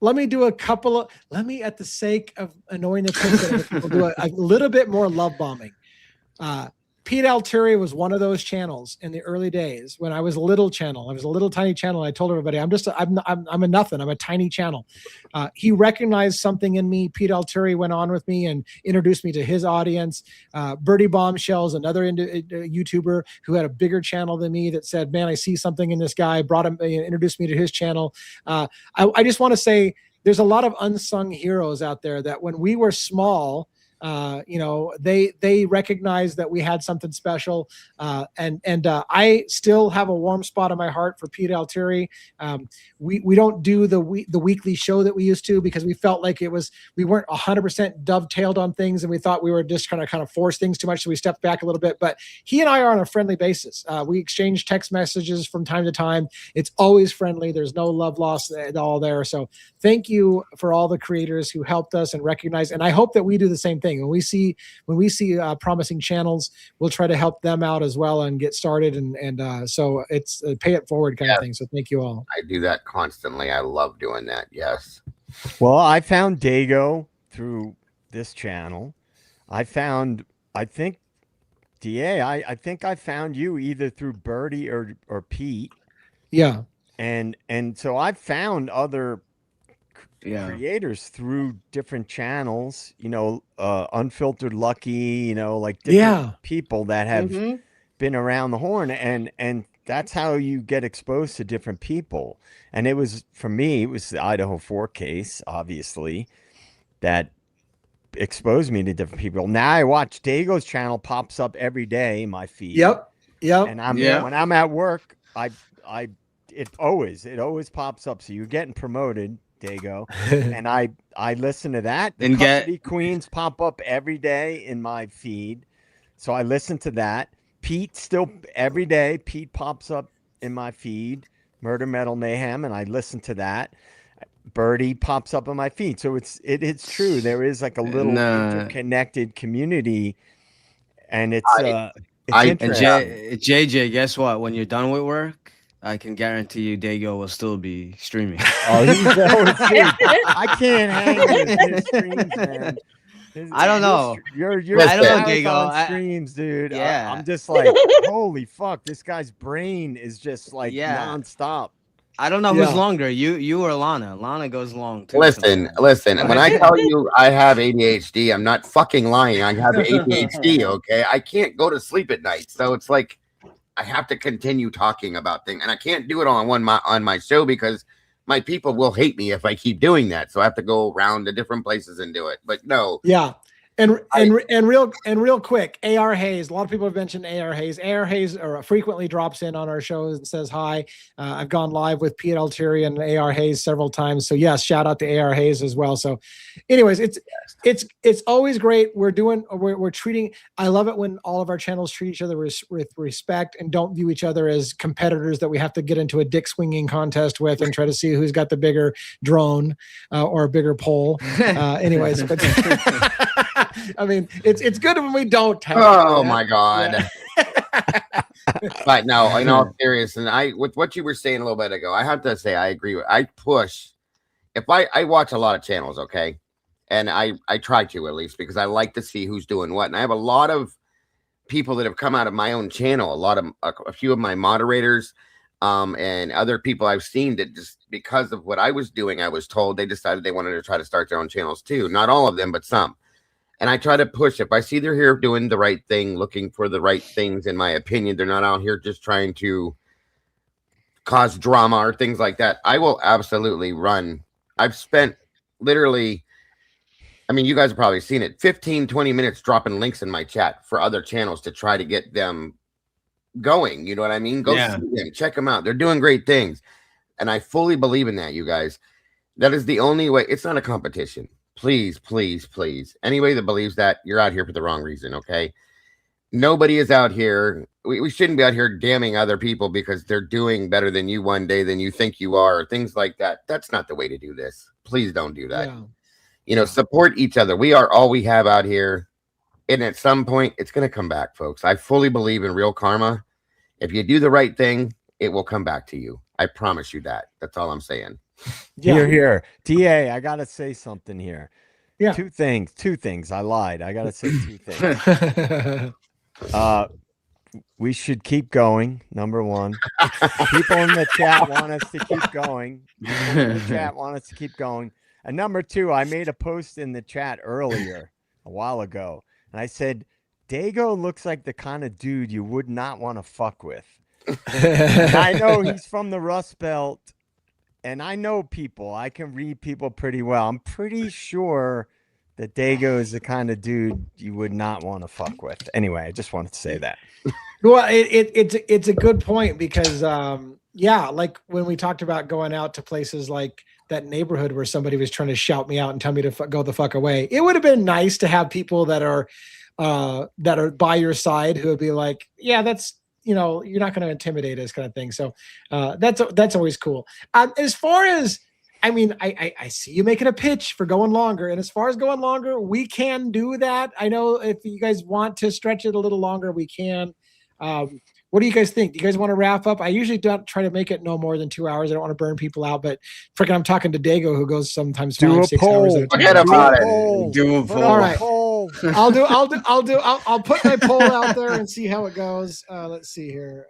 S2: Let me do at the sake of annoying the people, do a little bit more love bombing. Pete Alturi was one of those channels in the early days when I was a little channel. I was a little tiny channel. I told everybody, I'm a nothing. I'm a tiny channel. He recognized something in me. Pete Alturi went on with me and introduced me to his audience. Birdie Bombshells, another YouTuber who had a bigger channel than me, that said, man, I see something in this guy, brought him, introduced me to his channel. I just want to say there's a lot of unsung heroes out there that when we were small, they recognized that we had something special, and I still have a warm spot in my heart for Pete Alturi. We don't do the weekly show that we used to because we felt like we weren't 100% dovetailed on things, and we thought we were just kind of force things too much, so we stepped back a little bit. But he and I are on a friendly basis. We exchange text messages from time to time. It's always friendly. There's no love lost at all there. So thank you for all the creators who helped us and recognized, and I hope that we do the same thing. When we see promising channels, we'll try to help them out as well and get started. And so it's a pay it forward kind of thing. So thank you all.
S3: I do that constantly. I love doing that. Yes.
S6: Well, I found Dago through this channel. I think DA, I think I found you either through Birdie or Pete.
S2: Yeah.
S6: And so I found other creators through different channels, Unfiltered Lucky, like different people that have been around the horn, and that's how you get exposed to different people. And for me, it was the Idaho 4 case, obviously, that exposed me to different people. Now I watch Dago's channel pops up every day in my feed.
S2: Yep.
S6: And when I'm at work, it always pops up. So you're getting promoted, Dago, and I listen to that. The Custody Queens pop up every day in my feed, so I listen to that. Pete still every day. Pete pops up in my feed. Murder Metal Mayhem, and I listen to that. Birdie pops up on my feed, so it's true. There is like a little interconnected community, and it's interesting.
S5: JJ, guess what? When you're done with work, I can guarantee you Dago will still be streaming.
S6: Oh, he's dude, I can't hang with his streams, man.
S5: I don't know.
S6: Your
S3: I don't know,
S5: Dago.
S6: marathon streams, dude.
S5: Yeah.
S6: I'm just like, holy fuck, this guy's brain is just like nonstop.
S5: I don't know
S2: Yeah.
S5: who's longer, you or Lana. Lana goes long too.
S3: Listen. When I tell you I have ADHD, I'm not fucking lying. I have ADHD. Okay, I can't go to sleep at night, so it's like I have to continue talking about things, and I can't do it on my show because my people will hate me if I keep doing that. So I have to go around to different places and do it. But no,
S2: Yeah. And real quick, AR Hayes. A lot of people have mentioned AR Hayes. AR Hayes frequently drops in on our shows and says hi. I've gone live with Pete Altieri and AR Hayes several times. So yes, shout out to AR Hayes as well. So, anyways, it's always great. We're treating. I love it when all of our channels treat each other with respect and don't view each other as competitors that we have to get into a dick swinging contest with and try to see who's got the bigger drone or a bigger pole. Anyways, but. I mean, it's good when we don't have.
S3: Oh my God. Yeah. But no, in all seriousness, with what you were saying a little bit ago, I have to say I agree with. I push. If I watch a lot of channels, okay, and I try to at least because I like to see who's doing what, and I have a lot of people that have come out of my own channel, a few of my moderators, and other people I've seen that just because of what I was doing, I was told they decided they wanted to try to start their own channels too. Not all of them, but some. And I try to push. If I see they're here doing the right thing, looking for the right things, in my opinion, they're not out here just trying to cause drama or things like that, I will absolutely run. I've spent literally, I mean, you guys have probably seen it, 15, 20 minutes dropping links in my chat for other channels to try to get them going. You know what I mean? Go see them, check them out. They're doing great things. And I fully believe in that, you guys. That is the only way. It's not a competition. Please, please, please. Anybody that believes that, you're out here for the wrong reason, okay? Nobody is out here. We shouldn't be out here damning other people because they're doing better than you one day than you think you are, or things like that. That's not the way to do this. Please don't do that. Yeah. You know, support each other. We are all we have out here. And at some point, it's going to come back, folks. I fully believe in real karma. If you do the right thing, it will come back to you. I promise you that. That's all I'm saying.
S6: Yeah. Here. DA, I got to say something here.
S2: Yeah.
S6: Two things. I lied. I got to say two things. We should keep going. Number one, people in the chat want us to keep going. And number two, I made a post in the chat earlier a while ago. And I said, Dago looks like the kind of dude you would not want to fuck with. And I know he's from the Rust Belt. And I know people. I can read people pretty well. I'm pretty sure that Dago is the kind of dude you would not want to fuck with. Anyway, I just wanted to say that.
S2: Well, it's a good point because, like when we talked about going out to places like that neighborhood where somebody was trying to shout me out and tell me to go the fuck away, it would have been nice to have people that are by your side who would be like, yeah, that's, you know, you're not going to intimidate us kind of thing. So that's always cool. As far as, I mean, I see you making a pitch for going longer. And as far as going longer, we can do that. I know if you guys want to stretch it a little longer, we can. What do you guys think? Do you guys want to wrap up? I usually don't try to make it no more than 2 hours. I don't want to burn people out, but freaking, I'm talking to Dago who goes sometimes 5, 6 hours at a time.
S3: Forget about it.
S5: Do a poll.
S2: All right. I'll put my poll out there and see how it goes. Let's see here.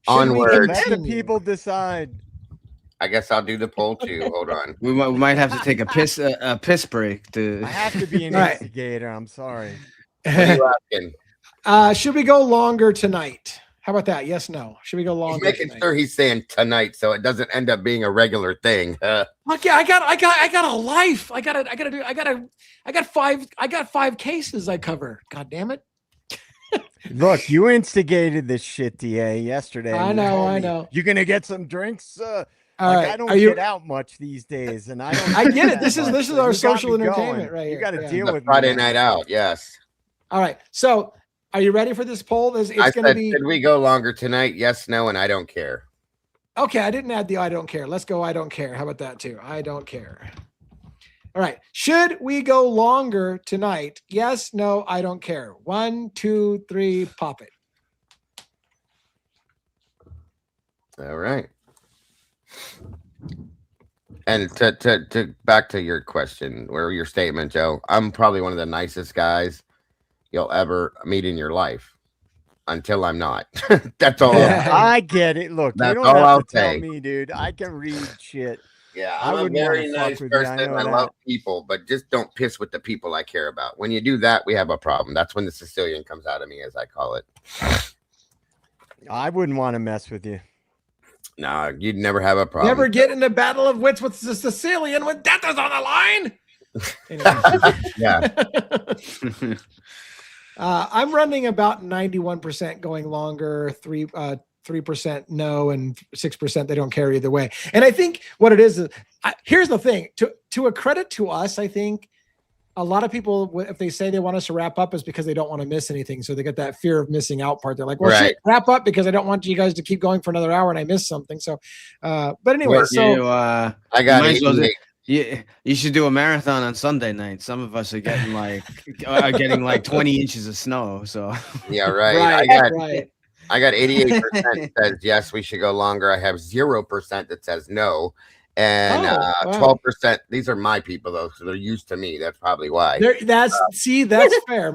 S3: Onward.
S6: Let the people decide.
S3: I guess I'll do the poll too. Hold on.
S5: We might have to take a piss break to.
S6: I have to be an instigator. I'm sorry.
S3: What are you asking?
S2: Should we go longer tonight? How about that? Yes, no. Should we go longer?
S3: He's making sure he's saying tonight, so it doesn't end up being a regular thing.
S2: Okay, I got a life. I got 5 cases I cover. God damn it.
S6: Look, you instigated this shit, DA, yesterday.
S2: I know.
S6: You're gonna get some drinks.
S2: All right.
S6: I don't get out much these days, and I don't.
S2: I get it. This is our social entertainment right here.
S6: You got to deal with
S3: Friday night out. Yes.
S2: All right. So, are you ready for this poll? It's going to be.
S3: Should we go longer tonight? Yes, no, and I don't care.
S2: Okay, I didn't add the I don't care. Let's go I don't care. How about that too? I don't care. All right. Should we go longer tonight? Yes, no, I don't care. 1, 2, 3, pop it.
S3: All right. And to back to your question or your statement, Joe, I'm probably one of the nicest guys you'll ever meet in your life until I'm not. That's all.
S6: Yeah, I get it. Look, you
S3: That's
S6: don't
S3: all
S6: have
S3: I'll
S6: to tell
S3: say.
S6: me, dude. I can read shit.
S3: Yeah,
S6: I
S3: I'm a
S6: wouldn't wanna
S3: very
S6: fuck
S3: nice
S6: with you, I
S3: person.
S6: know
S3: I
S6: that.
S3: love people, but just don't piss with the people I care about. When you do that, we have a problem. That's when the Sicilian comes out of me, as I call it.
S6: I wouldn't want to mess with you.
S3: No, you'd never have a problem.
S2: Never get in a battle of wits with the Sicilian when death is on the line. Anyway.
S3: Yeah.
S2: I'm running about 91% going longer, 3% no, and 6% they don't care either way. And I think what it is here's the thing. To a credit to us, I think a lot of people, if they say they want us to wrap up, is because they don't want to miss anything. So they get that fear of missing out part. They're like, well,
S3: Right.
S2: shit, wrap up because I don't want you guys to keep going for another hour and I missed something. So, but anyway,
S3: Well,
S2: so
S3: I got
S5: might as well
S3: 88.
S5: you should do a marathon on Sunday night. Some of us are getting like 20 inches of snow. So
S3: Yeah, right.
S2: right.
S3: I got 88% says yes, we should go longer. I have 0% that says no. And
S2: wow.
S3: 12%, these are my people though, so they're used to me. That's probably why.
S2: That's fair.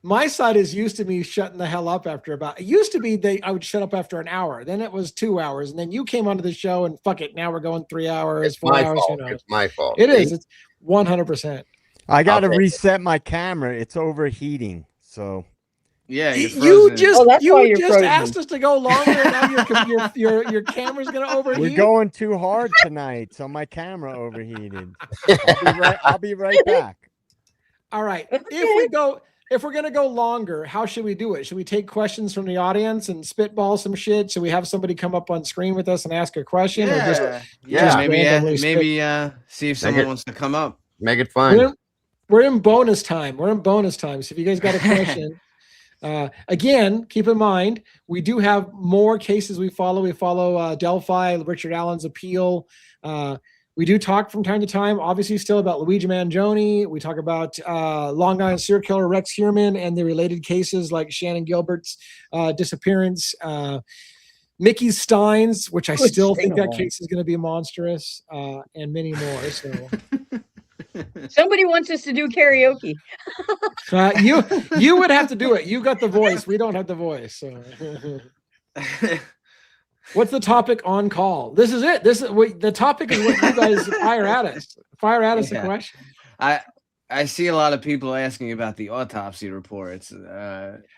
S2: My side is used to me shutting the hell up after it used to be I would shut up after an hour. Then it was 2 hours, and then you came onto the show and fuck it. Now we're going 3 hours,
S3: It's
S2: 4
S3: my
S2: hours.
S3: fault. It's my fault.
S2: It is. It's 100%.
S6: I got to
S3: Okay.
S6: reset my camera. It's overheating. So
S5: yeah, you're
S2: You
S5: frozen.
S4: that's why you're frozen.
S2: asked us to go longer, and now your camera's gonna overheat.
S6: we're going too hard tonight, so my camera overheated. I'll be right back.
S2: All right. If we're gonna go longer, how should we do it? Should we take questions from the audience and spitball some shit? Should we have somebody come up on screen with us and ask a question? Or just randomly
S5: maybe see if someone wants to come up.
S3: Make it fun.
S2: we're in bonus time. So if you guys got a question, again, keep in mind, we do have more cases we follow. We follow Delphi, Richard Allen's appeal. We do talk from time to time, obviously still about Luigi Mangione. We talk about Long Island serial killer Rex Heuermann and the related cases like Shannon Gilbert's disappearance. Mickey Stein's, which I still think that case is going to be monstrous, and many more. So
S4: Somebody wants us to do karaoke.
S2: you would have to do it. You got the voice. We don't have the voice. So. What's the topic on call? This is it. The topic is what you guys fire at us. Fire at us a question.
S5: I see a lot of people asking about the autopsy reports.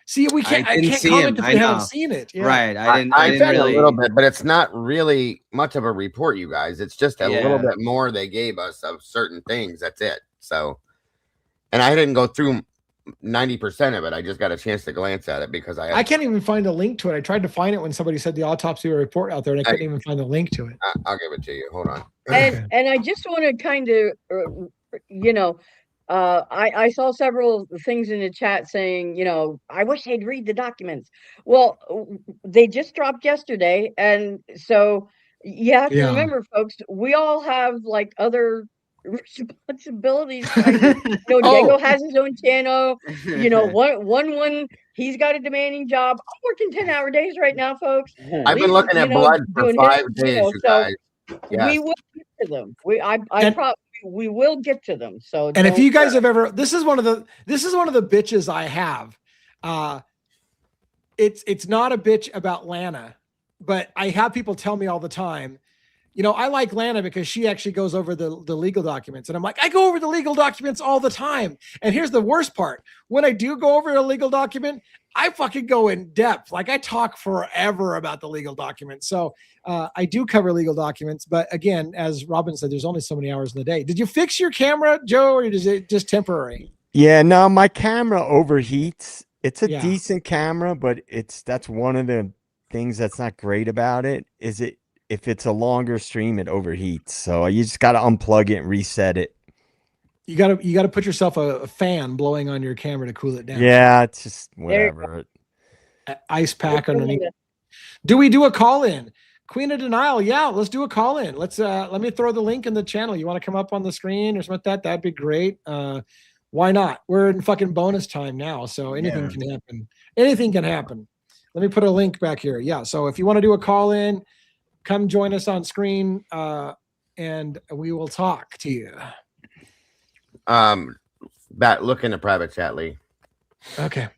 S2: See, we can't. I can't comment if we haven't seen it. Yeah.
S5: Right. I didn't really
S3: a little bit, but it's not really much of a report, you guys. It's just a little bit more they gave us of certain things. That's it. So, and I didn't go through 90% of it. I just got a chance to glance at it because I
S2: can't even find a link to it. I tried to find it when somebody said the autopsy report out there, and I couldn't even find the link to it.
S3: I'll give it to you. Hold on.
S4: And I just want to kind of, I saw several things in the chat saying, I wish they'd read the documents. Well, they just dropped yesterday. And so you have to remember, folks, we all have like other responsibilities. Dago has his own channel. One he's got a demanding job. I'm working 10-hour days right now, folks.
S3: I've been looking at blood for 5 days, you guys.
S4: We will get to them. We will get to them. So,
S2: and if you guys have ever, this is one of the bitches I have. It's not a bitch about Lana, but I have people tell me all the time, I like Lana because she actually goes over the legal documents. And I'm like, I go over the legal documents all the time. And here's the worst part. When I do go over a legal document, I fucking go in depth. Like I talk forever about the legal documents. So I do cover legal documents. But again, as Robin said, there's only so many hours in the day. Did you fix your camera, Joe, or is it just temporary?
S6: Yeah, no, my camera overheats. It's a decent camera, but that's one of the things that's not great about it. If it's a longer stream, it overheats. So you just got to unplug it and reset it. You got
S2: to put yourself a fan blowing on your camera to cool it down.
S6: Yeah, it's just whatever.
S2: Ice pack underneath. Do we do a call in? Queen of Denial. Yeah, let's do a call in. Let me throw the link in the channel. You want to come up on the screen or something like that? That'd be great. Why not? We're in fucking bonus time now, so anything can happen. Anything can happen. Let me put a link back here. Yeah. So if you want to do a call in, come join us on screen, and we will talk to you.
S3: Look in the private chat, Lee.
S2: Okay.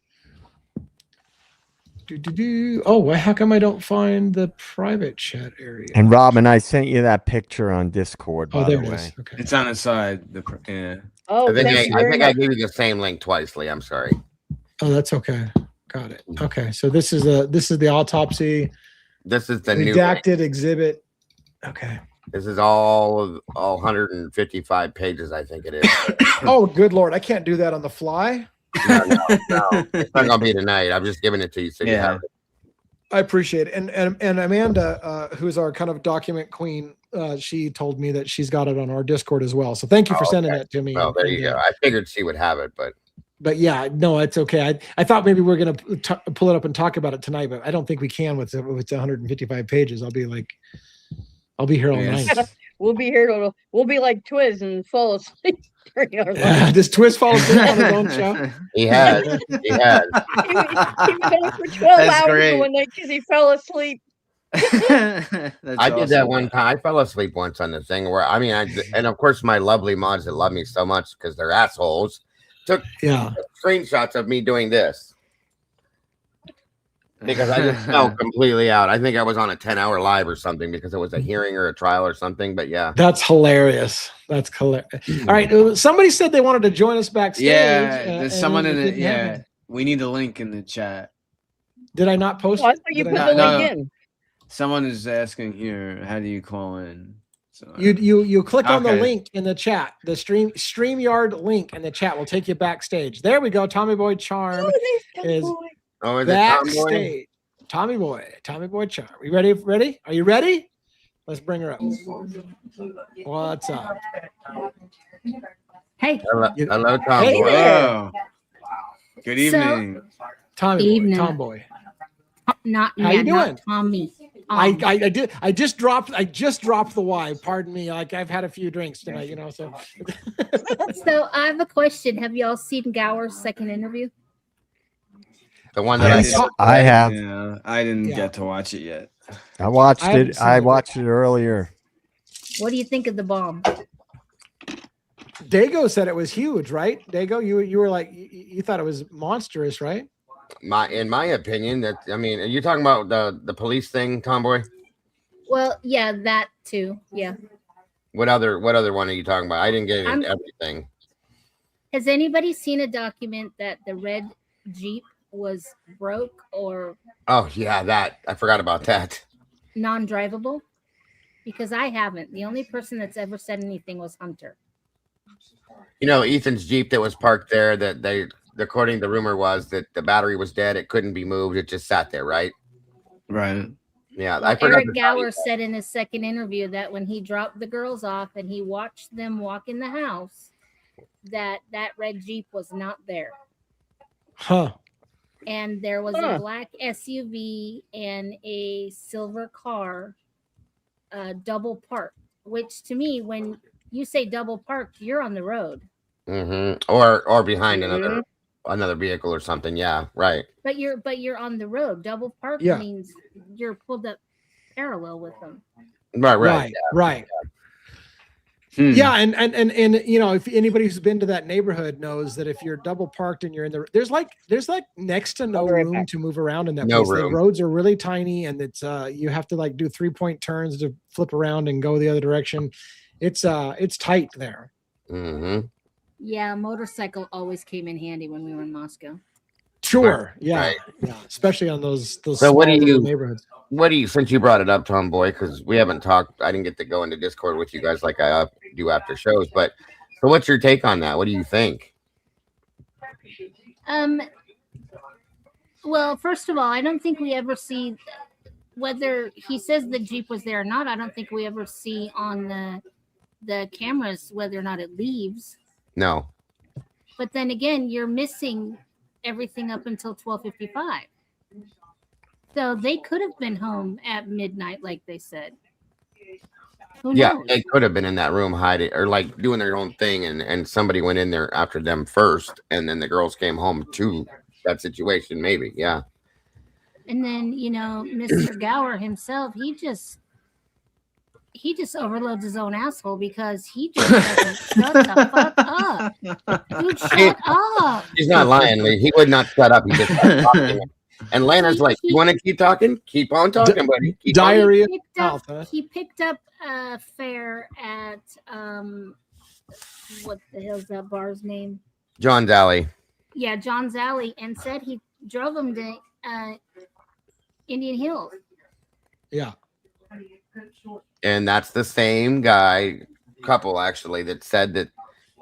S2: Oh, well, how come I don't find the private chat area?
S6: And Robin, I sent you that picture on Discord, by
S2: there
S6: the
S2: it
S6: way.
S2: is. Okay.
S5: It's on the side. Yeah.
S4: Oh,
S3: I think
S4: thank you
S3: I
S4: very
S3: think I
S4: much.
S3: gave you the same link twice, Lee. I'm sorry.
S2: Oh, that's okay. Got it. Okay, so this is the autopsy.
S3: This is the new.
S2: Redacted exhibit. Okay.
S3: This is all 155 pages, I think it is.
S2: Oh, good Lord. I can't do that on the fly.
S3: No. It's not gonna be tonight. I'm just giving it to you so you have it.
S2: I appreciate it. And Amanda, who's our kind of document queen, she told me that she's got it on our Discord as well. So thank you for sending that to me.
S3: Well, there you go. I figured she would have it, but
S2: yeah, no, it's okay. I thought maybe we're gonna pull it up and talk about it tonight, but I don't think we can with 155 pages. I'll be here all night.
S4: We'll be here. We'll be like Twiz and fall asleep during our lunch.
S2: Does Twiz fall asleep on his own show?
S3: He has. He has.
S4: He was on for 12 hours one night because he fell asleep.
S3: I did that one time. I fell asleep once on the thing where and of course my lovely mods that love me so much because they're assholes took screenshots of me doing this because I just fell completely out. I think I was on a 10-hour live or something because it was a hearing or a trial or something. But yeah,
S2: that's hilarious. That's hilarious. All right, somebody said they wanted to join us backstage.
S5: Yeah, there's someone in it. Yeah, we need a link in the chat.
S2: Did I not post?
S4: I thought you put the link in.
S5: Someone is asking here, how do you call in? So,
S2: you click on the link in the chat, the StreamYard link in the chat will take you backstage. There we go. Tommy Boy Charm is backstage. Tommy Boy Charm. We ready? Ready? Are you ready? Let's bring her up. What's up?
S8: Hey.
S3: Hello, Tom
S2: Hey
S3: Boy.
S5: Hello. Good evening.
S2: Tommy Boy. Tom Boy.
S8: Not
S2: how you doing?
S8: Tommy.
S2: I just dropped the Y. Pardon me. Like I've had a few drinks tonight, so.
S8: So I have a question. Have y'all seen Gower's second interview?
S3: The one that
S6: I have.
S5: Yeah, I didn't get to watch it yet.
S6: I watched it. I watched it earlier.
S8: What do you think of the bomb?
S2: Dago said it was huge, right? Dago, you were like you thought it was monstrous, right?
S3: In my opinion, are you talking about the police thing, Tomboy?
S8: Well, yeah, that too. Yeah.
S3: What other one are you talking about? I didn't get into everything.
S8: Has anybody seen a document that the red Jeep was broke or?
S3: Oh yeah, that I forgot about that.
S8: Non-drivable, because I haven't. The only person that's ever said anything was Hunter.
S3: Ethan's Jeep that was parked there. That according the rumor was that the battery was dead. It couldn't be moved. It just sat there, right?
S5: Right.
S3: Yeah.
S8: Well, Eric Gower said in his second interview that when he dropped the girls off and he watched them walk in the house, that red Jeep was not there.
S2: Huh.
S8: And there was a black SUV and a silver car, double parked. Which to me, when you say double parked, you're on the road.
S3: Mm-hmm. Or behind another vehicle or something. Yeah, right.
S8: But you're on the road. Double parked means you're pulled up parallel with them.
S2: Right. Yeah, and if anybody who's been to that neighborhood knows that if you're double parked and you're in there's like next to no room to move around in that place. The roads are really tiny, and it's you have to like do 3-point turns to flip around and go the other direction. It's tight there.
S3: Mm-hmm.
S8: Yeah, motorcycle always came in handy when we were in Moscow.
S2: Sure. Yeah. Especially on those
S3: so what do you
S2: neighborhoods.
S3: What do you, since you brought it up, Tom Boy, because we haven't talked, I didn't get to go into Discord with you guys like I do after shows, but so what's your take on that? What do you think?
S8: Well, first of all, I don't think we ever see whether he says the Jeep was there or not. I don't think we ever see on the cameras whether or not it leaves.
S3: No.
S8: But then again, you're missing everything up until 12:55. So they could have been home at midnight, like they said. Who knows?
S3: They could have been in that room hiding or like doing their own thing, and somebody went in there after them first, and then the girls came home to that situation. Maybe, yeah.
S8: And then Mr. Gower himself, he just he just overloads his own asshole because he just doesn't shut the fuck up. Dude, shut up.
S3: He's not lying, Lee. He would not shut up. He just kept talking. And Lana's like, "You want to keep talking? Keep on talking, buddy. Keep on."
S2: Diarrhea.
S8: He picked up a fare at what the hell's that bar's name?
S3: John's Alley.
S8: Yeah, John's Alley, and said he drove him to Indian Hills.
S2: Yeah.
S3: And that's the same couple actually, that said that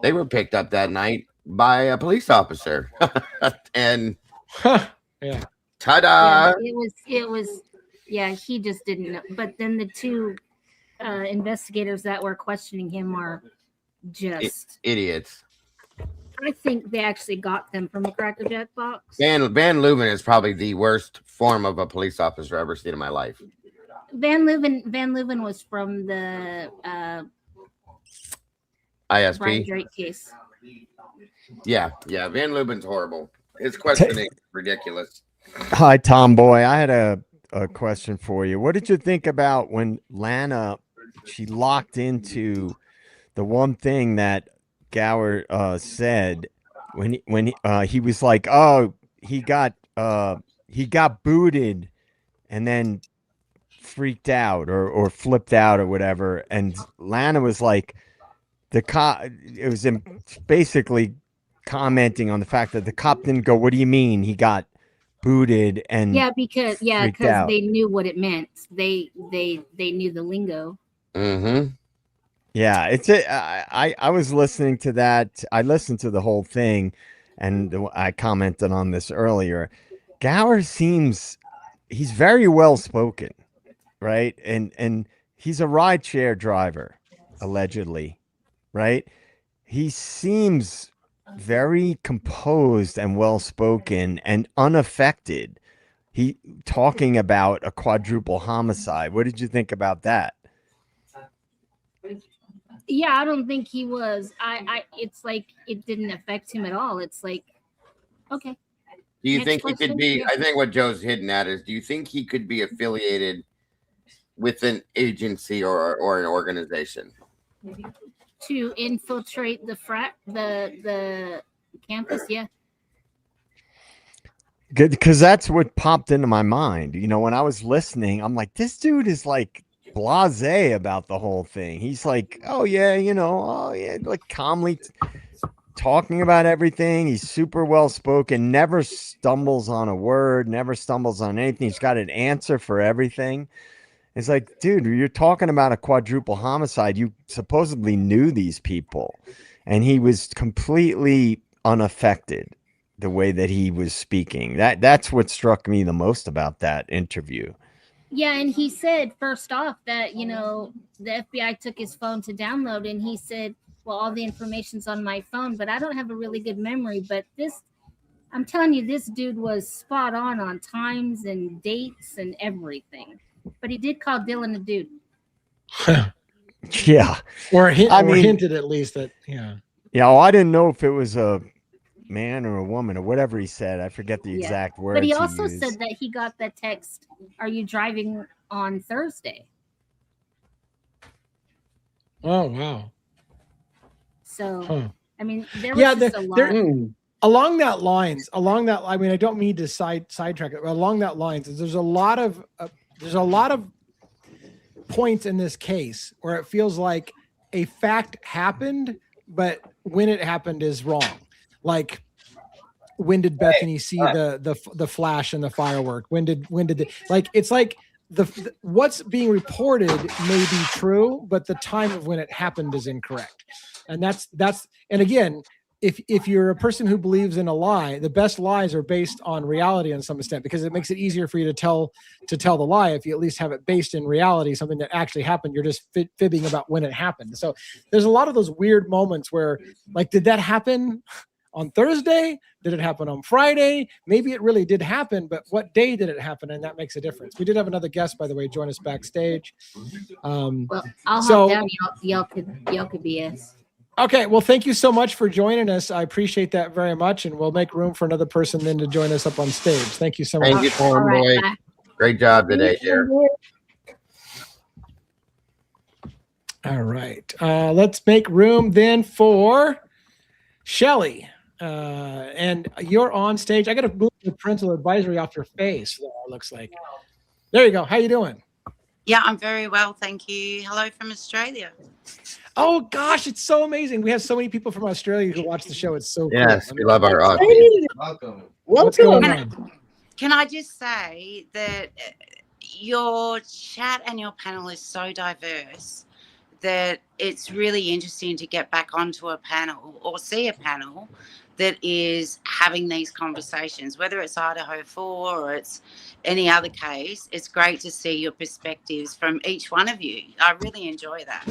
S3: they were picked up that night by a police officer. And
S2: yeah.
S3: Ta-da!
S8: Yeah, it was. Yeah, he just didn't know. But then the two investigators that were questioning him are just
S3: idiots.
S8: I think they actually got them from a Cracker Jack box.
S3: Van Leuven is probably the worst form of a police officer I've ever seen in my life.
S8: Van Leuven was from the
S3: ISP.
S8: Brian Drake case.
S3: Yeah. Van Leuven's horrible. His questioning is ridiculous.
S6: Hi, Tomboy. I had a question for you. What did you think about when Lana, she locked into the one thing that Gower said when he was like, oh, he got booted and then freaked out or flipped out or whatever, and Lana was like, the cop, it was basically commenting on the fact that the cop didn't go, what do you mean he got booted? And
S8: because they knew what it meant. They knew the lingo.
S3: Mm-hmm.
S6: Yeah, I was listening to that. I listened to the whole thing, and I commented on this earlier. Gower he's very well spoken, right? And he's a rideshare driver, allegedly, right? He seems very composed and well spoken and unaffected. He talking about a quadruple homicide. What did you think about that?
S8: Yeah, I don't think he was. It's like it didn't affect him at all. It's like, okay.
S3: Do you think he could be? Yeah. I think what Joe's hitting at is, do you think he could be affiliated with an agency or an organization
S8: to infiltrate the campus? Yeah.
S6: Good, because that's what popped into my mind. You know, when I was listening, I'm like, this dude is like blasé about the whole thing. He's like, oh yeah, like calmly talking about everything. He's super well spoken, never stumbles on a word, never stumbles on anything. He's got an answer for everything. It's like, dude, you're talking about a quadruple homicide. You supposedly knew these people, and he was completely unaffected the way that he was speaking. That's what struck me the most about that interview.
S8: Yeah, and he said first off that, the FBI took his phone to download, and he said, well, all the information's on my phone, but I don't have a really good memory. But I'm telling you, this dude was spot on times and dates and everything. But he did call Dylan a dude.
S6: Yeah.
S2: Or hinted at least that, yeah.
S6: Yeah, well, I didn't know if it was a man or a woman or whatever he said. I forget the exact words.
S8: But he also said that he got the text, are you driving on Thursday?
S2: Oh, wow.
S8: So, I mean, there was just a lot.
S2: Along that lines, I mean, I don't mean to sidetrack it, but along that lines, there's a lot of points in this case where it feels like a fact happened, but when it happened is wrong. Like, when did Bethany see the flash and the firework? It's like the what's being reported may be true, but the time of when it happened is incorrect. And and again, if you're a person who believes in a lie, the best lies are based on reality in some extent, because it makes it easier for you to tell the lie if you at least have it based in reality, something that actually happened. You're just fibbing about when it happened. So there's a lot of those weird moments where, like, did that happen on Thursday? Did it happen on Friday? Maybe it really did happen, but what day did it happen? And that makes a difference. We did have another guest, by the way, join us backstage.
S8: Well, I'll hop down. Y'all could BS.
S2: Okay, well, thank you so much for joining us. I appreciate that very much, and we'll make room for another person then to join us up on stage. Thank you so much.
S3: Thank you, Boy. Great job today, Jared.
S2: All right. Let's make room then for Shelly. And you're on stage. I got to move the parental advisory off your face. It looks like. There you go. How you doing?
S9: Yeah, I'm very well, thank you. Hello from Australia.
S2: Oh gosh, it's so amazing. We have so many people from Australia who watch the show. It's so
S3: Yes,
S2: cool.
S3: we love our
S4: Hey,
S3: Aussies.
S5: Welcome.
S2: What's going on?
S9: Can I just say that your chat and your panel is so diverse that it's really interesting to get back onto a panel or see a panel that is having these conversations, whether it's Idaho 4 or it's any other case. It's great to see your perspectives from each one of you. I really enjoy that.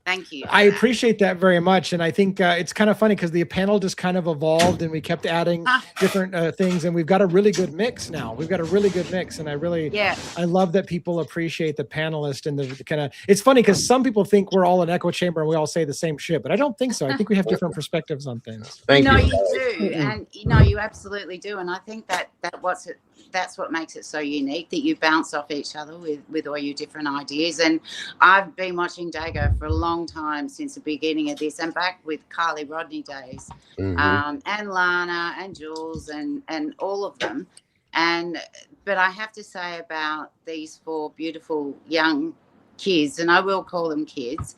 S9: Thank you.
S2: I appreciate that very much. And I think it's kind of funny because the panel just kind of evolved and we kept adding different things, and we've got a really good mix now. We've got a really good mix. And I love that people appreciate the panelist and the kind of, it's funny because some people think we're all an echo chamber and we all say the same shit, but I don't think so. I think we have different perspectives on things.
S3: Thank you.
S9: You do. And you absolutely do. And I think that's what makes it so unique, that you bounce off each other with all your different ideas. And I've been watching Dago for a long time, since the beginning of this, and back with Carly Rodney days, and Lana and Jules and all of them. But I have to say about these 4 beautiful young kids, and I will call them kids,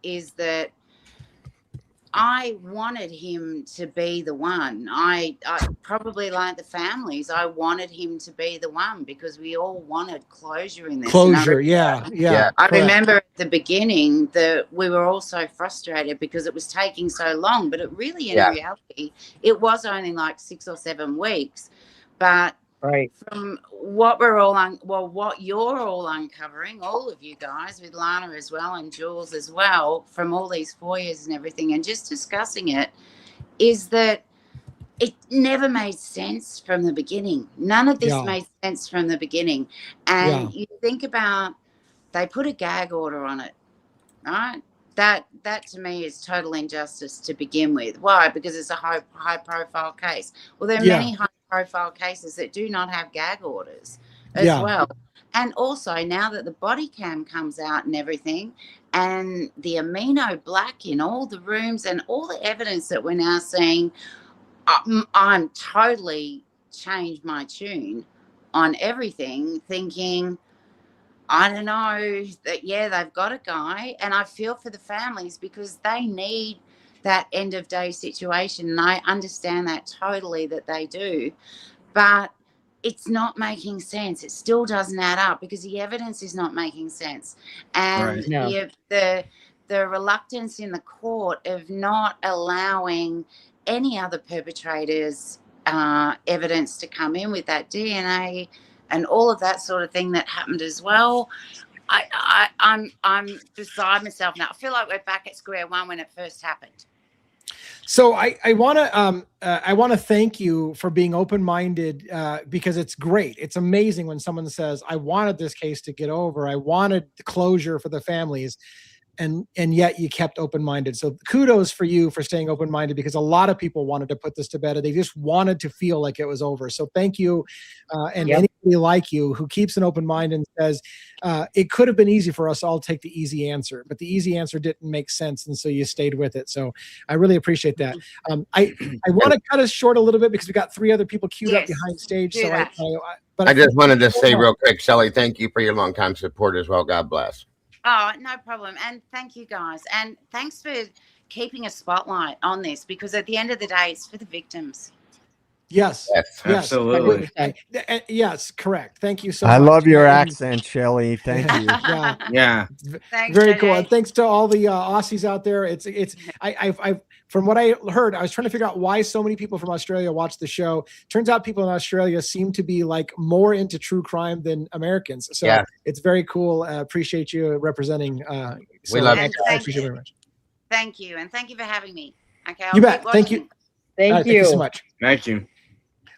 S9: is that I wanted him to be the one. I probably, like the families, I wanted him to be the one because we all wanted closure in this.
S2: Closure, yeah.
S9: I remember at the beginning that we were all so frustrated because it was taking so long, but it really, in reality, it was only like 6 or 7 weeks. But from what we're all what you're all uncovering, all of you guys, with Lana as well and Jules as well, from all these 4 years and everything, and just discussing it, is that it never made sense from the beginning. None of this made sense from the beginning. And you think about, they put a gag order on it, right? That to me is total injustice to begin with. Why? Because it's a high profile case. Well, there are many high profile cases that do not have gag orders as well. And also, now that the body cam comes out and everything, and the amino black in all the rooms and all the evidence that we're now seeing, I'm totally changed my tune on everything, thinking, I don't know, that they've got a guy, and I feel for the families because they need that end of day situation, and I understand that totally, that they do, but it's not making sense. It still doesn't add up because the evidence is not making sense, and the reluctance in the court of not allowing any other perpetrators' evidence to come in with that DNA and all of that sort of thing that happened as well. I'm beside myself now. I feel like we're back at square one when it first happened.
S2: So I want to thank you for being open-minded, because it's great. It's amazing when someone says, I wanted this case to get over. I wanted closure for the families. And yet you kept open-minded. So kudos for you for staying open-minded, because a lot of people wanted to put this to bed and they just wanted to feel like it was over. So thank you. And anybody like you who keeps an open mind and says, it could have been easy for us all to take the easy answer, but the easy answer didn't make sense. And so you stayed with it. So I really appreciate that. I want to cut us short a little bit because we got 3 other people queued up behind stage. So
S3: I just wanted to say real quick, Shelly, thank you for your long-time support as well. God bless.
S9: Oh, no problem. And thank you, guys. And thanks for keeping a spotlight on this, because at the end of the day, it's for the victims.
S2: Yes,
S5: absolutely.
S2: Yes, correct. Thank you so much.
S6: I love your accent, Shelly. Thank you.
S9: Thanks,
S2: very
S9: JJ.
S2: cool. And thanks to all the Aussies out there. I from what I heard, I was trying to figure out why so many people from Australia watch the show. Turns out people in Australia seem to be like more into true crime than Americans. So it's very cool. Appreciate you representing.
S3: We love
S2: you. I appreciate it very much.
S9: Thank you. And thank you for having me. Okay.
S2: You bet. Thank you.
S4: Thank you.
S2: Thank you so much.
S5: Thank you.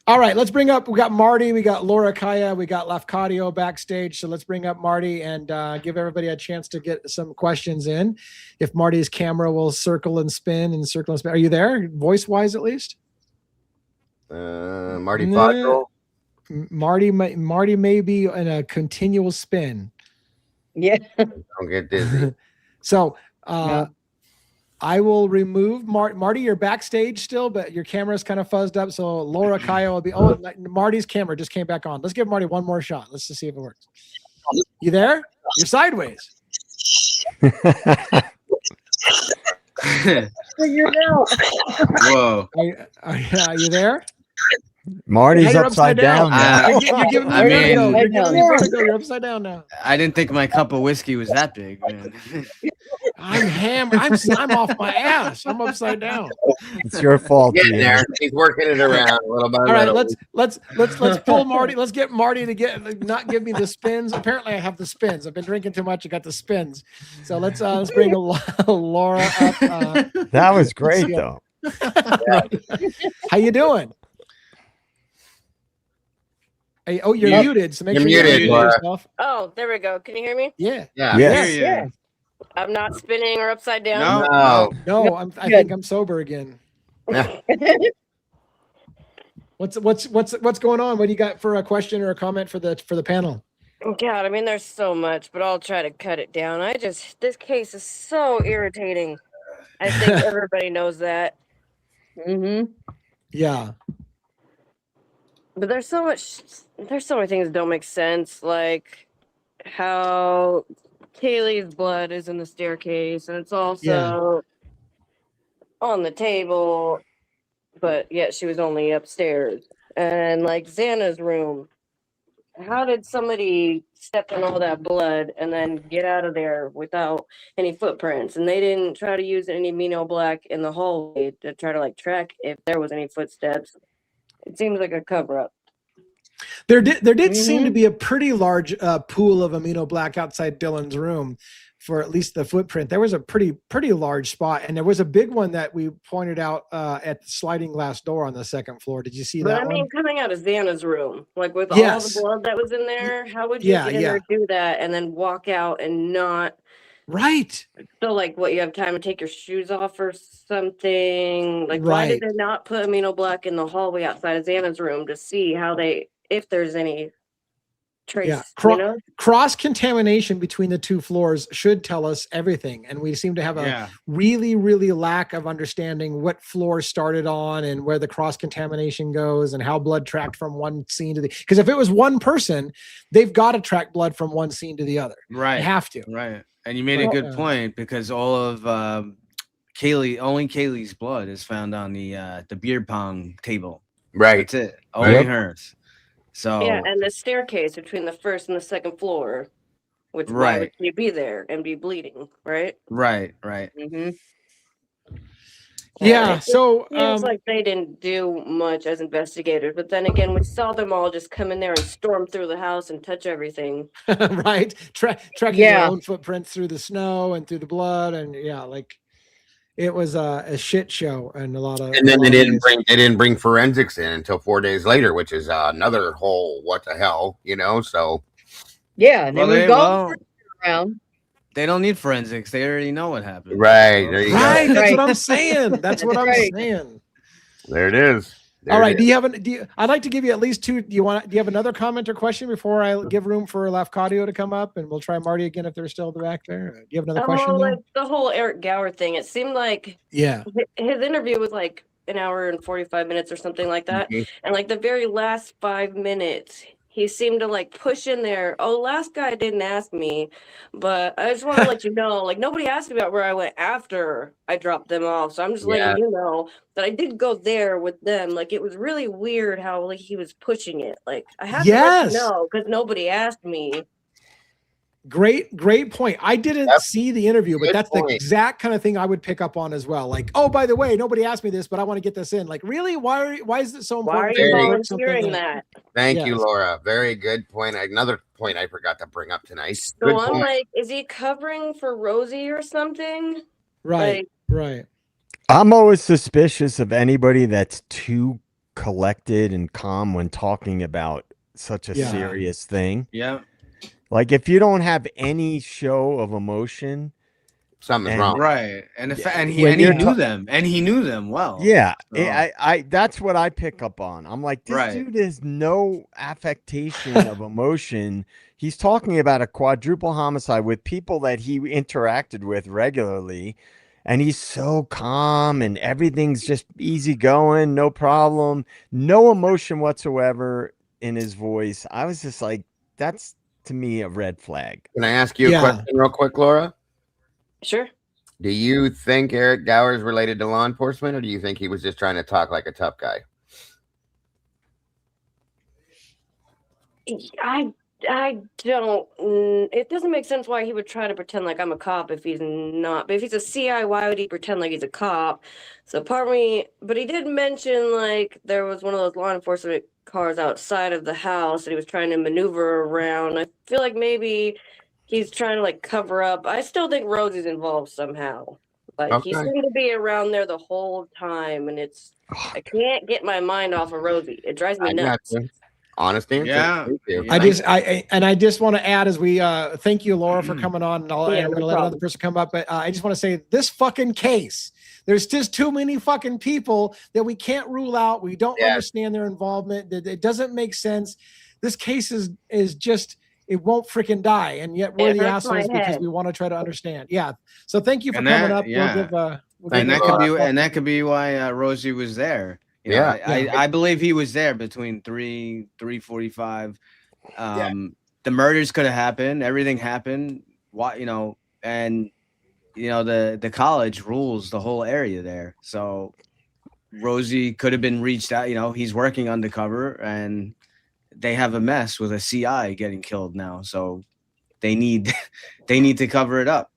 S2: All right, let's bring up, we got Marty, we got Laura Kaya, we got Lafcadio backstage. So let's bring up Marty and give everybody a chance to get some questions in. If Marty's camera will circle and spin and circle and spin. Are you there, voice-wise at least?
S3: Marty Fodrell.
S2: Marty may be in a continual spin.
S4: Yeah.
S3: Don't get dizzy.
S2: So I will remove Marty. You're backstage still, but your camera's kind of fuzzed up. So Laura Kaya will be. Oh, Marty's camera just came back on. Let's give Marty one more shot. Let's just see if it works. You there? You're sideways.
S4: Figure it out.
S5: Whoa.
S2: Are you there?
S6: Marty's
S2: You're
S6: upside down. now.
S2: You're giving me
S5: I
S2: vertigo.
S5: mean-
S2: You're giving me vertigo. You're upside down now.
S5: I didn't think my cup of whiskey was that big, man.
S2: I'm hammered. I'm off my ass. I'm upside down.
S6: It's your fault.
S3: Getting
S6: Ian.
S3: there. He's working it around a little by
S2: All right,
S3: little.
S2: let's pull Marty. Let's get Marty to not give me the spins. Apparently, I have the spins. I've been drinking too much. I got the spins. So let's bring Laura up.
S6: That was great, though.
S2: How you doing? Hey, oh, you're muted. So make
S3: You're
S2: sure you
S3: muted,
S2: mute
S3: Laura.
S2: yourself.
S10: Oh, there we go. Can you hear me?
S2: Yeah.
S3: Yeah.
S6: Yes.
S5: Yeah.
S10: I'm not spinning or upside down.
S5: No.
S2: No, I think I'm sober again. What's going on? What do you got for a question or a comment for the panel?
S10: God, I mean, there's so much, but I'll try to cut it down. This case is so irritating. I think everybody knows that.
S4: Mm-hmm.
S2: Yeah.
S10: But there's so many things that don't make sense, like how Kaylee's blood is in the staircase, and it's also on the table, but yet she was only upstairs. And like Xana's room, how did somebody step in all that blood and then get out of there without any footprints? And they didn't try to use any amino black in the hallway to try to like track if there was any footsteps. It seems like a cover up.
S2: There did seem to be a pretty large pool of amino black outside Dylan's room for at least the footprint. There was a pretty large spot, and there was a big one that we pointed out at the sliding glass door on the second floor. Did you see that
S10: But I mean,
S2: one?
S10: coming out of Xana's room, like with
S2: Yes.
S10: all the blood that was in there, how would you get in there and do that and then walk out and not?
S2: Right.
S10: So like, what, you have time to take your shoes off or something? Like, why
S2: Right.
S10: did they not put amino black in the hallway outside of Xana's room to see if there's any trace?
S2: Yeah.
S10: You know?
S2: Cross contamination between the two floors should tell us everything, and we seem to have a really lack of understanding what floor started on and where the cross contamination goes and how blood tracked from one scene to the. Because if it was one person, they've got to track blood from one scene to the other.
S5: Right.
S2: They have to.
S5: Right. And you made a good point, because all of only Kaylee's blood is found on the beer pong table.
S3: Right.
S5: That's it. Only hers. So
S10: Yeah, and the staircase between the first and the second floor, which why would you be there and be bleeding, right?
S5: Right.
S10: Mm-hmm.
S2: Yeah. So
S10: feels like they didn't do much as investigators, but then again, we saw them all just come in there and storm through the house and touch everything.
S2: right, tracking their own footprints through the snow and through the blood, and like it was a shit show and a lot of.
S3: And then they didn't bring forensics in until 4 days later, which is another whole what the hell, So
S4: yeah, they were going around.
S5: They don't need forensics. They already know what happened.
S3: Right. There you go.
S2: That's what I'm saying. That's what I'm saying.
S3: There it is.
S2: All right. I'd like to give you at least two. Do you have another comment or question before I give room for Lafcadio to come up, and we'll try Marty again if they're still back there? Do you have another question?
S10: Well, like the whole Eric Gower thing, it seemed like his interview was like an hour and 45 minutes or something like that.
S3: Mm-hmm.
S10: And like the very last 5 minutes, he seemed to like push in there. Oh, last guy didn't ask me, but I just want to let you know, like nobody asked me about where I went after I dropped them off. So I'm just letting you know that I did go there with them. Like it was really weird how like he was pushing it. Like I have to let you know because nobody asked me.
S2: Great point. I didn't see the interview, but that's the exact kind of thing I would pick up on as well. Like, oh, by the way, nobody asked me this, but I want to get this in. Like, really? Why is it so important?
S10: Why are you volunteering that?
S3: Thank you, Laura. Very good point. Another point I forgot to bring up tonight.
S10: So I'm like, is he covering for Rosie or something?
S2: Right. Right.
S6: I'm always suspicious of anybody that's too collected and calm when talking about such a serious thing.
S5: Yeah.
S6: Like if you don't have any show of emotion,
S3: something's
S6: And-
S3: wrong.
S5: Right. And he
S6: When you're
S5: knew them, and he knew them well.
S6: Yeah,
S5: So-
S6: I that's what I pick up on. I'm like, this
S5: Right.
S6: dude has no affectation of emotion. He's talking about a quadruple homicide with people that he interacted with regularly, and he's so calm and everything's just easy going, no problem, no emotion whatsoever in his voice. I was just like, that's to me a red flag.
S3: Can I ask you a
S2: Yeah.
S3: question real quick, Laura?
S10: Sure.
S3: Do you think Eric Gower is related to law enforcement, or do you think he was just trying to talk like a tough guy?
S10: I don't. It doesn't make sense why he would try to pretend like I'm a cop if he's not. But if he's a CI, why would he pretend like he's a cop? So part of me, but he did mention like there was one of those law enforcement cars outside of the house that he was trying to maneuver around. I feel like maybe he's trying to like cover up. I still think Rosie's involved somehow. Like he
S3: Okay.
S10: seemed to be around there the whole time, and I can't get my mind off of Rosie. It drives me
S3: I got
S10: nuts.
S3: you. Honest answer.
S5: Yeah.
S3: Thank you.
S5: Yeah.
S2: I just want to add as we thank you, Laura, for coming on. And
S10: Yeah,
S2: I'm
S10: no
S2: going to let another
S10: problem.
S2: person come up, but I just want to say this fucking case. There's just too many fucking people that we can't rule out. We don't
S3: Yeah.
S2: understand their involvement. It doesn't make sense. This case is just it won't freaking die, and yet we're
S10: It
S2: the
S10: hurts my
S2: assholes because
S10: head.
S2: we want to try to understand. Yeah. So thank you for
S5: And
S2: coming
S5: that-
S2: up.
S5: yeah.
S2: We'll give,
S5: And that
S3: you,
S5: could be why Rosie was there. You know,
S3: Yeah.
S5: I believe he was there between 3:45.
S3: Yeah.
S5: The murders could have happened. Everything happened. What and the college rules the whole area there. So Rosie could have been reached out. He's working undercover, and they have a mess with a CI getting killed now. So they need to cover it up.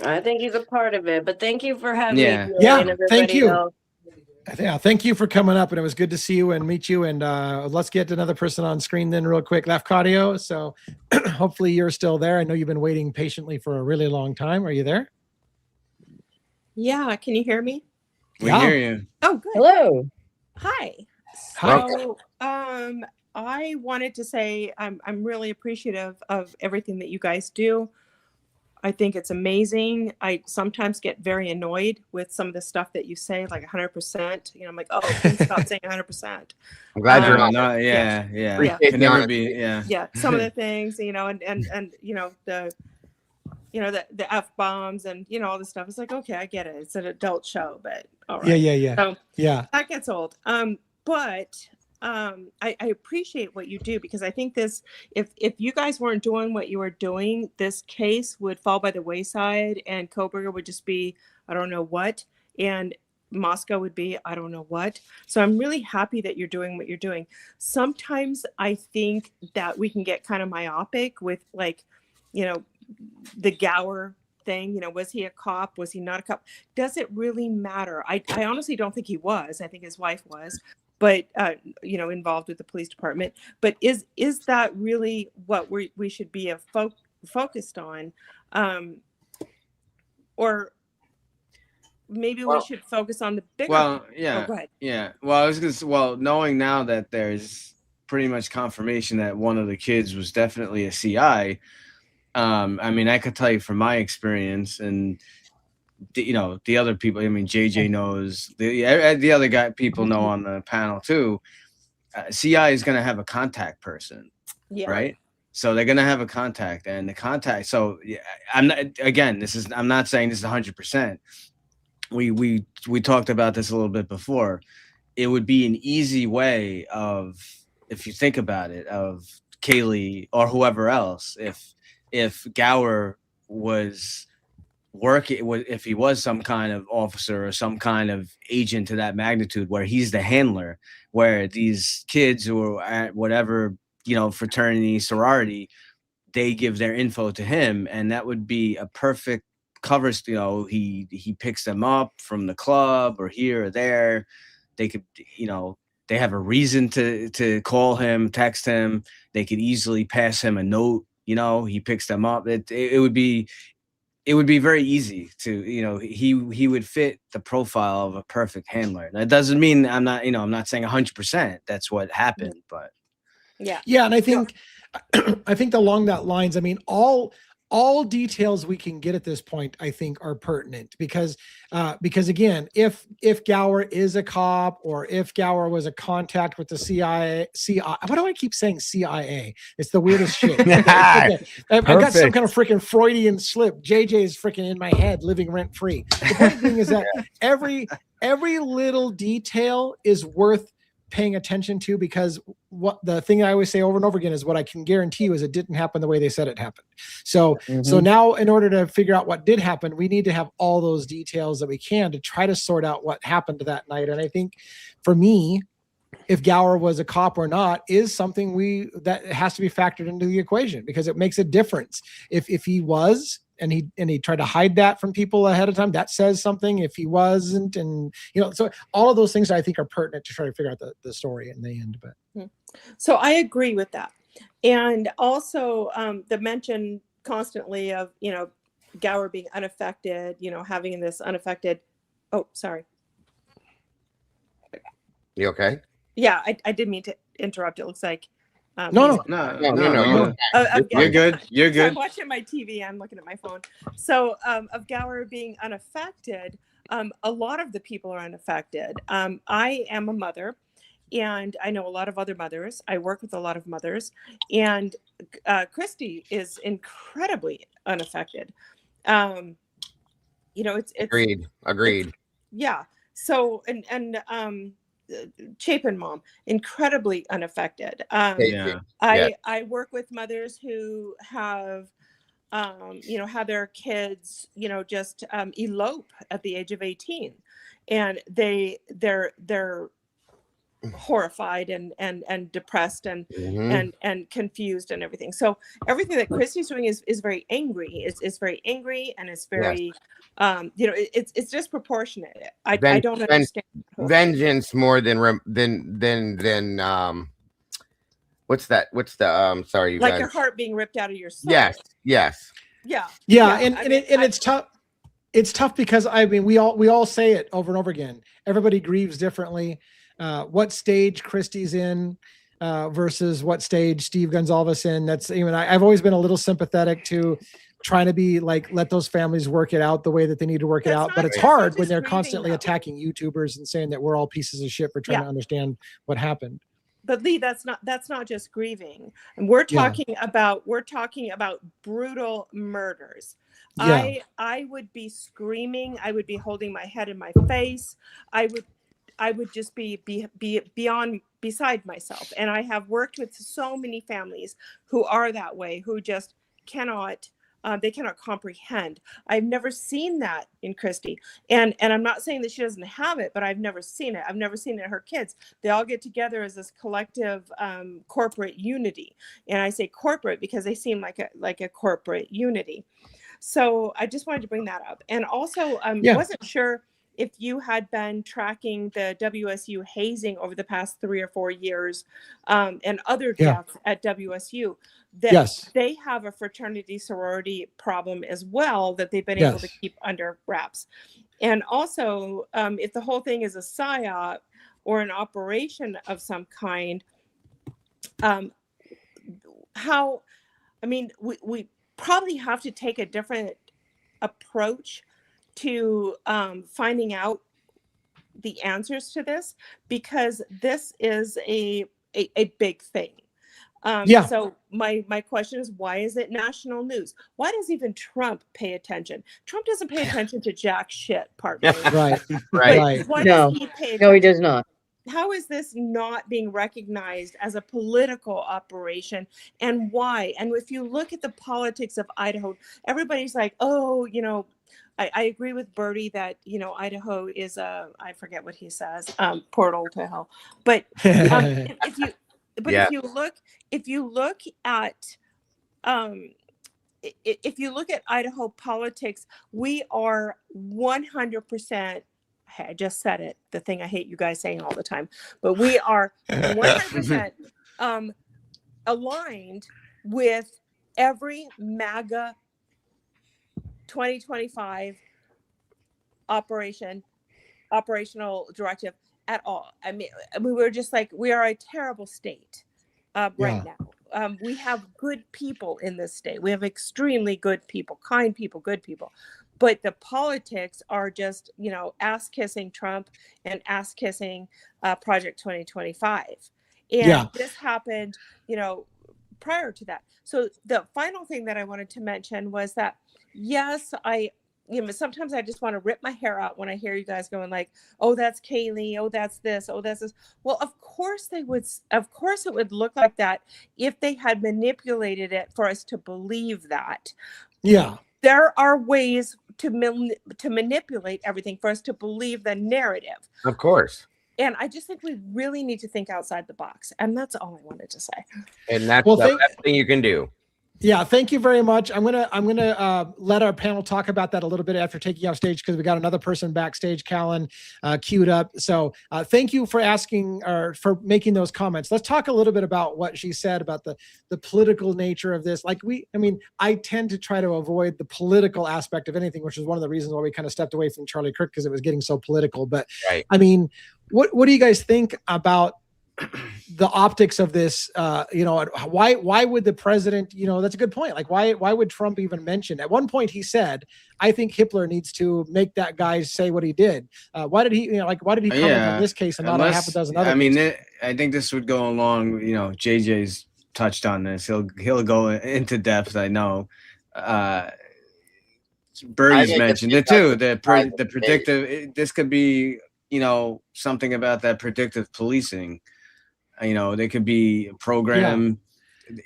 S10: I think he's a part of it, but thank you for having
S5: Yeah.
S10: me. Jay,
S2: Yeah,
S10: and
S2: thank
S10: everybody
S2: you.
S10: else.
S2: Yeah, thank you for coming up, and it was good to see you and meet you. And let's get another person on screen then, real quick. Lafcadio. So hopefully you're still there. I know you've been waiting patiently for a really long time. Are you there?
S11: Yeah, can you hear me?
S5: We
S2: Yeah.
S5: hear you.
S11: Oh, good.
S4: Hello.
S11: Hi.
S2: Hi.
S11: So, I wanted to say I'm really appreciative of everything that you guys do. I think it's amazing. I sometimes get very annoyed with some of the stuff that you say, like 100%. I'm like, oh, please stop saying 100%.
S3: I'm glad you're
S11: Um,
S3: on.
S5: No,
S11: yeah.
S5: yeah.
S3: Appreciate
S5: Can
S3: the
S5: never
S3: honesty.
S5: be. Yeah.
S11: Yeah, some of the things, and the F bombs and all this stuff. It's like, okay, I get it. It's an adult show, but all right.
S2: Yeah.
S11: So
S2: Yeah.
S11: that gets old. But I appreciate what you do, because I think this, if you guys weren't doing what you were doing, this case would fall by the wayside, and Koberger would just be, I don't know what, and Moscow would be, I don't know what. So I'm really happy that you're doing what you're doing. Sometimes I think that we can get kind of myopic with, like, the Gower thing. Was he a cop? Was he not a cop? Does it really matter? I honestly don't think he was. I think his wife was, but involved with the police department. But is that really what we should be focused on, or maybe we should focus on the bigger?
S5: Well, yeah,
S11: Oh, go ahead.
S5: yeah. Well, I was gonna say, knowing now that there's pretty much confirmation that one of the kids was definitely a CI. I mean, I could tell you from my experience, and the other people. I mean, JJ knows, the other people know on the panel too. CI is going to have a contact person,
S11: Yeah.
S5: right? So they're going to have a contact, and the contact. So yeah, I'm not saying this is 100%. We talked about this a little bit before. It would be an easy way of, if you think about it, of Kaylee or whoever else, if Gower was working, if he was some kind of officer or some kind of agent to that magnitude, where he's the handler, where these kids who are at whatever fraternity, sorority, they give their info to him, and that would be a perfect cover. He picks them up from the club or here or there. They could, they have a reason to call him, text him. They could easily pass him a note. He picks them up. It would be very easy to, he would fit the profile of a perfect handler. That doesn't mean I'm not saying 100% that's what happened, but
S11: Yeah.
S2: Yeah, and I think along that lines, I mean, all all details we can get at this point, I think, are pertinent because again, if Gower is a cop or if Gower was a contact with the CIA, why do I keep saying CIA? It's the weirdest shit. Okay. I've got some kind of freaking Freudian slip. JJ is freaking in my head, living rent free. The point being is that every little detail is worth paying attention to, because what the thing I always say over and over again is what I can guarantee you is it didn't happen the way they said it happened. So now in order to figure out what did happen, we need to have all those details that we can to try to sort out what happened that night. And I think for me, if Gower was a cop or not is something that has to be factored into the equation, because it makes a difference. If he was, and he tried to hide that from people ahead of time, that says something. If he wasn't, and so all of those things I think are pertinent to try to figure out the story in the end. But
S11: so I agree with that. And also the mention constantly of, Gower being unaffected, having this unaffected. Oh, sorry.
S3: You okay?
S11: Yeah, I didn't mean to interrupt. It looks like
S5: No. You're good. You're good.
S11: So I'm watching my TV. I'm looking at my phone. So of Gower being unaffected, a lot of the people are unaffected. I am a mother, and I know a lot of other mothers. I work with a lot of mothers, and Christy is incredibly unaffected. It's
S3: agreed.
S11: Yeah. So and Chapin mom, incredibly unaffected. I work with mothers who have had their kids just elope at the age of 18, and they're horrified and depressed and confused and everything. So everything that Christy's doing is very angry. It's very angry, and it's very it's disproportionate. I don't understand.
S3: Vengeance more than what's the sorry, you
S11: like
S3: guys.
S11: Your heart being ripped out of your soul.
S3: Yes.
S2: Yeah. And it's tough. It's tough because we all say it over and over again. Everybody grieves differently. What stage Christie's in versus what stage Steve Gonzalez in. That's I've always been a little sympathetic to trying to be like, let those families work it out the way that they need to work it out. But it's hard when they're constantly attacking YouTubers and saying that we're all pieces of shit for trying to understand what happened.
S11: But Lee, that's not just grieving. And we're talking about brutal murders.
S2: Yeah.
S11: I would be screaming. I would be holding my head in my face. I would just be beside myself. And I have worked with so many families who are that way, who just cannot comprehend. I've never seen that in Christy. And I'm not saying that she doesn't have it, but I've never seen it. I've never seen it in her kids. They all get together as this collective corporate unity. And I say corporate because they seem like a corporate unity. So I just wanted to bring that up. And also, wasn't sure if you had been tracking the WSU hazing over the past 3 or 4 years, and other deaths at WSU, that they have a fraternity sorority problem as well that they've been able to keep under wraps. And also, if the whole thing is a psyop or an operation of some kind, we probably have to take a different approach to finding out the answers to this, because this is a big thing. So my question is, why is it national news? Why does even Trump pay attention? Trump doesn't pay attention to jack shit, partner.
S2: Right.
S11: Why does he pay attention?
S4: No, he does not.
S11: How is this not being recognized as a political operation, and why? And if you look at the politics of Idaho, everybody's like, oh, I agree with Bertie that, Idaho is I forget what he says, portal to hell. But if you look at Idaho politics, we are 100%. I just said it, the thing I hate you guys saying all the time, but we are 100% aligned with every MAGA 2025 operational directive at all. I mean, we were just like, we are a terrible state right now. we have good people in this state. We have extremely good people, kind people, good people. But the politics are just, ass kissing Trump and ass kissing Project 2025. And this happened, prior to that. So the final thing that I wanted to mention was that, yes, sometimes I just want to rip my hair out when I hear you guys going like, oh, that's Kaylee. Oh, that's this. Oh, that's this. Well, of course it would look like that if they had manipulated it for us to believe that.
S2: Yeah.
S11: There are ways to manipulate everything for us to believe the narrative.
S3: Of course.
S11: And I just think we really need to think outside the box. And that's all I wanted to say.
S3: And that's the best thing you can do.
S2: Yeah, thank you very much. I'm gonna let our panel talk about that a little bit after taking off stage, because we got another person backstage, Callan, queued up. So thank you for asking or for making those comments. Let's talk a little bit about what she said about the political nature of this. I tend to try to avoid the political aspect of anything, which is one of the reasons why we kind of stepped away from Charlie Kirk, because it was getting so political. But
S3: right.
S2: I mean, what do you guys think about the optics of this? Why would the president, that's a good point. Like, why would Trump even mention? At one point he said, I think Hitler needs to make that guy say what he did. Why did he comment on this case and not on half a dozen other cases?
S5: I think this would go along, JJ's touched on this. He'll go into depth, I know. Birdie's mentioned it too. The predictive, this could be, something about that predictive policing. They could be a program,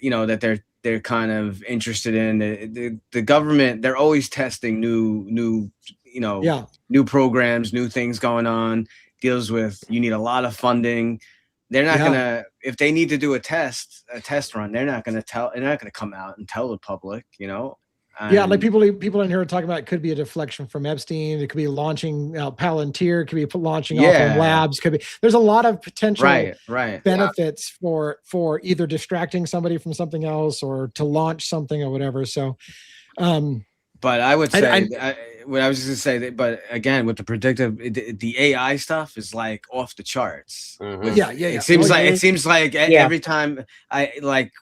S5: that they're kind of interested in. The government, they're always testing new programs, new things going on. Deals with, you need a lot of funding. They're not gonna, if they need to do a test run, they're not gonna come out and tell the public,
S2: like people in here are talking about, it could be a deflection from Epstein. It could be launching Palantir. It could be launching off of labs. There's a lot of potential benefits for either distracting somebody from something else or to launch something or whatever. So,
S5: but I would say, what I was just gonna say that, but again, with the predictive, the AI stuff is like off the charts.
S3: Mm-hmm.
S5: It seems like every time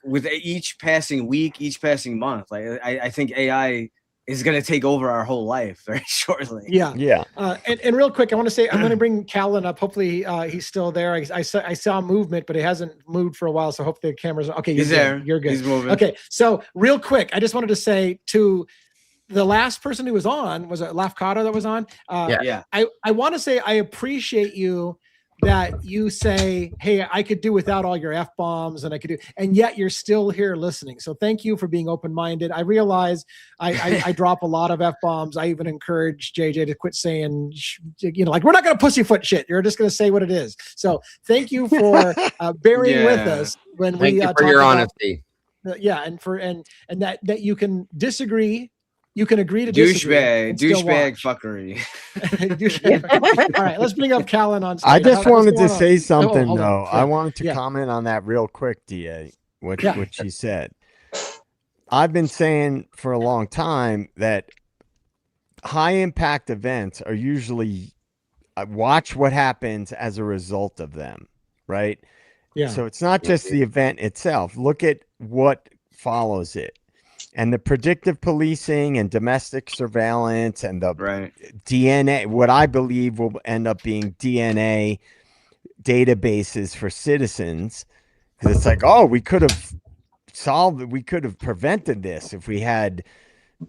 S5: with each passing week, each passing month, I think AI is going to take over our whole life very shortly.
S2: Yeah. And real quick, I want to say, I'm going to bring Callan up. Hopefully he's still there. I saw movement, but it hasn't moved for a while. So hopefully the camera's okay.
S5: He's there.
S2: You're good.
S5: He's moving.
S2: Okay. So real quick, I just wanted to say to the last person who was on, was it Lafcato that was on? I want to say I appreciate you that you say, hey, I could do without all your F-bombs and yet you're still here listening. So thank you for being open-minded. I realize I drop a lot of F-bombs. I even encourage JJ to quit saying, we're not going to pussyfoot shit. You're just going to say what it is. So thank you for bearing with us when
S3: we talk for your honesty.
S2: And that you can disagree. You can agree to disagree.
S5: Douchebag fuckery.
S2: All right, let's bring up Callan on stage.
S6: I just wanted to say something, though.
S2: Sure.
S6: I wanted to comment on that real quick, DA, what she said. I've been saying for a long time that high-impact events are usually watch what happens as a result of them, right?
S2: Yeah.
S6: So it's not just the event itself. Look at what follows it. And the predictive policing and domestic surveillance and the DNA, what I believe will end up being DNA databases for citizens. Because it's like, oh, we could have prevented this if we had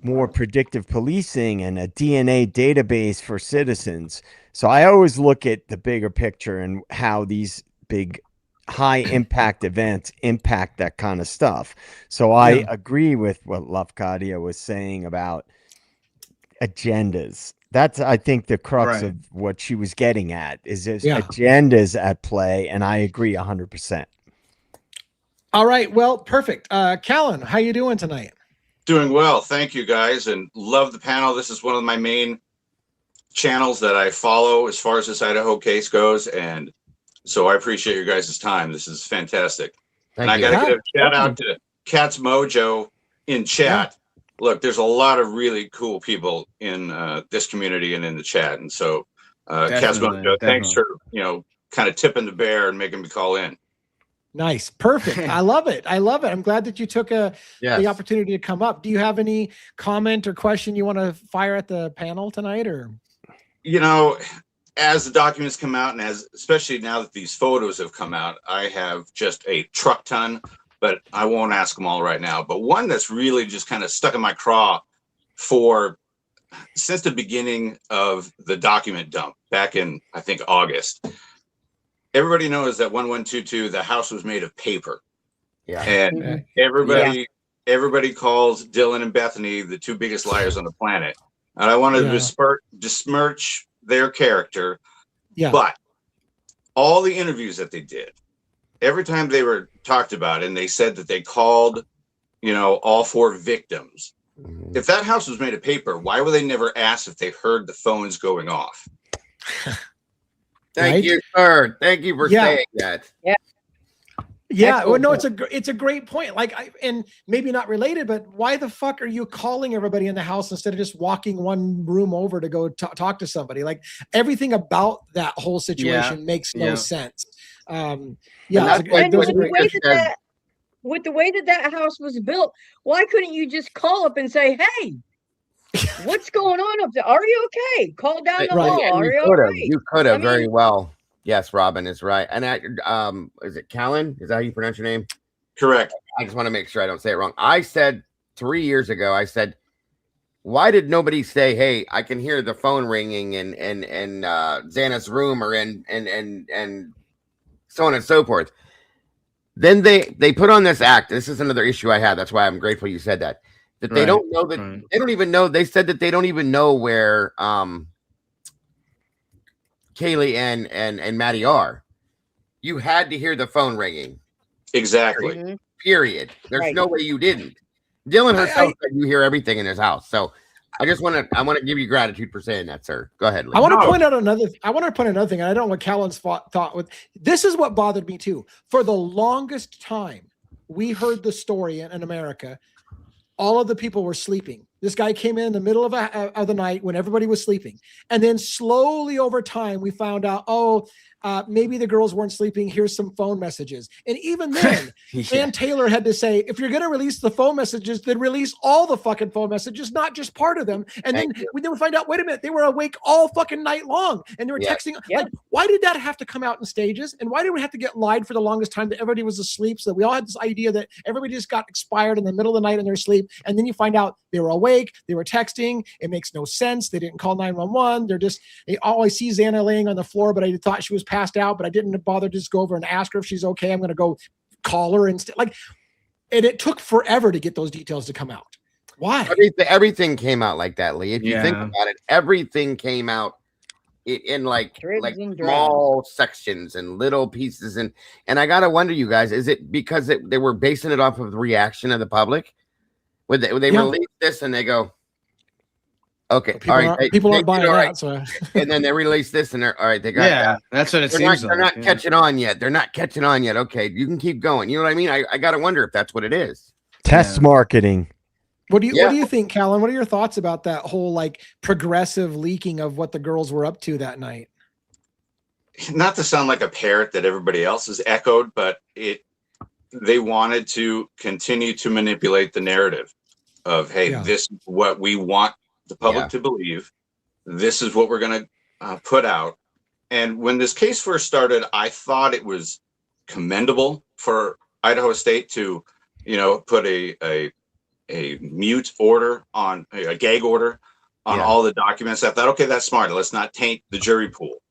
S6: more predictive policing and a DNA database for citizens. So I always look at the bigger picture and how these big high impact events impact that kind of stuff. So I agree with what Lafcadia was saying about agendas. That's, I think, the crux of what she was getting at is there's agendas at play. And I agree 100%.
S2: All right. Well, perfect. Callan, how you doing tonight?
S12: Doing well. Thank you, guys. And love the panel. This is one of my main channels that I follow as far as this Idaho case goes. And so I appreciate your guys' time. This is fantastic. And I got to give a shout out to Cat's Mojo in chat. Look, there's a lot of really cool people in this community and in the chat. And so Cat's Mojo, thanks for, kind of tipping the bear and making me call in.
S2: Nice. Perfect. I love it. I love it. I'm glad that you took the
S3: Yes.
S2: opportunity to come up. Do you have any comment or question you want to fire at the panel tonight, or?
S12: You know, as the documents come out, and especially now that these photos have come out, I have just a truck ton, but I won't ask them all right now. But one that's really just kind of stuck in my craw since the beginning of the document dump back in, I think, August. Everybody knows that 1122, the house was made of paper.
S3: Yeah.
S12: And everybody calls Dylan and Bethany the two biggest liars on the planet. And I want to besmirch their character.
S2: Yeah.
S12: But all the interviews that they did, every time they were talked about, and they said that they called, all 4 victims. If that house was made of paper, why were they never asked if they heard the phones going off?
S3: Thank you, sir. Thank you for saying that.
S4: Yeah.
S2: Yeah, well, no, it's a great point. Like, and maybe not related, but why the fuck are you calling everybody in the house instead of just walking one room over to go talk to somebody? Like, everything about that whole situation makes no sense.
S4: With the way that house was built, why couldn't you just call up and say, "Hey, what's going on up there? Are you okay? Call down the hall. Are you okay?"
S3: You could have very well. Yes, Robin is right. And is it Callan? Is that how you pronounce your name?
S12: Correct.
S3: I just want to make sure I don't say it wrong. I said 3 years ago, why did nobody say, "Hey, I can hear the phone ringing in Xana's room or in so on and so forth." Then they put on this act. This is another issue I had. That's why I'm grateful you said that. That they don't know that they don't even know. They said that they don't even know where Kaylee and Maddie are. You had to hear the phone ringing.
S12: Exactly.
S3: Period. There's no way you didn't. Dylan herself said you hear everything in his house. So I want to give you gratitude for saying that, sir. Go ahead, Lee.
S2: I want to point out another thing. And I don't know what Callan's thought with this is what bothered me too. For the longest time, we heard the story in America. All of the people were sleeping. This guy came in the middle of the night when everybody was sleeping. And then slowly over time, we found out, maybe the girls weren't sleeping. Here's some phone messages. And even then, Ann Taylor had to say, if you're going to release the phone messages, then release all the fucking phone messages, not just part of them. And then we find out, wait a minute, they were awake all fucking night long. And they were texting. Like, why did that have to come out in stages? And why did we have to get lied for the longest time that everybody was asleep? So that we all had this idea that everybody just got expired in the middle of the night in their sleep. And then you find out they were awake. They were texting. It makes no sense. They didn't call 911. I see Xana laying on the floor, but I thought she was passed out, but I didn't bother to just go over and ask her if she's okay. I'm going to go call her instead. And it took forever to get those details to come out. Why?
S3: Everything came out like that, Lee. If you think about it, everything came out in like small sections and little pieces. And I got to wonder, you guys, is it because they were basing it off of the reaction of the public? Would they release this and they go, okay,
S2: people aren't buying that. So.
S3: And then they release this and they're all right. They got that.
S5: That's what it seems like.
S3: They're not catching on yet. They're not catching on yet. Okay, you can keep going. You know what I mean? I got to wonder if that's what it is.
S6: Test marketing.
S2: What do you think, Callan? What are your thoughts about that whole progressive leaking of what the girls were up to that night?
S12: Not to sound like a parrot that everybody else has echoed, but they wanted to continue to manipulate the narrative of, hey, this is what we want the public to believe. This is what we're going to put out. And when this case first started, I thought it was commendable for Idaho State to, put a mute order on a gag order on all the documents. I thought, okay, that's smart. Let's not taint the jury pool.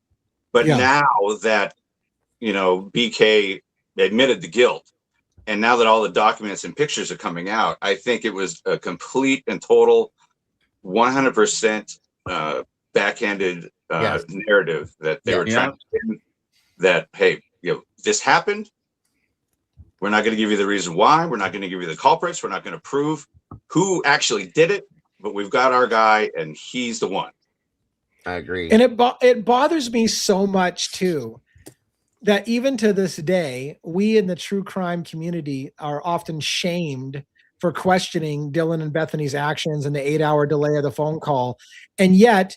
S12: But now that, BK admitted the guilt, and now that all the documents and pictures are coming out, I think it was a complete and total 100% backhanded narrative that they were trying to spin, that, hey, this happened. We're not going to give you the reason why. We're not going to give you the culprits. We're not going to prove who actually did it, but we've got our guy and he's the one.
S3: I agree.
S2: And it bothers me so much too, that even to this day, we in the true crime community are often shamed for questioning Dylan and Bethany's actions and the 8-hour delay of the phone call. And yet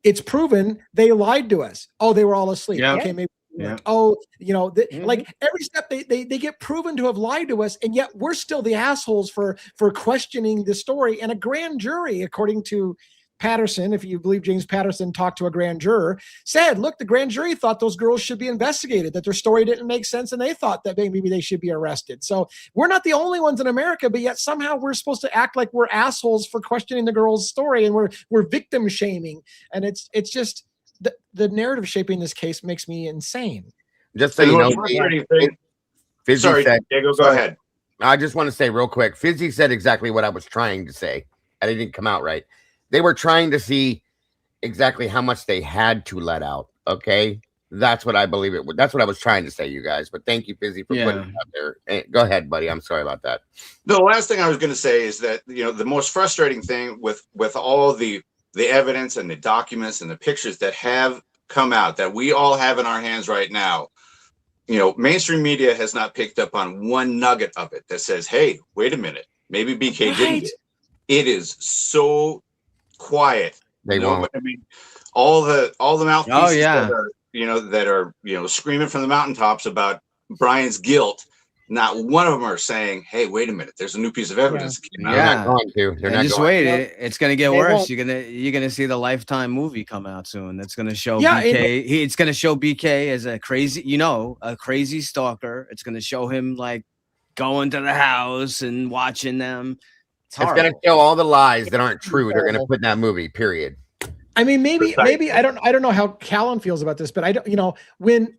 S2: it's proven they lied to us. Oh, they were all asleep.
S5: Yeah.
S2: Okay, maybe Like, oh, you know, like every step they get proven to have lied to us, and yet we're still the assholes for questioning the story. And a grand jury, according to Patterson, if you believe James Patterson talked to a grand juror, said, look, the grand jury thought those girls should be investigated, that their story didn't make sense, and they thought that maybe they should be arrested. So we're not the only ones in America, but yet somehow we're supposed to act like we're assholes for questioning the girl's story, and we're victim shaming. And it's just the narrative shaping this case makes me insane.
S3: Just so you know, Fizzy
S12: Sorry,
S3: said,
S12: Dago, go ahead.
S3: I just want to say real quick, Fizzy said exactly what I was trying to say, and it didn't come out right. They were trying to see exactly how much they had to let out. Okay, that's what I believe it would. That's what I was trying to say, you guys. But thank you, Fizzy, for putting it out there. Go ahead, buddy. I'm sorry about that.
S12: No, the last thing I was going to say is that, you know, the most frustrating thing with all the evidence and the documents and the pictures that have come out that we all have in our hands right now, you know, mainstream media has not picked up on one nugget of it that says, hey, wait a minute, maybe BK didn't get it. It is so quiet.
S3: They won't.
S12: I mean, all the mouthpieces that are screaming from the mountaintops about Brian's guilt, not one of them are saying, hey, wait a minute, there's a new piece of evidence that came out.
S3: They're not going to. They're not
S5: just
S3: going
S5: wait.
S3: to.
S5: It's gonna get
S2: They
S5: worse.
S2: won't.
S5: You're gonna see the Lifetime movie come out soon. That's gonna show
S2: Yeah,
S5: BK. It's gonna show BK as a crazy stalker. It's gonna show him like going to the house and watching them.
S3: It's going to show all the lies that aren't true. They're going to put in that movie. Period.
S2: I mean, maybe I don't know how Callan feels about this, but I don't, you know, when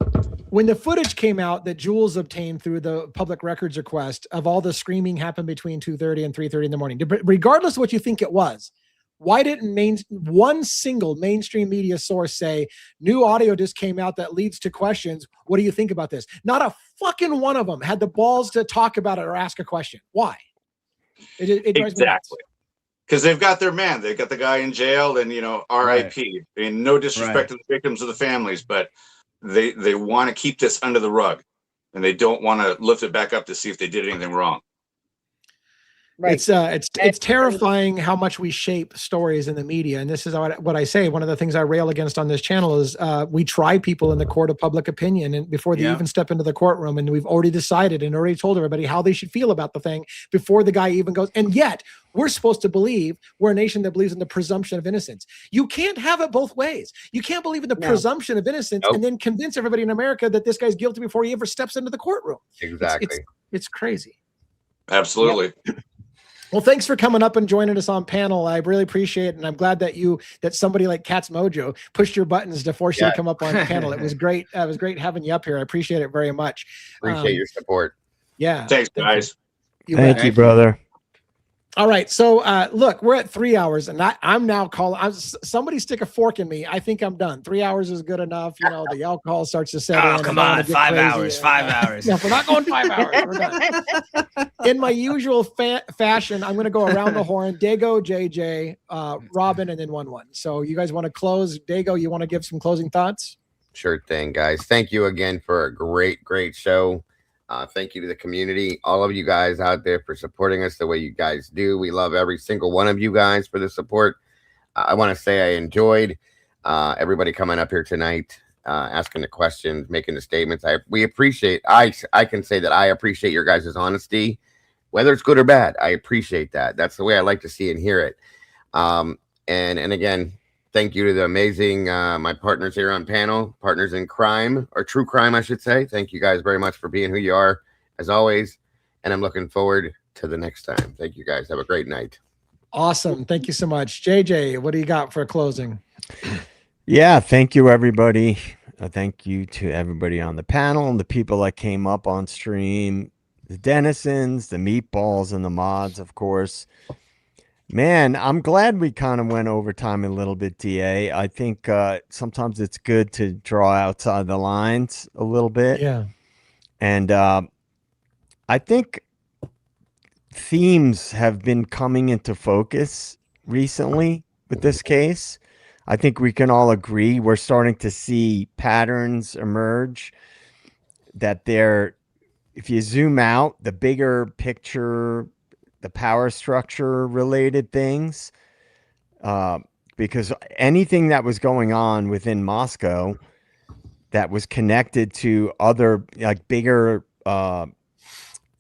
S2: the footage came out that Jules obtained through the public records request of all the screaming happened between 2:30 and 3:30 in the morning, regardless of what you think it was, why didn't one single mainstream media source say new audio just came out that leads to questions? What do you think about this? Not a fucking one of them had the balls to talk about it or ask a question. Why? It drives me nuts.
S12: Because they've got their man. They've got the guy in jail, and, you know, RIP. I mean, no disrespect to the victims of the families, but they want to keep this under the rug, and they don't want to lift it back up to see if they did anything wrong.
S2: Right. It's terrifying how much we shape stories in the media. And this is what I say. One of the things I rail against on this channel is we try people in the court of public opinion and before they even step into the courtroom. And we've already decided and already told everybody how they should feel about the thing before the guy even goes. And yet we're supposed to believe we're a nation that believes in the presumption of innocence. You can't have it both ways. You can't believe in the presumption of innocence and then convince everybody in America that this guy's guilty before he ever steps into the courtroom.
S3: Exactly.
S2: It's crazy.
S12: Absolutely.
S2: Yep. Well, thanks for coming up and joining us on panel. I really appreciate it. And I'm glad that somebody like Cat's Mojo pushed your buttons to force you to come up on the panel. It was great. It was great having you up here. I appreciate it very much.
S3: Appreciate your support.
S2: Yeah.
S12: Thanks, guys.
S6: Thank you, brother.
S2: All right. So look, we're at 3 hours and I'm now calling. Somebody stick a fork in me. I think I'm done. 3 hours is good enough. You know, the alcohol starts to set in.
S5: Come on, 5 hours. 5 hours.
S2: No, we're not going 5 hours. We're done. In my usual fashion, I'm going to go around the horn. Dago, JJ, Robin, and then 1-1. So you guys want to close? Dago, you want to give some closing thoughts?
S3: Sure thing, guys. Thank you again for a great show. Thank you to the community, all of you guys out there for supporting us the way you guys do. We love every single one of you guys for the support. I want to say I enjoyed everybody coming up here tonight, asking the questions, making the statements. We appreciate, I can say that I appreciate your guys' honesty, whether it's good or bad. I appreciate that. That's the way I like to see and hear it. And again, thank you to the amazing, my partners here on panel, partners in crime, or true crime, I should say. Thank you guys very much for being who you are, as always. And I'm looking forward to the next time. Thank you guys. Have a great night.
S2: Awesome. Thank you so much. JJ, what do you got for closing?
S6: Yeah, thank you, everybody. Thank you to everybody on the panel and the people that came up on stream, the denizens, the meatballs, and the mods, of course. Man, I'm glad we kind of went overtime a little bit, DA. I think sometimes it's good to draw outside the lines a little bit.
S2: Yeah.
S6: And I think themes have been coming into focus recently with this case. I think we can all agree we're starting to see patterns emerge that if you zoom out, the bigger picture, the power structure related things, because anything that was going on within Moscow that was connected to other like bigger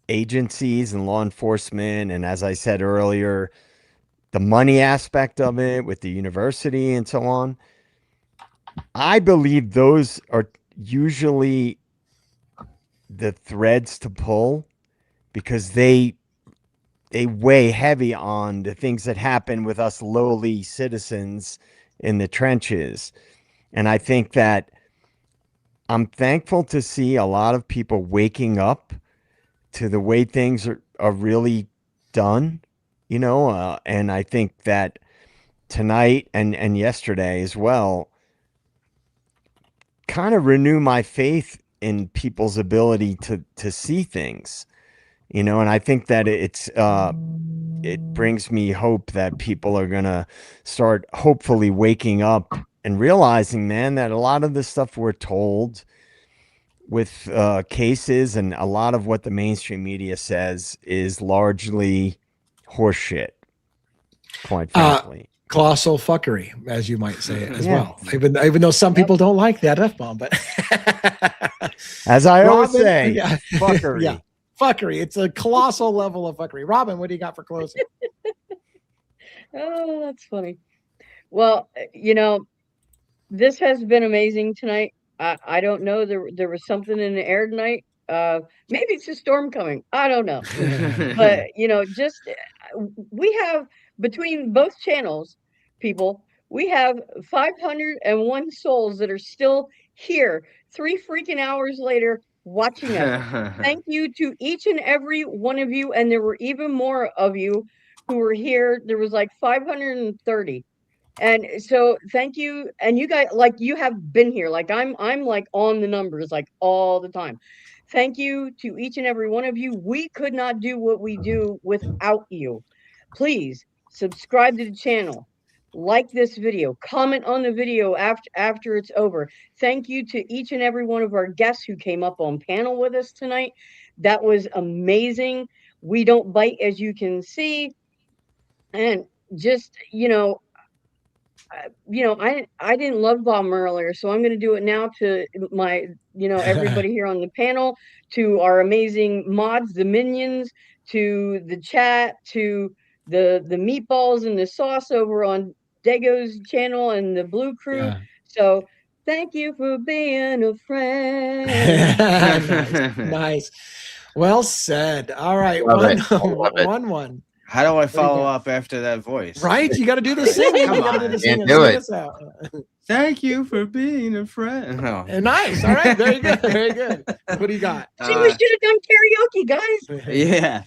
S6: agencies and law enforcement. And as I said earlier, the money aspect of it with the university and so on. I believe those are usually the threads to pull because they weigh heavy on the things that happen with us lowly citizens in the trenches. And I think that I'm thankful to see a lot of people waking up to the way things are really done, you know, and I think that tonight and yesterday as well kind of renew my faith in people's ability to see things, you know, and I think that it brings me hope that people are going to start hopefully waking up and realizing, man, that a lot of the stuff we're told with cases and a lot of what the mainstream media says is largely horseshit, quite frankly.
S2: Colossal fuckery, as you might say it as well. Even though some people don't like that F-bomb, but
S6: as I always
S2: Robin,
S6: say, fuckery.
S2: Yeah, fuckery. It's a colossal level of fuckery. Robin, what do you got for closing?
S4: Oh, that's funny. Well, you know, this has been amazing tonight. I don't know. There was something in the air tonight. Maybe it's a storm coming. I don't know. But you know, just we have between both channels, people, we have 501 souls that are still here 3 freaking hours later watching us. Thank you to each and every one of you, and there were even more of you who were here. There was like 530. And so thank you. And you guys, like, you have been here. Like I'm like on the numbers like all the time. Thank you to each and every one of you. We could not do what we do without you. Please subscribe to the channel, like this video, comment on the video after it's over. Thank you to each and every one of our guests who came up on panel with us tonight. That was amazing. We don't bite, as you can see. And just, you know, I didn't love bomb earlier, so I'm going to do it now to my, everybody here on the panel, to our amazing mods, the minions, to the chat, to the meatballs and the sauce over on Dago's channel and the Blue Crew.
S2: Yeah.
S4: So thank you for being a friend.
S2: Nice. Well said. All right. One.
S5: How do I follow up after that voice?
S2: Right? You got to do the singing.
S5: Come
S2: You got to
S5: on.
S2: do the singing.
S3: do it.
S2: Sing us out.
S5: Thank you for being a friend. Oh.
S2: Nice. All right. Very good. Very good. What do you got?
S4: See, we should have done karaoke, guys.
S5: Yeah.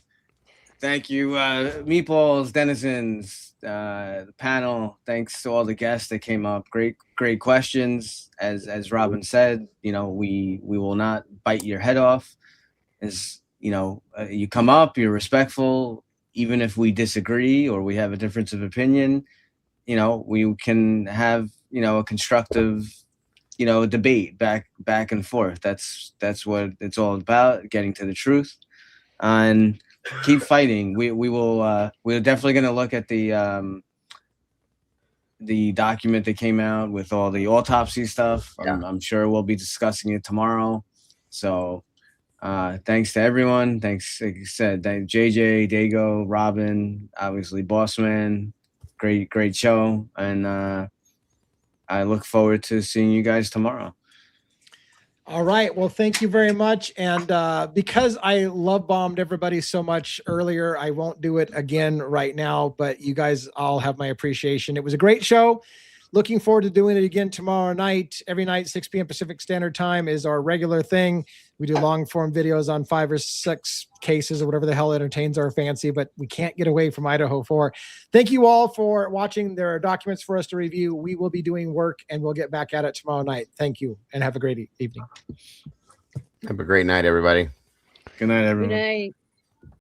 S5: Thank you, Meatballs, Denizens, the panel. Thanks to all the guests that came up. Great questions. As Robin said, we will not bite your head off. As you come up, you're respectful. Even if we disagree or we have a difference of opinion, we can have, a constructive, debate back and forth. That's what it's all about, getting to the truth, and keep fighting. We're definitely going to look at the document that came out with all the autopsy stuff.
S3: Yeah.
S5: I'm sure we'll be discussing it tomorrow. So, thanks to everyone. Thanks, like you said, JJ, Dago, Robin, obviously Bossman. Great show. And I look forward to seeing you guys tomorrow.
S2: All right. Well, thank you very much. And because I love bombed everybody so much earlier, I won't do it again right now, but you guys all have my appreciation. It was a great show. Looking forward to doing it again tomorrow night. Every night, 6 p.m. Pacific Standard Time is our regular thing. We do long form videos on 5 or 6 cases or whatever the hell entertains our fancy, but we can't get away from Idaho 4. Thank you all for watching. There are documents for us to review. We will be doing work and we'll get back at it tomorrow night. Thank you and have a great evening.
S3: Have a great night, everybody.
S5: Good night, everyone.
S4: Good night.